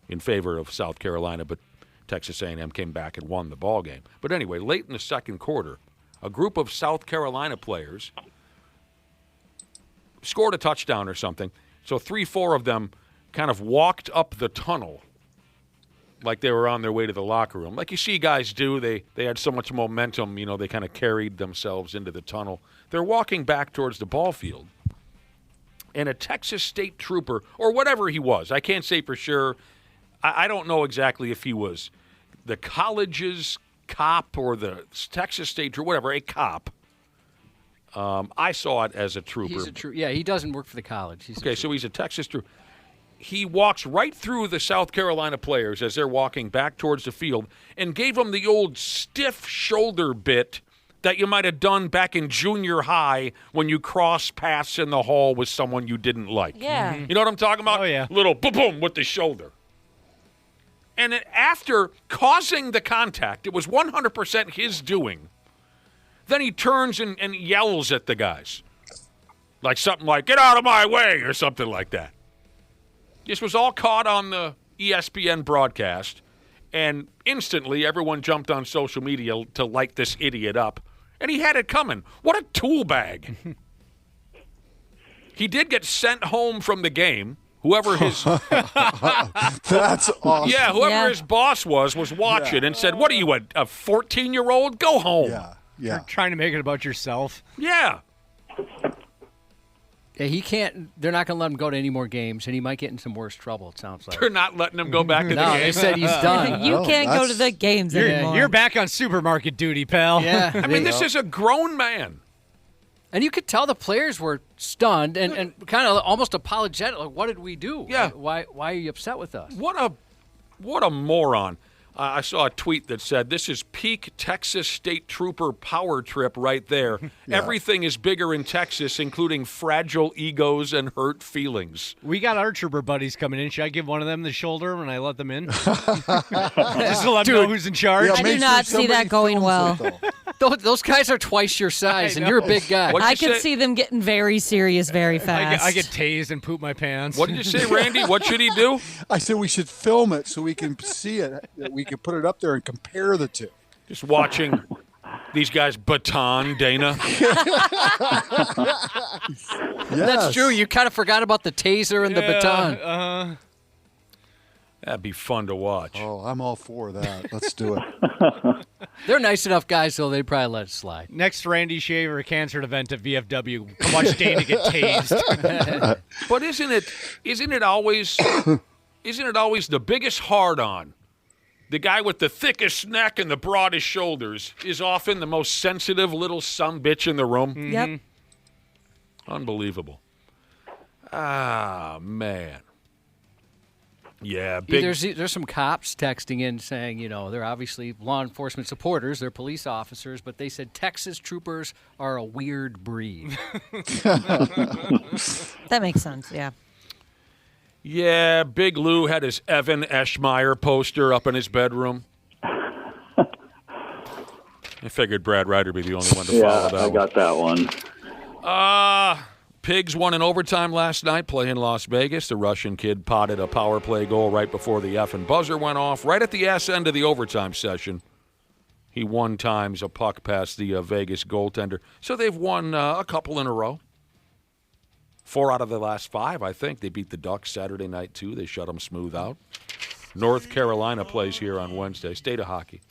in favor of South Carolina, but Texas A&M came back and won the ball game. But anyway, late in the second quarter, a group of South Carolina players scored a touchdown or something. So 3-4 of them kind of walked up the tunnel like they were on their way to the locker room. Like you see guys do, they had so much momentum, they kind of carried themselves into the tunnel. They're walking back towards the ball field, and a Texas State trooper, or whatever he was, I can't say for sure. I don't know exactly if he was the college's cop or the Texas State trooper, whatever, a cop. I saw it as a trooper. He's he doesn't work for the college. So he's a Texas trooper. He walks right through the South Carolina players as they're walking back towards the field and gave them the old stiff shoulder bit that you might have done back in junior high when you cross paths in the hall with someone you didn't like. Yeah. You know what I'm talking about? Oh, yeah. Little boom with the shoulder. And then after causing the contact, it was 100% his doing. Then he turns and yells at the guys. Like something like, "Get out of my way," or something like that. This was all caught on the ESPN broadcast, and instantly everyone jumped on social media to light this idiot up. And he had it coming. What a tool bag. He did get sent home from the game. Whoever his That's awesome. Yeah, whoever his boss was watching and said, "What are you, a 14-year-old? Go home." Yeah. You're trying to make it about yourself. Yeah. Yeah, he can't. They're not going to let him go to any more games, and he might get in some worse trouble. It sounds like they're not letting him go back to the game. They said he's done. You can't go to the games anymore. You're back on supermarket duty, pal. Yeah, I mean, this is a grown man. And you could tell the players were stunned and kind of almost apologetic. Like, what did we do? Yeah. Why are you upset with us? What a moron. I saw a tweet that said, "This is peak Texas State Trooper power trip right there. Yeah. Everything is bigger in Texas, including fragile egos and hurt feelings." We got our trooper buddies coming in. Should I give one of them the shoulder when I let them in? Just to let them know who's in charge? I do not see that going well. Those guys are twice your size, and you're a big guy. I can see them getting very serious very fast. I get tased and poop my pants. What did you say, Randy? What should he do? I said we should film it so we can see it. We can put it up there and compare the two. Just watching these guys baton Dana. That's true. You kind of forgot about the taser and the baton. That'd be fun to watch. Oh, I'm all for that. Let's do it. They're nice enough guys, so they'd probably let it slide. Next Randy Shaver cancer event at VFW. Come watch Dana get tased. But isn't it always the biggest hard-on? The guy with the thickest neck and the broadest shoulders is often the most sensitive little sumbitch in the room. Mm-hmm. Yep. Unbelievable. Ah, man. Yeah, big. There's some cops texting in saying, they're obviously law enforcement supporters, they're police officers, but they said Texas troopers are a weird breed. That makes sense, yeah. Yeah, Big Lou had his Evan Eschmeyer poster up in his bedroom. I figured Brad Ryder would be the only one to follow that I got that one. Pigs won in overtime last night playing Las Vegas. The Russian kid potted a power play goal right before the effing buzzer went off, right at the ass end of the overtime session. He won times a puck past the Vegas goaltender. So they've won a couple in a row. 4 out of the last 5, I think. They beat the Ducks Saturday night, too. They shut them smooth out. North Carolina plays here on Wednesday. State of hockey.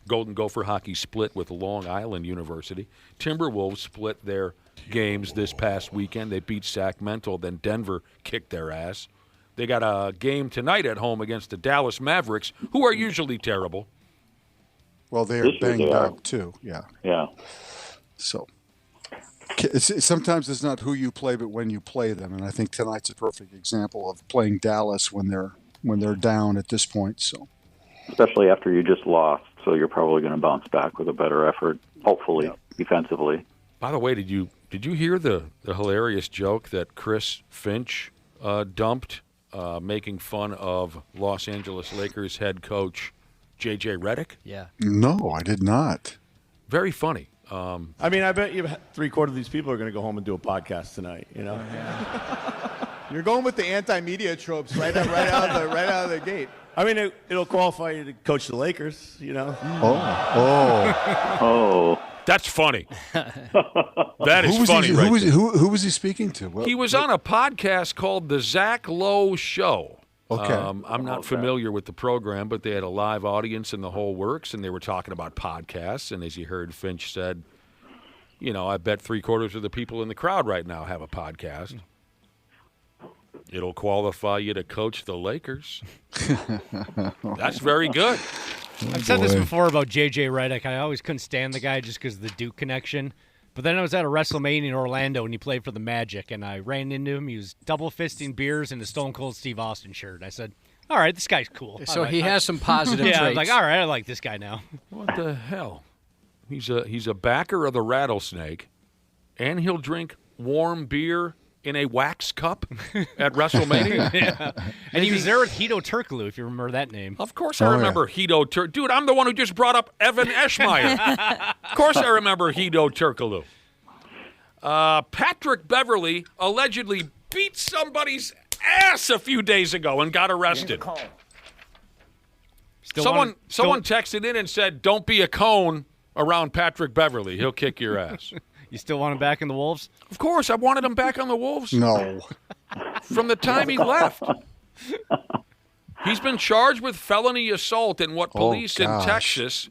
Golden Gopher hockey split with Long Island University. Timberwolves split their games this past weekend. They beat Sacramento, then Denver kicked their ass. They got a game tonight at home against the Dallas Mavericks, who are usually terrible. Well, they're banged up, too. Yeah. Yeah. So sometimes it's not who you play, but when you play them. And I think tonight's a perfect example of playing Dallas when they're down at this point. So, especially after you just lost, so you're probably going to bounce back with a better effort, hopefully, defensively. By the way, did you hear the hilarious joke that Chris Finch dumped, making fun of Los Angeles Lakers head coach J.J. Redick? Yeah. No, I did not. Very funny. I mean, I bet you 3/4 of these people are going to go home and do a podcast tonight. You're going with the anti-media tropes right out of the gate. I mean, it'll qualify you to coach the Lakers. Oh, that's funny. That is funny. Who was he speaking to? He was on a podcast called The Zach Lowe Show. Okay. I'm not familiar with the program, but they had a live audience and the whole works, and they were talking about podcasts. And as you heard, Finch said, I bet 3/4 of the people in the crowd right now have a podcast. It'll qualify you to coach the Lakers. That's very good. I've said this before about J.J. Redick. I always couldn't stand the guy just because of the Duke connection. But then I was at a WrestleMania in Orlando, and he played for the Magic, and I ran into him. He was double-fisting beers in a Stone Cold Steve Austin shirt. I said, all right, this guy's cool. So he has some positive traits. I was like, all right, I like this guy now. What the hell? He's a backer of the Rattlesnake, and he'll drink warm beer in a wax cup at WrestleMania. Yeah. And he was there with Hito Turkoglu, if you remember that name. Of course I remember Hito Turkoglu. Dude, I'm the one who just brought up Evan Eschmeyer. Of course I remember Hito Turkoglu. Patrick Beverly allegedly beat somebody's ass a few days ago and got arrested. Someone texted in and said, don't be a cone around Patrick Beverly. He'll kick your ass. You still want him back in the Wolves? Of course. I wanted him back on the Wolves. No. From the time he left. He's been charged with felony assault in what police in Texas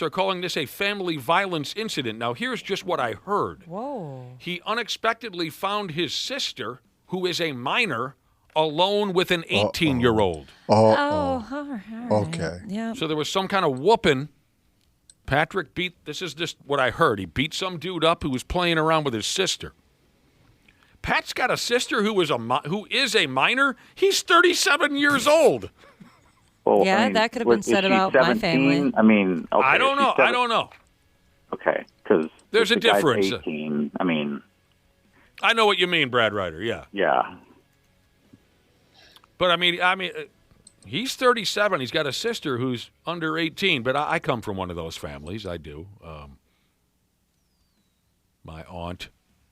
are calling this a family violence incident. Now, here's just what I heard. Whoa. He unexpectedly found his sister, who is a minor, alone with an 18-year-old. All right. Okay. Yeah. So there was some kind of whooping. Patrick this is just what I heard. He beat some dude up who was playing around with his sister. Pat's got a sister who is a minor. He's 37 years old. Well, yeah, that could have been said about 17? My family. I mean, okay, I don't know. Okay, because there's a difference. 18. I mean, I know what you mean, Brad Ryder. Yeah. Yeah. But I mean, he's 37. He's got a sister who's under 18. But I come from one of those families. I do. My aunt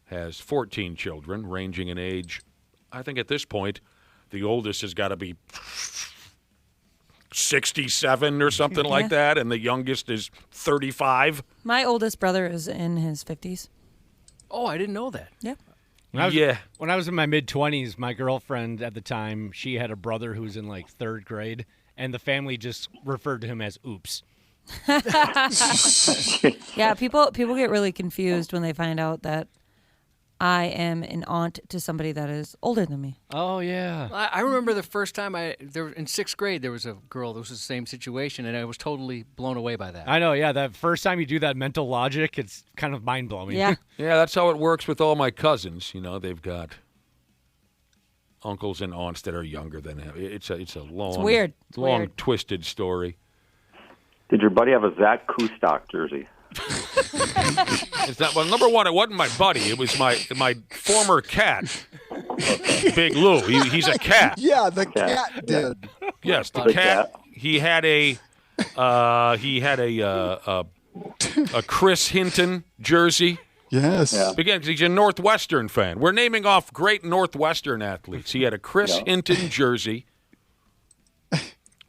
has 14 children, ranging in age. I think at this point, the oldest has got to be 67 or something like that, and the youngest is 35. My oldest brother is in his 50s. Oh, I didn't know that. Yeah. When I was in my mid-20s, my girlfriend at the time, she had a brother who was in like 3rd grade, and the family just referred to him as Oops. Yeah, people get really confused when they find out that I am an aunt to somebody that is older than me. Oh, yeah. I remember the first time in 6th grade, there was a girl that was the same situation, and I was totally blown away by that. I know, yeah. That first time you do that mental logic, it's kind of mind-blowing. Yeah. Yeah, that's how it works with all my cousins. They've got uncles and aunts that are younger than him. It's a long, weird. Twisted story. Did your buddy have a Zach Kustok jersey? It's not, well, number one, it wasn't my buddy. It was my former cat, Big Lou. He's a cat. Yeah, the cat did. Yes, the cat. He had a Chris Hinton jersey. Yes. Yeah. Again, because he's a Northwestern fan. We're naming off great Northwestern athletes. He had a Chris Hinton jersey.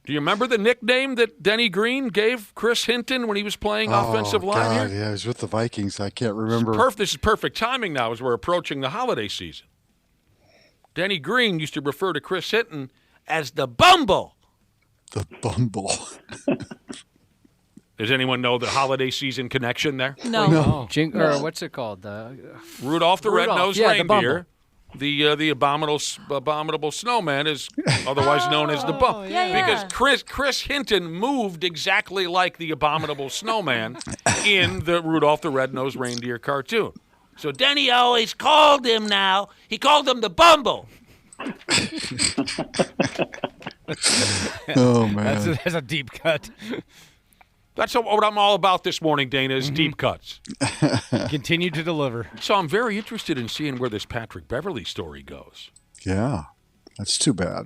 Do you remember the nickname that Denny Green gave Chris Hinton when he was playing offensive line here? Yeah, he was with the Vikings. I can't remember. This is perfect timing now as we're approaching the holiday season. Denny Green used to refer to Chris Hinton as the Bumble. The Bumble. Does anyone know the holiday season connection there? No. Or what's it called? Rudolph the Red-Nosed Reindeer. The The abominable snowman is otherwise known as the Bumble. Yeah. Because Chris Hinton moved exactly like the abominable snowman in the Rudolph the Red-Nosed Reindeer cartoon. So Denny always called him now. He called him the Bumble. Oh, man. That's a deep cut. That's what I'm all about this morning, Dana, is deep cuts. Continue to deliver. So I'm very interested in seeing where this Patrick Beverly story goes. Yeah, that's too bad.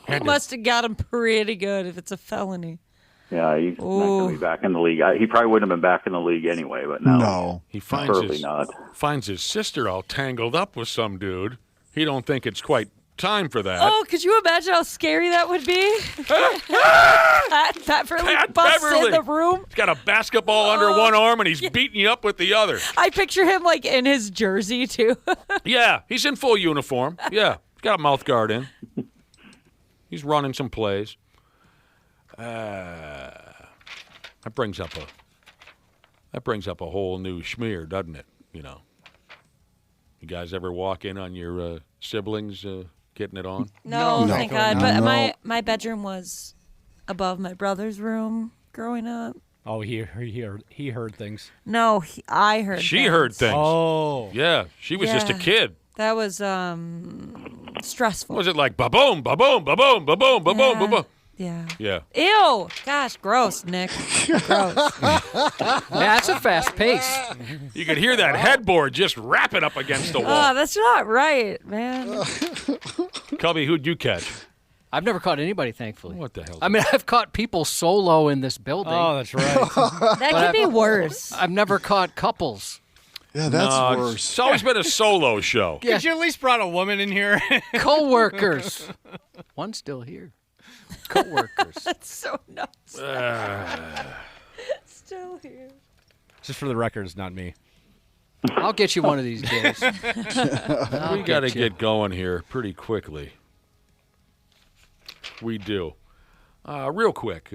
He must have got him pretty good if it's a felony. Yeah, he's not going to be back in the league. He probably wouldn't have been back in the league anyway, but no. He finds his sister all tangled up with some dude. He don't think it's quite time for that. Oh, could you imagine how scary that would be? Pat Beverly busts in the room. He's got a basketball under one arm, and he's beating you up with the other. I picture him like in his jersey, too. Yeah, he's in full uniform. Yeah, got a mouth guard in. He's running some plays. That brings up a whole new schmear, doesn't it? You know. You guys ever walk in on your siblings getting it on? No, thank God. But my bedroom was above my brother's room growing up. Oh, he heard things. No, I heard. She heard things. Oh, yeah. She was just a kid. That was stressful. Was it like ba-boom, ba-boom, ba-boom, ba-boom, ba-boom, ba-boom? Yeah. Yeah. Ew. Gosh, gross, Nick. Gross. That's a fast pace. You could hear that headboard just wrapping up against the wall. Oh, that's not right, man. Cubby, who'd you catch? I've never caught anybody, thankfully. What the hell? I mean, I've caught people solo in this building. Oh, that's right. That could be worse. I've never caught couples. Yeah, that's worse. It's always been a solo show. Could you at least brought a woman in here? Co-workers. One's still here. Co-workers. That's so nuts. Still here. Just for the record, it's not me. I'll get you one of these days. We got to get going here pretty quickly. We do. Real quick,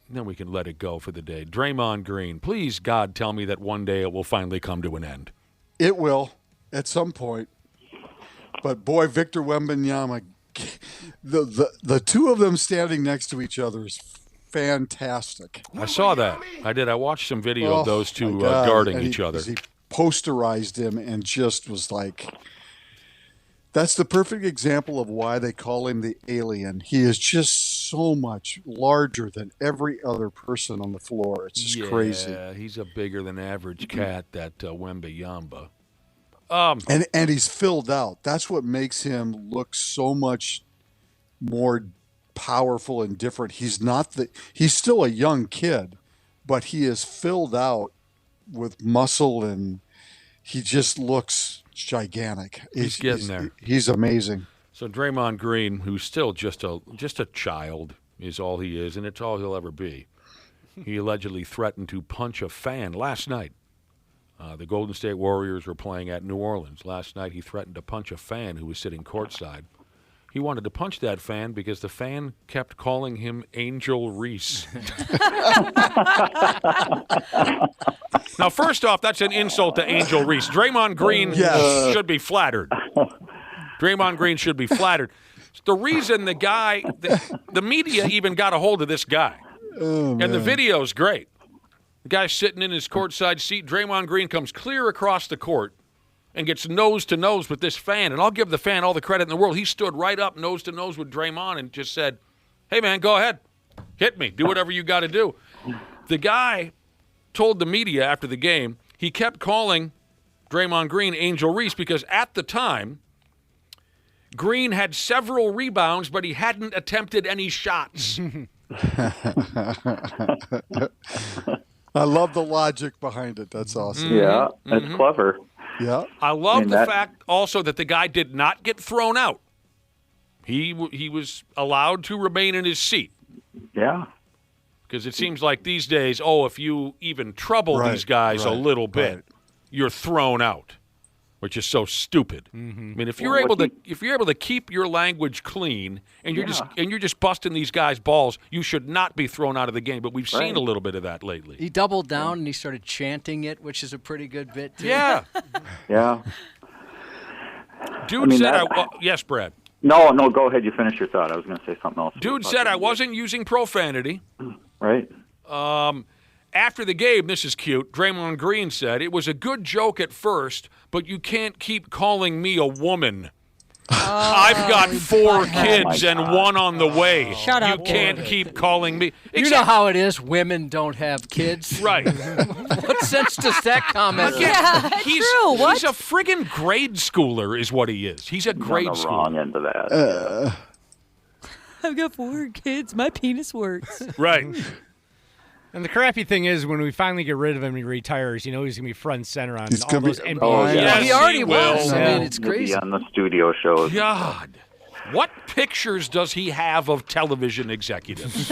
then we can let it go for the day. Draymond Green, please, God, tell me that one day it will finally come to an end. It will, at some point. But boy, Victor Wembanyama, the two of them standing next to each other is fantastic. I saw that. I did. I watched some video of those two guarding each other. He posterized him and just was like, that's the perfect example of why they call him the alien. He is just so much larger than every other person on the floor. It's just crazy. Yeah, he's a bigger than average cat, that Wembanyama. And he's filled out. That's what makes him look so much more powerful and different. He's still a young kid, but he is filled out with muscle, and he just looks gigantic. He's getting there. He's amazing. So Draymond Green, who's still just a child, is all he is, and it's all he'll ever be. He allegedly threatened to punch a fan last night. The Golden State Warriors were playing at New Orleans. Last night he threatened to punch a fan who was sitting courtside. He wanted to punch that fan because the fan kept calling him Angel Reese. Now, first off, that's an insult to Angel Reese. Draymond Green should be flattered. Draymond Green should be flattered. The reason the media even got a hold of this guy, and the video's great. The guy's sitting in his courtside seat. Draymond Green comes clear across the court and gets nose to nose with this fan. And I'll give the fan all the credit in the world. He stood right up nose to nose with Draymond and just said, hey, man, go ahead. Hit me. Do whatever you got to do. The guy told the media after the game he kept calling Draymond Green Angel Reese because at the time, Green had several rebounds, but he hadn't attempted any shots. I love the logic behind it. That's awesome. Yeah, it's clever. Yeah. I love the fact also that the guy did not get thrown out. He was allowed to remain in his seat. Yeah. Because it seems like these days, if you even trouble these guys a little bit, you're thrown out, which is so stupid. Mm-hmm. I mean, if you're able to keep your language clean and you're just busting these guys' balls, you should not be thrown out of the game. But we've seen a little bit of that lately. He doubled down and he started chanting it, which is a pretty good bit too. Yeah. Yeah. Dude said, yes, Brad. No, go ahead. You finish your thought. I was going to say something else. Dude said I wasn't using profanity. Right. After the game, this is cute, Draymond Green said, it was a good joke at first, but you can't keep calling me a woman. I've got 4 kids and one on the way. Shut up. You can't keep calling me. You know how it is. Women don't have kids. Right. What sense does that comment? Yeah, true. What? He's a friggin' grade schooler is what he is. He's a grade schooler. Wrong end of that. I've got 4 kids. My penis works. Right. And the crappy thing is, when we finally get rid of him and he retires, he's going to be front and center on all those NBA shows. Yes, he already was. will. I mean, it's crazy. He'll be on the studio shows. God. What pictures does he have of television executives?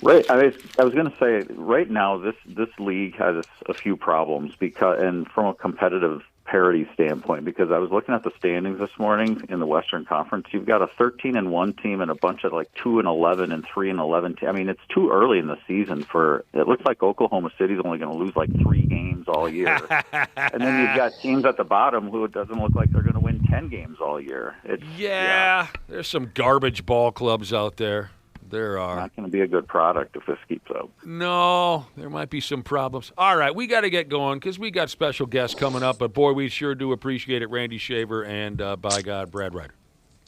Right. I was going to say, right now, this league has a few problems and from a competitive parity standpoint, because I was looking at the standings this morning in the Western Conference. You've got a 13-1 team and a bunch of like 2-11 and 3-11. I mean, it's too early in the season for. It looks like Oklahoma City's only going to lose like 3 games all year, and then you've got teams at the bottom who it doesn't look like they're going to win 10 games all year. There's some garbage ball clubs out there. There are. Not going to be a good product if this keeps up. No, there might be some problems. All right, we got to get going because we got special guests coming up. But, boy, we sure do appreciate it, Randy Shaver and, by God, Brad Ryder.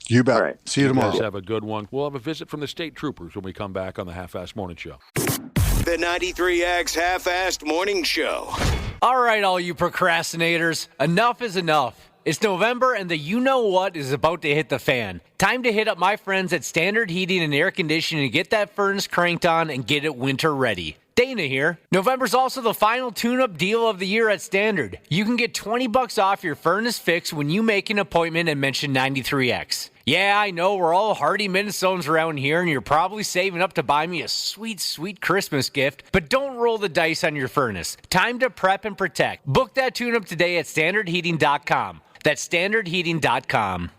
You bet. Right. See you tomorrow. Guys have a good one. We'll have a visit from the state troopers when we come back on the Half-Assed Morning Show. The 93X Half-Assed Morning Show. All right, all you procrastinators, enough is enough. It's November, and the you-know-what is about to hit the fan. Time to hit up my friends at Standard Heating and Air Conditioning to get that furnace cranked on and get it winter ready. Dana here. November's also the final tune-up deal of the year at Standard. You can get $20 off your furnace fix when you make an appointment and mention 93X. Yeah, I know we're all hardy Minnesotans around here, and you're probably saving up to buy me a sweet, sweet Christmas gift, but don't roll the dice on your furnace. Time to prep and protect. Book that tune-up today at standardheating.com. That's standardheating.com.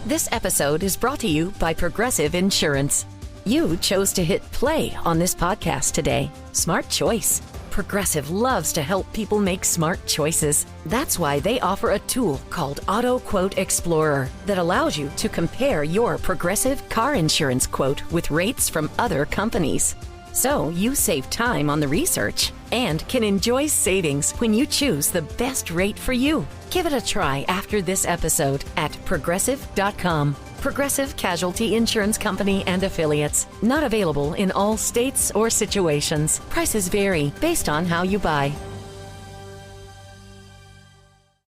This episode is brought to you by Progressive Insurance. You chose to hit play on this podcast today. Smart choice. Progressive loves to help people make smart choices. That's why they offer a tool called Auto Quote Explorer that allows you to compare your Progressive car insurance quote with rates from other companies. So you save time on the research and can enjoy savings when you choose the best rate for you. Give it a try after this episode at Progressive.com. Progressive Casualty Insurance Company and Affiliates. Not available in all states or situations. Prices vary based on how you buy.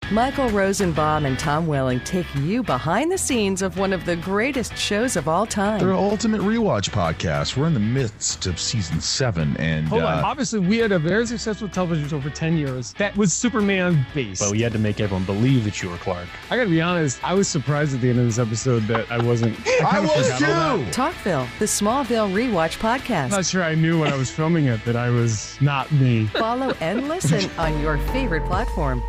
Michael Rosenbaum and Tom Welling take you behind the scenes of one of the greatest shows of all time. They're Ultimate Rewatch podcast. We're in the midst of season 7. And hold on. Obviously, we had a very successful television show for 10 years. That was Superman based. But we had to make everyone believe that you were Clark. I got to be honest, I was surprised at the end of this episode that I wasn't. I was too! Talkville, the Smallville Rewatch podcast. I'm not sure I knew when I was filming it that I was not me. Follow and listen on your favorite platform.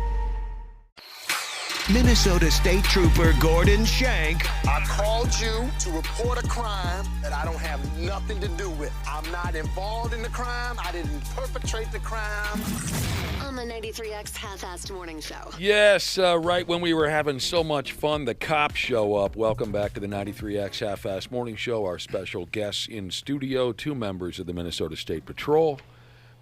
Minnesota State Trooper Gordon Shank. I called you to report a crime that I don't have nothing to do with. I'm not involved in the crime. I didn't perpetrate the crime. On the 93X Half-Assed Morning Show. Yes, right when we were having so much fun, the cops show up. Welcome back to the 93X Half-Assed Morning Show. Our special guests in studio, 2 members of the Minnesota State Patrol.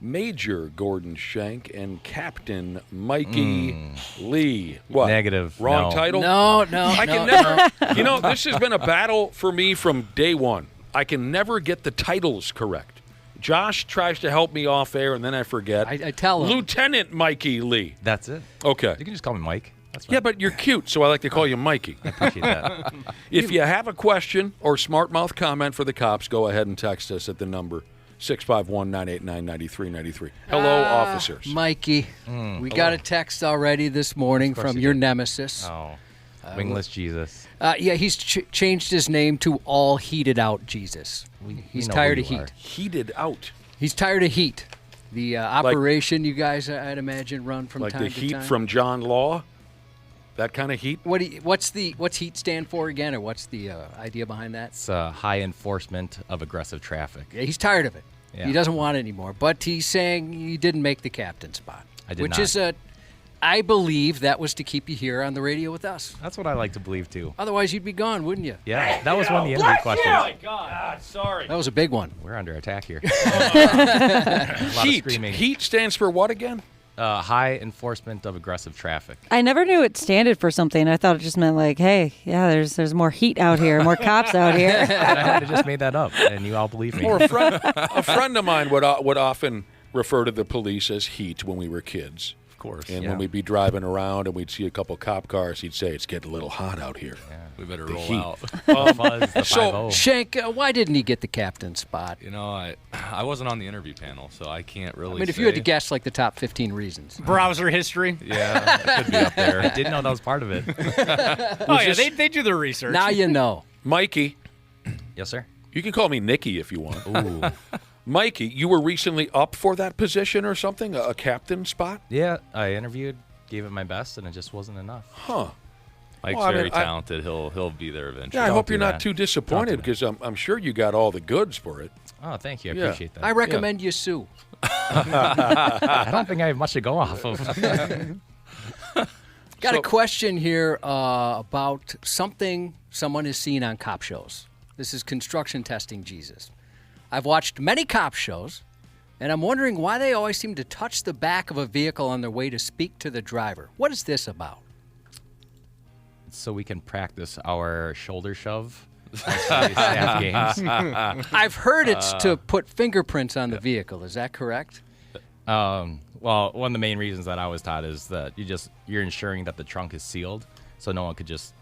Major Gordon Shank and Captain Mikey Lee. What? Negative. Wrong no. title? No. I can never. You know, this has been a battle for me from day one. I can never get the titles correct. Josh tries to help me off air, and then I forget. I tell him. Lieutenant Mikey Lee. That's it. Okay. You can just call me Mike. That's fine. Yeah, but you're cute, so I like to call you Mikey. I appreciate that. If you have a question or smart mouth comment for the cops, go ahead and text us at the number 651-989-9393. Hello, officers. Mikey, we got a text already this morning from your nemesis. Oh, wingless Jesus. Yeah, he's changed his name to All Heated Out Jesus. He's tired of heat. Heated out. He's tired of heat. The operation you guys, I'd imagine, run from like time to time. Like the heat from John Law? That kind of heat? What's heat stand for again, or what's the idea behind that? It's high enforcement of aggressive traffic. Yeah, he's tired of it. Yeah. He doesn't want it anymore. But he's saying you didn't make the captain spot. I did which not. Is I believe that was to keep you here on the radio with us. That's what I like to believe, too. Otherwise, you'd be gone, wouldn't you? Yeah, that was one of the interview questions. Oh, my God. Sorry. That was a big one. We're under attack here. Heat. Heat stands for what again? High enforcement of aggressive traffic. I never knew it standed for something. I thought it just meant like, hey, yeah, there's more heat out here, more cops out here. And I had to just made that up, and you all believe me. Or a friend of mine would often refer to the police as heat when we were kids. Of course. And when we'd be driving around and we'd see a couple cop cars, he'd say, it's getting a little hot out here. Yeah, we better roll heat. out. The So, Shank, why didn't he get the captain spot? You know, I wasn't on the interview panel, so I can't really I mean, if say. you had to guess, like, the top 15 reasons. Browser history? Yeah, it could be up there. I didn't know that was part of it. They do the research. Now you know. Mikey. Yes, sir? You can call me Nicky if you want. Ooh. Mikey, you were recently up for that position or something, a captain spot? Yeah, I interviewed, gave it my best, and it just wasn't enough. Huh. Mike's Well, I very mean, talented. He'll be there eventually. Yeah, I hope you're not too Don't disappointed do because I'm sure you got all the goods for it. Oh, thank you. I Yeah. appreciate that. I recommend you sue. I don't think I have much to go off of. Got a question here about something someone has seen on cop shows. This is construction testing Jesus. I've watched many cop shows, and I'm wondering why they always seem to touch the back of a vehicle on their way to speak to the driver. What is this about? So we can practice our shoulder shove. Staff games. I've heard it's to put fingerprints on the vehicle. Is that correct? Well, one of the main reasons that I was taught is that you're ensuring that the trunk is sealed, so no one could just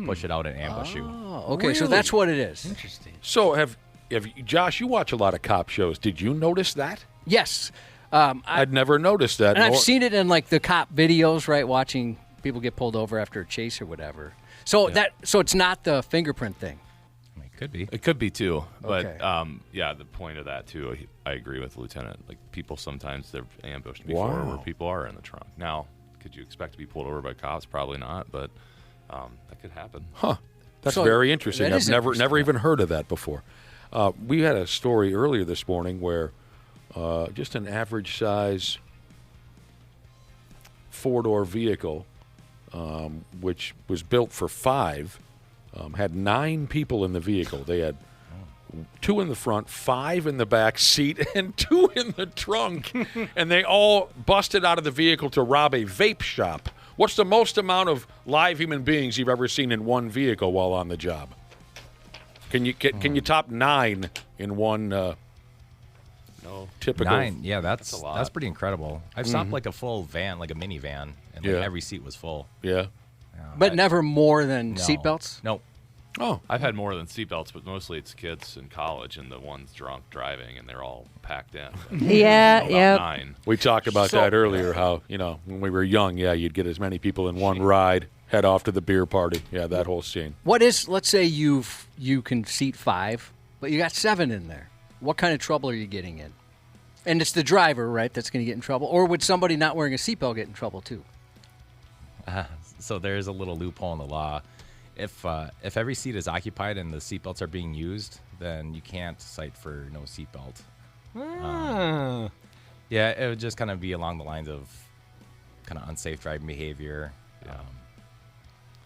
push it out and ambush you. Oh, okay, so that's what it is. Interesting. So have Josh? You watch a lot of cop shows. Did you notice that? Yes. I'd never noticed that. And I've seen it in like the cop videos, right? Watching people get pulled over after a chase or whatever. So so it's not the fingerprint thing. It could be. It could be too, but Okay. yeah, the point of that too. I agree with Lieutenant. Like people sometimes they're ambushed before Wow. where people are in the trunk. Now, could you expect to be pulled over by cops? Probably not, but that could happen. Huh. That's So very interesting. that I've is never interesting. even heard of that before. We had a story earlier this morning where just an average size 4-door vehicle, which was built for 5, had 9 people in the vehicle. They had 2 in the front, 5 in the back seat, and 2 in the trunk. And they all busted out of the vehicle to rob a vape shop. What's the most amount of live human beings you've ever seen in one vehicle while on the job? Can you top 9 in one typical? 9, yeah, that's a lot. that's pretty incredible. I've stopped like a full van, like a minivan, and like every seat was full. Yeah. But never more than No. seatbelts? Nope. Oh, I've had more than seatbelts, but mostly it's kids in college and the ones drunk driving, and they're all packed in. Yeah, About yep. 9. we talked about that earlier. How when we were young, you'd get as many people in one ride, head off to the beer party. Yeah, that whole scene. What is, let's say you can seat 5, but you got 7 in there. What kind of trouble are you getting in? And it's the driver, right, that's going to get in trouble? Or would somebody not wearing a seatbelt get in trouble too? So there's a little loophole in the law. If every seat is occupied and the seatbelts are being used, then you can't cite for no seatbelt. Yeah, it would just kind of be along the lines of kind of unsafe driving behavior.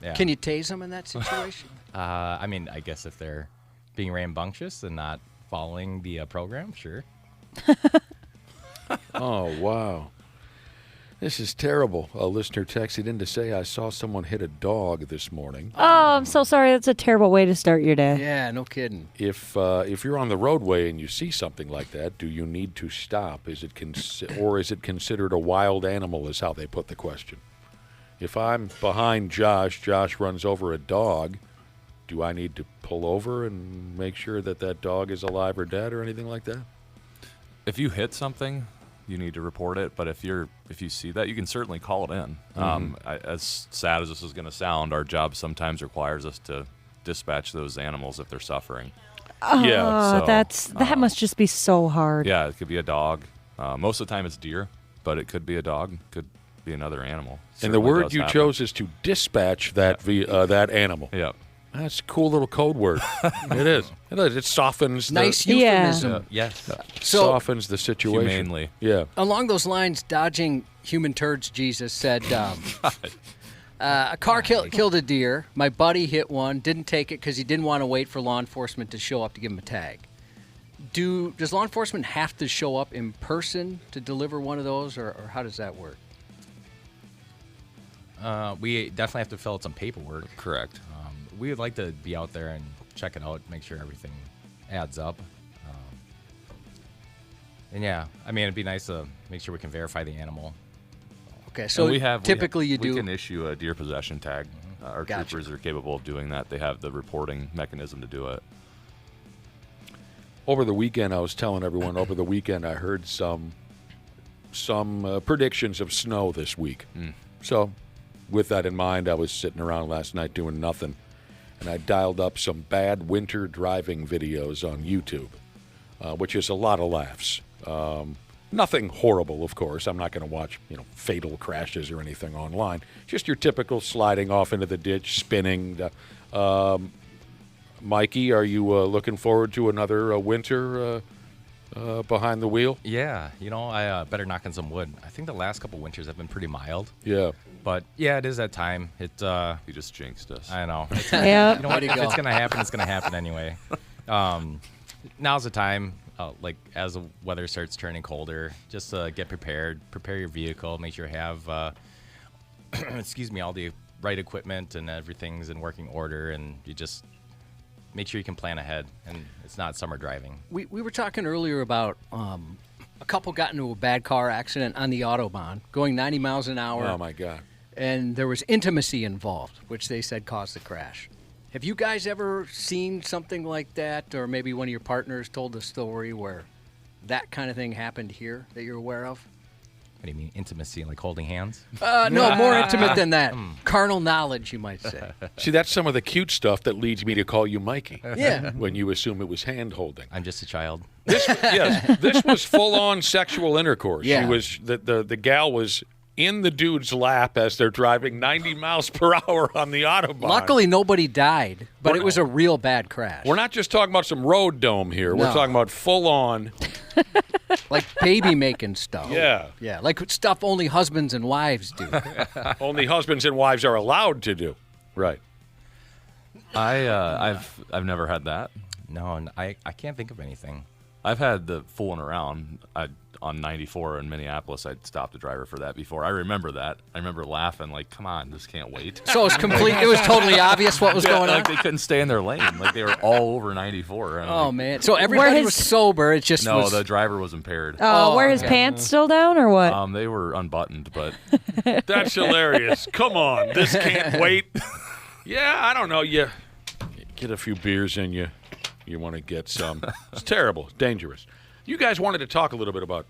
Yeah. Can you tase them in that situation? I mean, I guess if they're being rambunctious and not following the program, sure. Oh, wow. This is terrible. A listener texted in to say, I saw someone hit a dog this morning. Oh, I'm so sorry. That's a terrible way to start your day. Yeah, no kidding. If you're on the roadway and you see something like that, do you need to stop? Is it or is it considered a wild animal is how they put the question. If I'm behind Josh runs over a dog, do I need to pull over and make sure that dog is alive or dead or anything like that? If you hit something, you need to report it. But if you see that, you can certainly call it in. As sad as this is going to sound, our job sometimes requires us to dispatch those animals if they're suffering. Oh, Yeah, so, that must just be so hard. Yeah, it could be a dog. Most of the time it's deer, but it could be a dog. Could be another animal. And the Certainly word does you happen. chose is to dispatch that that animal. Yeah. That's a cool little code word. It is. It is. It softens Nice the euphemism. Yes. So- softens the situation. Humanely. Yeah. Along those lines, dodging human turds, Jesus said, a car killed a deer. My buddy hit one, didn't take it because he didn't want to wait for law enforcement to show up to give him a tag. Does law enforcement have to show up in person to deliver one of those, or how does that work? We definitely have to fill out some paperwork. Correct. We would like to be out there and check it out, make sure everything adds up. And yeah, I mean, it'd be nice to make sure we can verify the animal. Okay, so we do. can issue a deer possession tag. Our Gotcha. troopers are capable of doing that. They have the reporting mechanism to do it. Over the weekend, I was telling everyone, over the weekend I heard some predictions of snow this week. So with that in mind, I was sitting around last night doing nothing, and I dialed up some bad winter driving videos on YouTube, which is a lot of laughs. Nothing horrible, of course. I'm not going to watch, fatal crashes or anything online. Just your typical sliding off into the ditch, spinning. Mikey, are you looking forward to another winter behind the wheel? Yeah, I better knock on some wood. I think the last couple winters have been pretty mild. Yeah. But, yeah, it is that time. You just jinxed us. I know. Yeah. You know what? If it's going to happen, it's going to happen anyway. Now's the time, as the weather starts turning colder, just get prepared. Prepare your vehicle. Make sure you have, all the right equipment and everything's in working order. And you just make sure you can plan ahead. And it's not summer driving. We were talking earlier about a couple got into a bad car accident on the Autobahn, going 90 miles an hour. Oh, my God. And there was intimacy involved, which they said caused the crash. Have you guys ever seen something like that, or maybe one of your partners told a story where that kind of thing happened here that you're aware of? What do you mean, intimacy, like holding hands? No, more intimate than that. Carnal knowledge, you might say. See, that's some of the cute stuff that leads me to call you Mikey. Yeah. When you assume it was hand-holding. I'm just a child. This was full-on sexual intercourse. Yeah. She was the gal was in the dude's lap as they're driving 90 miles per hour on the Autobahn. Luckily, nobody died, but it was a real bad crash. We're not just talking about some road dome here. No. We're talking about full-on. Like baby-making stuff. Yeah. Yeah, like stuff only husbands and wives do. Only husbands and wives are allowed to do. Right. I've never had that. No, I can't think of anything. I've had the fooling around. On 94 in Minneapolis, I'd stopped a driver for that before. I remember that. I remember laughing like, come on, this can't wait. So it's complete. It was totally obvious what was going on? They couldn't stay in their lane. Like, they were all over 94. Oh, man. So everybody was sober. It just was... No, the driver was impaired. Were his pants still down or what? They were unbuttoned, but... That's hilarious. Come on. This can't wait. Yeah, I don't know. You get a few beers in you. You want to get some. It's terrible. It's dangerous. You guys wanted to talk a little bit about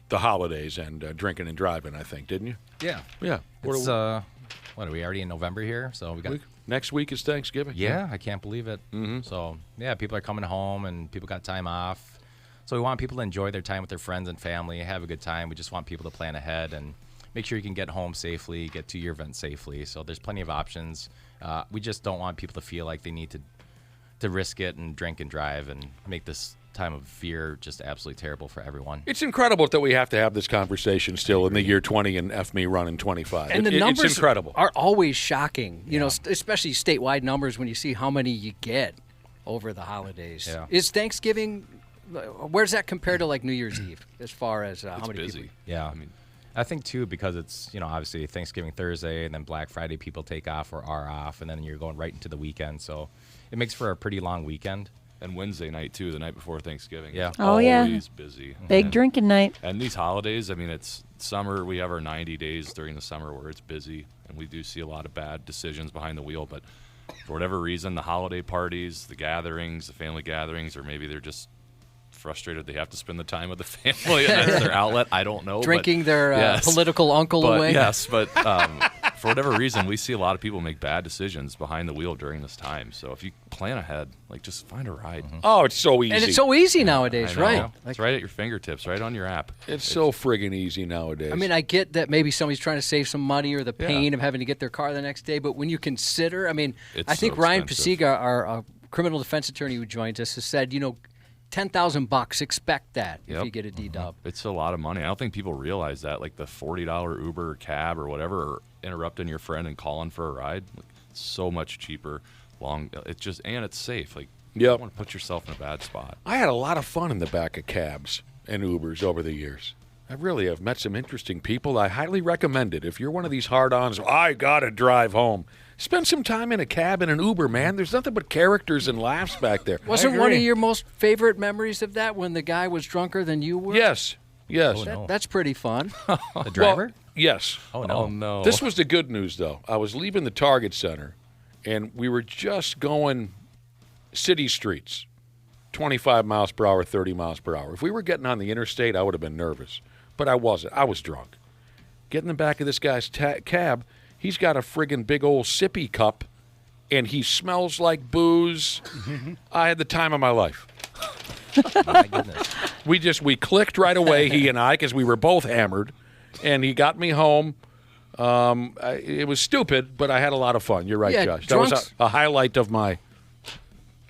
the holidays and drinking and driving, I think, didn't you? Yeah. Yeah. It's, what are we already in November here? So we got next week is Thanksgiving. Yeah, I can't believe it. Mm-hmm. So, yeah, people are coming home and people got time off. So we want people to enjoy their time with their friends and family, have a good time. We just want people to plan ahead and make sure you can get home safely, get to your event safely. So there's plenty of options. We just don't want people to feel like they need to risk it and drink and drive and make this time of fear just absolutely terrible for everyone. It's incredible that we have to have this conversation still in the year 20 and F me running 25. And the numbers it's incredible. Are always shocking, you know, especially statewide numbers when you see how many you get over the holidays. Yeah. Is Thanksgiving, where's that compared to like New Year's Eve as far as how many busy. people? Yeah. I think, too, because it's, obviously Thanksgiving Thursday and then Black Friday people take off or are off, and then you're going right into the weekend. So it makes for a pretty long weekend. And Wednesday night, too, the night before Thanksgiving. Yeah. It's Oh, yeah. always busy. Big drinking night. And these holidays, it's summer. We have our 90 days during the summer where it's busy, and we do see a lot of bad decisions behind the wheel. But for whatever reason, the holiday parties, the gatherings, the family gatherings, or maybe they're just frustrated they have to spend the time with the family and that's their outlet. I don't know. Drinking their political uncle away. Yes, but for whatever reason, we see a lot of people make bad decisions behind the wheel during this time. So if you plan ahead, just find a ride. Mm-hmm. Oh, it's so easy. And it's so easy nowadays, right? It's right at your fingertips, right on your app. It's so friggin' easy nowadays. I get that maybe somebody's trying to save some money or the pain of having to get their car the next day, but when you consider, I think so Ryan expensive. Pasiga, our criminal defense attorney who joins us, has said, $10,000, expect that if you get a D-dub. It's a lot of money. I don't think people realize that. Like the $40 Uber or cab or whatever, or interrupting your friend and calling for a ride, it's so much cheaper. And it's safe. You don't want to put yourself in a bad spot. I had a lot of fun in the back of cabs and Ubers over the years. I really have met some interesting people. I highly recommend it. If you're one of these hard-ons, I gotta drive home. Spend some time in a cab and an Uber, man. There's nothing but characters and laughs back there. Wasn't one of your most favorite memories of that when the guy was drunker than you were? Yes. That's pretty fun. The driver? Well, yes. Oh, no. Oh, no. This was the good news, though. I was leaving the Target Center, and we were just going city streets, 25 miles per hour, 30 miles per hour. If we were getting on the interstate, I would have been nervous. But I wasn't. I was drunk. Get in the back of this guy's cab. He's got a friggin' big old sippy cup, and he smells like booze. I had the time of my life. My goodness. We clicked right away, he and I, because we were both hammered, and he got me home. It was stupid, but I had a lot of fun. You're right, Josh. That was a highlight of my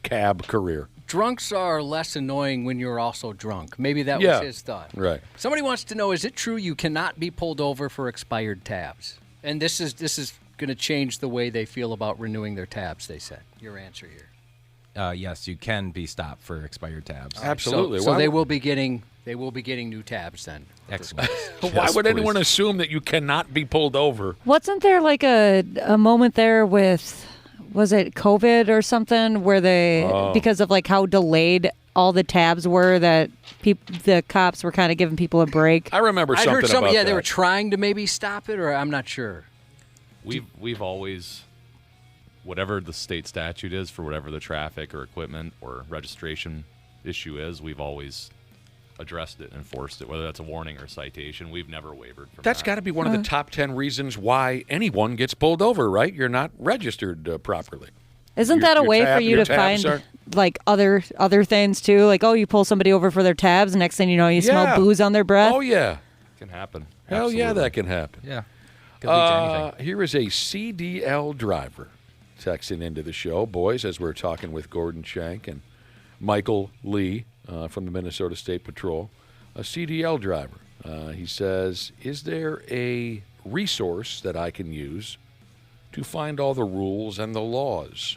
cab career. Drunks are less annoying when you're also drunk. Maybe that was his thought. Right. Somebody wants to know, is it true you cannot be pulled over for expired tabs? And this is going to change the way they feel about renewing their tabs, they said. Your answer here. Yes, you can be stopped for expired tabs. Absolutely. So they will be getting new tabs then. Excellent. Why would anyone assume that you cannot be pulled over? Wasn't there like a moment there with, was it COVID or something, where they, because of like how delayed all the tabs were, that the cops were kind of giving people a break? I remember something about that. Yeah, they were trying to maybe stop it, or I'm not sure. We've always, whatever the state statute is for whatever the traffic or equipment or registration issue is, we've always addressed it, enforced it, whether that's a warning or a citation. We've never wavered from that. That's got to be one of the top 10 reasons why anyone gets pulled over, right? You're not registered properly. Isn't that a way for you to find like other things too? Like, oh, you pull somebody over for their tabs, next thing you know, you smell booze on their breath. Oh yeah, it can happen. Hell yeah, that can happen. Yeah. Could lead to anything. Here is a CDL driver texting into the show, boys, as we're talking with Gordon Shank and Michael Lee from the Minnesota State Patrol. A CDL driver. He says, is there a resource that I can use to find all the rules and the laws,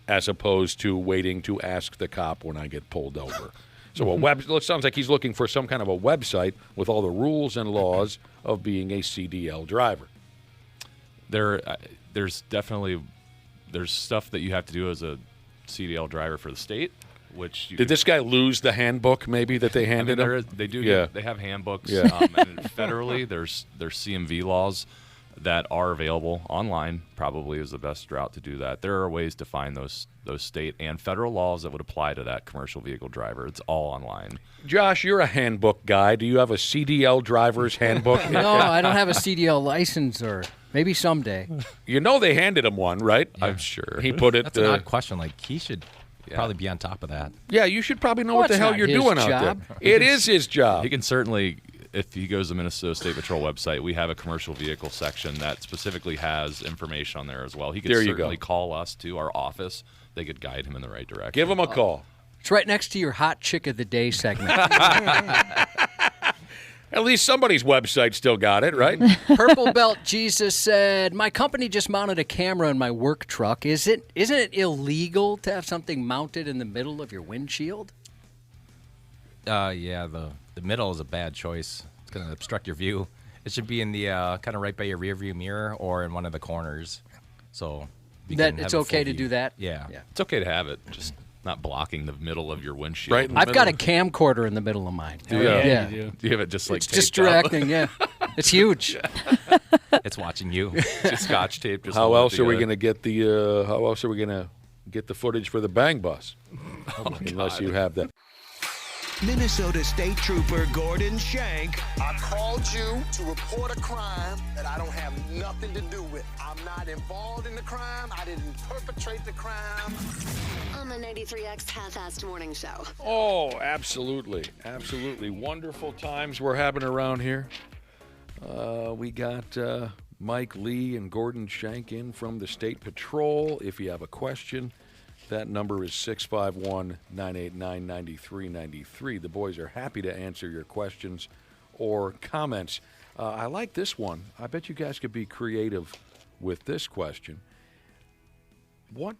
as opposed to waiting to ask the cop when I get pulled over? So it sounds like he's looking for some kind of a website with all the rules and laws of being a CDL driver. There's stuff that you have to do as a CDL driver for the state. Did this guy lose the handbook maybe that they handed him? They do. Yeah. They have handbooks. Yeah. And federally, there's CMV laws that are available online. Probably is the best route to do that. There are ways to find those state and federal laws that would apply to that commercial vehicle driver. It's all online. Josh, you're a handbook guy. Do you have a CDL driver's handbook? No, I don't have a CDL license, or maybe someday. You know they handed him one, right? Yeah. I'm sure. He put it. That's an odd question. Like, he should probably be on top of that. Yeah, you should probably know what the hell you're doing out there. It is his job. He can certainly, if he goes to the Minnesota State Patrol website, we have a commercial vehicle section that specifically has information on there as well. He could certainly call us to our office. They could guide him in the right direction. Give him a call. It's right next to your Hot Chick of the Day segment. At least somebody's website still got it, right? Purple Belt Jesus said, my company just mounted a camera in my work truck. Isn't it illegal to have something mounted in the middle of your windshield? Yeah, the middle is a bad choice. It's going to obstruct your view. It should be in the kind of right by your rear view mirror or in one of the corners. So that it's okay to do that? Yeah. It's okay to have it, just not blocking the middle of your windshield. Right. I've got a camcorder in the middle of mine. Yeah. Do you have it just like it's distracting, yeah. It's huge. It's watching you. Just Scotch tape. Just how else are we going to get the? How else are we going to get the footage for the bang bus? Unless you have that. Minnesota State Trooper Gordon Shank. I called you to report a crime that I don't have nothing to do with. I'm not involved in the crime. I didn't perpetrate the crime. On the 93X Half-Assed Morning Show. Oh, absolutely. Absolutely. Wonderful times we're having around here. We got Mike Lee and Gordon Shank in from the State Patrol. If you have a question, that number is 651-989-9393. The boys are happy to answer your questions or comments. I like this one. I bet you guys could be creative with this question. What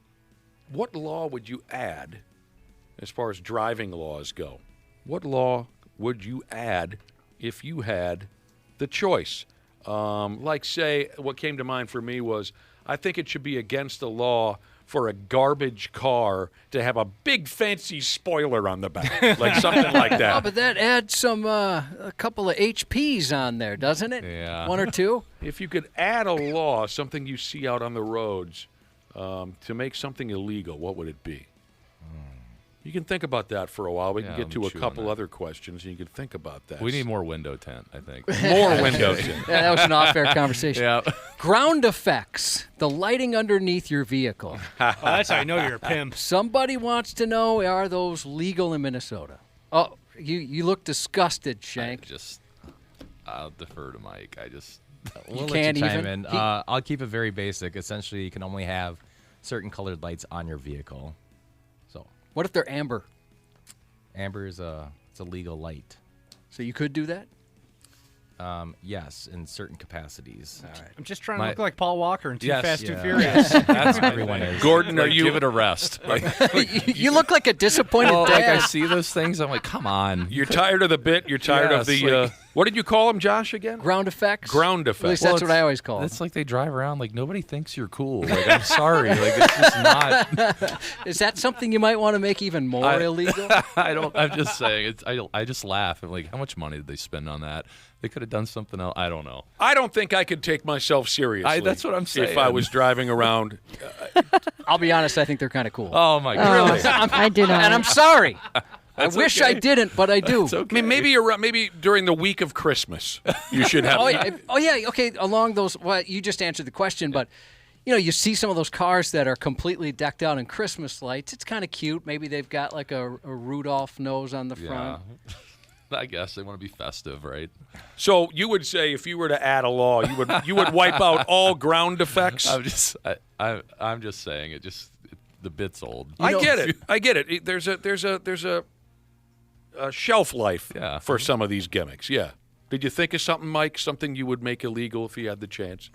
law would you add as far as driving laws go? What law would you add if you had the choice? Like, say, what came to mind for me was I think it should be against the law for a garbage car to have a big fancy spoiler on the back, like something like that. Oh, but that adds a couple of HPs on there, doesn't it? Yeah. One or two? If you could add a law, something you see out on the roads, to make something illegal, what would it be? You can think about that for a while. We can get to a chewing couple that. other questions, and you can think about that. We need more window tint, I think. More window tint. Yeah, that was an off-air conversation. Yeah. Ground effects, the lighting underneath your vehicle. Oh, that's how I know you're a pimp. Somebody wants to know, are those legal in Minnesota? Oh, you look disgusted, Shank. I'll defer to Mike. You Let can't you chime even. in. I'll keep it very basic. Essentially, you can only have certain colored lights on your vehicle. So, What if they're amber? amber is it's a legal light. So you could do that? Yes, in certain capacities. All right. I'm just trying to look like Paul Walker in Too Yes, Fast, Too yeah. Furious. That's what everyone is. Gordon, are Like, you give it a rest? You look like a disappointed Well, dad. like I see those things, I'm like, come on. You're tired of the bit. You're tired of Yes, the. like- What did you call them, Josh? Again? Ground effects. Ground At least effects. that's what I always call It's them. like they drive around like nobody thinks you're cool. Like, I'm sorry. Like, it's just not. Is that something you might want to make even more illegal? I'm just saying. I just laugh. I'm like, how much money did they spend on that? They could have done something else. I don't know. I don't think I could take myself seriously. That's what I'm saying. If I was driving around. I'll be honest, I think they're kind of cool. Oh, my God. Really? I do not. And I'm sorry. I That's wish okay. I didn't, but I do. I mean, maybe during the week of Christmas, you should have. Oh yeah. Okay. Along those, well, you just answered the question, but you see some of those cars that are completely decked out in Christmas lights. It's kind of cute. Maybe they've got like a Rudolph nose on the front. Yeah. I guess they want to be festive, right? So you would say if you were to add a law, you would wipe out all ground effects. I'm just saying it. The bit's old. I get it. There's a shelf life for some of these gimmicks. Yeah. Did you think of something, Mike? Something you would make illegal if you had the chance?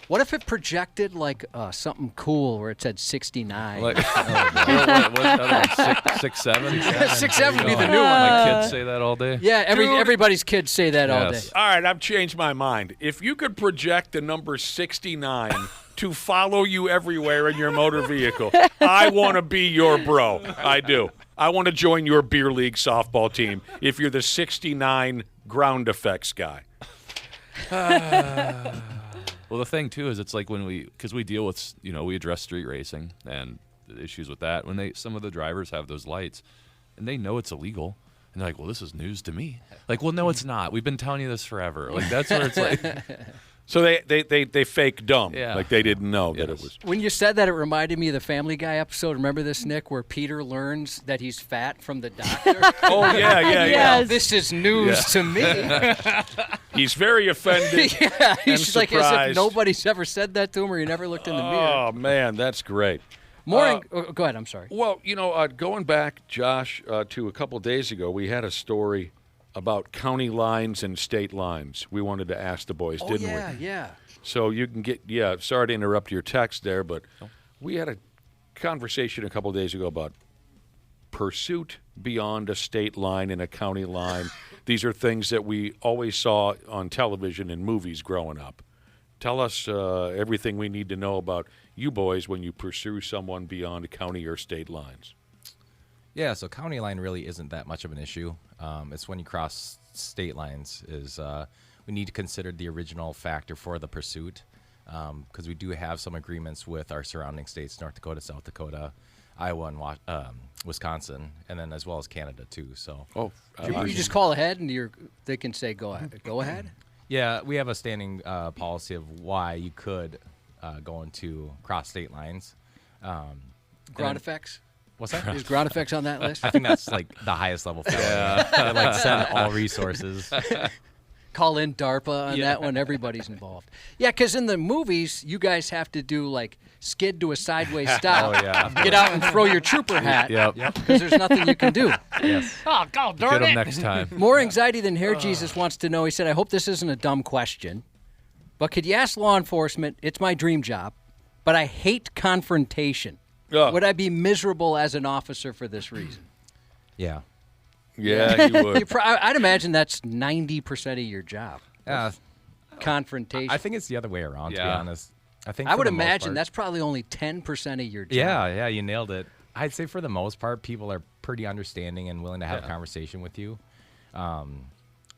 What if it projected like something cool where it said 69? Like, what's that like, 6'7"? 6'7" would be the new one. My kids say that all day. Yeah, everybody's kids say that all day. All right, I've changed my mind. If you could project the number 69 to follow you everywhere in your motor vehicle, I want to be your bro. I do. I want to join your beer league softball team if you're the 69 ground effects guy. Well, the thing too is, it's like because we deal with, we address street racing and the issues with that. When some of the drivers have those lights, and they know it's illegal, and they're like, "Well, this is news to me." Like, well, no, it's not. We've been telling you this forever. Like, that's where it's like. So they fake dumb. Yeah. Like they didn't know that it was. When you said that, it reminded me of the Family Guy episode. Remember this, Nick, where Peter learns that he's fat from the doctor? Oh, yeah. Yes. This is news to me. He's very offended. Yeah, he's and like surprised. as if nobody's ever said that to him or he never looked in the mirror. Oh, man, that's great. Go ahead, I'm sorry. Well, going back, Josh, to a couple days ago, we had a story about county lines and state lines. We wanted to ask the boys, didn't we? Yeah. So you can sorry to interrupt your text there, but we had a conversation a couple days ago about pursuit beyond a state line and a county line. These are things that we always saw on television and movies growing up. Tell us everything we need to know about you boys when you pursue someone beyond county or state lines. Yeah, so county line really isn't that much of an issue. It's when you cross state lines we need to consider the original factor for the pursuit, because we do have some agreements with our surrounding states, North Dakota, South Dakota, Iowa, and Wisconsin, and then as well as Canada too. So you just call ahead and they can say go ahead. Yeah, we have a standing policy of why you could go into cross state lines. Ground effects. What's that? Is ground effects on that list? I think that's like the highest level. Like send all resources. Call in DARPA on that one. Everybody's involved. Yeah, because in the movies, you guys have to do like skid to a sideways stop. Oh, yeah. Get out and throw your trooper hat. Yep. Because there's nothing you can do. Yes. Oh, God darn Get it. them next time. More anxiety than Hair Jesus wants to know. He said, I hope this isn't a dumb question, but could you ask law enforcement, it's my dream job, but I hate confrontation. Would I be miserable as an officer for this reason? Yeah. Yeah, you would. I'd imagine that's 90% of your job. Confrontation. I think it's the other way around, to be honest. I would imagine that's probably only 10% of your job. Yeah, you nailed it. I'd say for the most part, people are pretty understanding and willing to have a conversation with you.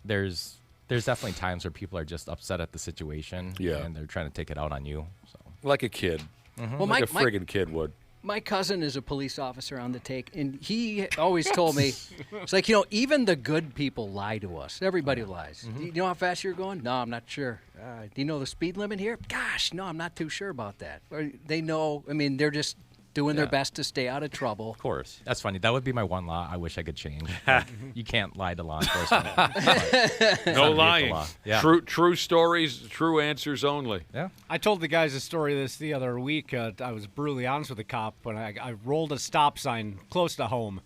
There's definitely times where people are just upset at the situation, and they're trying to take it out on you. So. Like a kid. Well, like a friggin' kid would. My cousin is a police officer on the take, and he always told me, it's like, even the good people lie to us. Everybody lies. Do you know how fast you're going? No, I'm not sure. Do you know the speed limit here? Gosh, no, I'm not too sure about that. Or they know, they're just doing their best to stay out of trouble. Of course. That's funny. That would be my one law I wish I could change. Like, you can't lie to law enforcement. No lying. Yeah. True stories, true answers only. Yeah. I told the guys a story the other week. I was brutally honest with the cop when I rolled a stop sign close to home.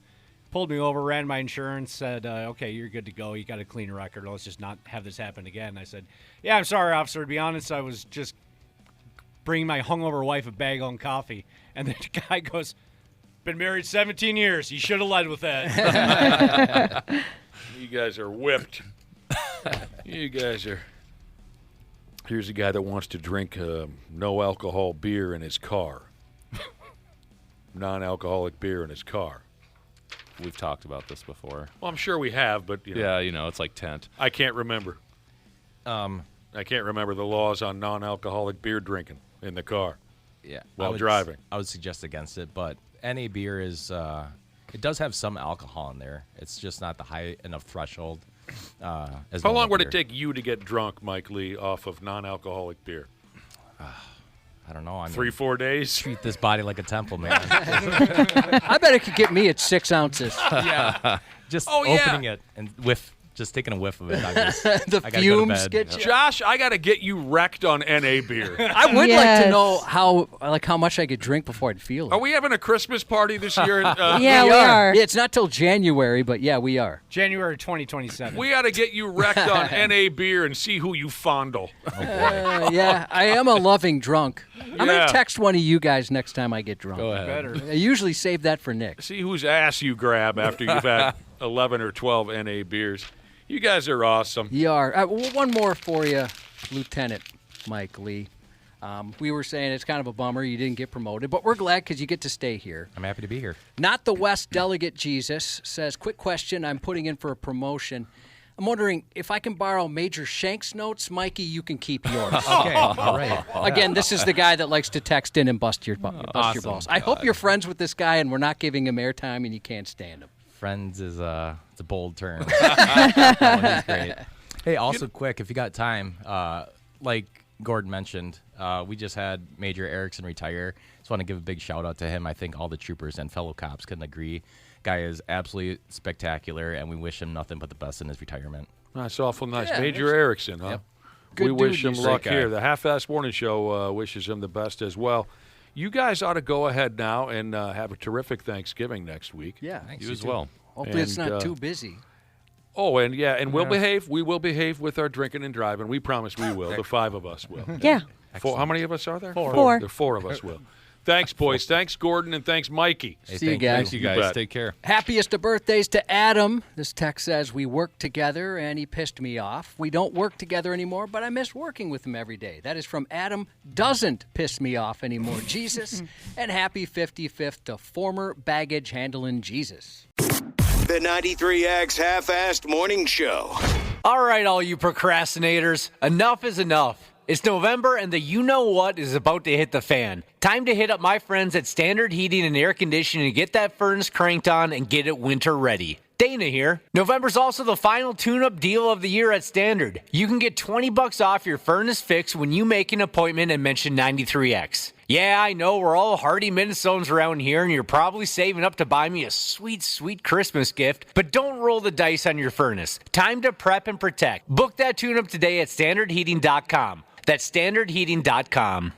Pulled me over, ran my insurance, said, okay, you're good to go. You got a clean record. Let's just not have this happen again. I said, yeah, I'm sorry, officer. To be honest, I was just bringing my hungover wife a bag on coffee. And the guy goes, been married 17 years. You should have led with that. You guys are whipped. You guys are. Here's a guy that wants to drink no alcohol beer in his car. Non-alcoholic beer in his car. We've talked about this before. Well, I'm sure we have, but yeah, it's like tent. I can't remember. I can't remember the laws on non-alcoholic beer drinking in the car. Yeah, while driving. I would suggest against it, but NA beer is it does have some alcohol in there. It's just not the high enough threshold. How long would it take you to get drunk, Mike Lee, off of non-alcoholic beer? I don't know. 3-4 days. Treat this body like a temple, man. I bet it could get me at 6 ounces. Yeah, just opening it and just taking a whiff of it. The fumes get you. Josh, I got to get you wrecked on NA beer. I would like to know how much I could drink before I'd feel it. Are we having a Christmas party this year? Yeah, we are. Yeah, it's not till January, but yeah, we are. January 2027. We got to get you wrecked on NA beer and see who you fondle. Yeah, I am a loving drunk. I'm going to text one of you guys next time I get drunk. Go ahead. I usually save that for Nick. See whose ass you grab after you've had 11 or 12 NA beers. You guys are awesome. You are. One more for you, Lieutenant Mike Lee. We were saying it's kind of a bummer you didn't get promoted, but we're glad because you get to stay here. I'm happy to be here. Not the West Delegate Jesus says, quick question, I'm putting in for a promotion. I'm wondering if I can borrow Major Shank's notes. Mikey, you can keep yours. Okay, all right. Again, this is the guy that likes to text in and bust your balls. I hope you're friends with this guy and we're not giving him airtime and you can't stand him. Friends is it's a bold term. He's great. Hey, also quick, if you got time, like Gordon mentioned, we just had Major Erickson retire. Just want to give a big shout out to him. I think all the troopers and fellow cops couldn't agree. Guy is absolutely spectacular, and we wish him nothing but the best in his retirement. That's awful nice. Yeah, Major Erickson, huh? Yep. We wish him luck here. The Half-Assed Morning Show wishes him the best as well. You guys ought to go ahead now and have a terrific Thanksgiving next week. Yeah, you as well. Hopefully it's not too busy. Oh, and we'll behave. We will behave with our drinking and driving. We promise we will. The 5 of us will. Yeah. How many of us are there? 4. The 4 of us will. Thanks, boys. Thanks, Gordon, and thanks, Mikey. See you guys. Thank you guys. Take care. Happiest of birthdays to Adam. This text says, we worked together and he pissed me off. We don't work together anymore, but I miss working with him every day. That is from Adam. Doesn't piss me off anymore, Jesus. And happy 55th to former baggage handling Jesus. The 93X Half-Assed Morning Show. All right, all you procrastinators, enough is enough. It's November and the you-know-what is about to hit the fan. Time to hit up my friends at Standard Heating and Air Conditioning to get that furnace cranked on and get it winter ready. Dana here. November's also the final tune-up deal of the year at Standard. You can get $20 off your furnace fix when you make an appointment and mention 93X. Yeah, I know we're all hardy Minnesotans around here, and you're probably saving up to buy me a sweet, sweet Christmas gift, but don't roll the dice on your furnace. Time to prep and protect. Book that tune-up today at standardheating.com. That's standardheating.com.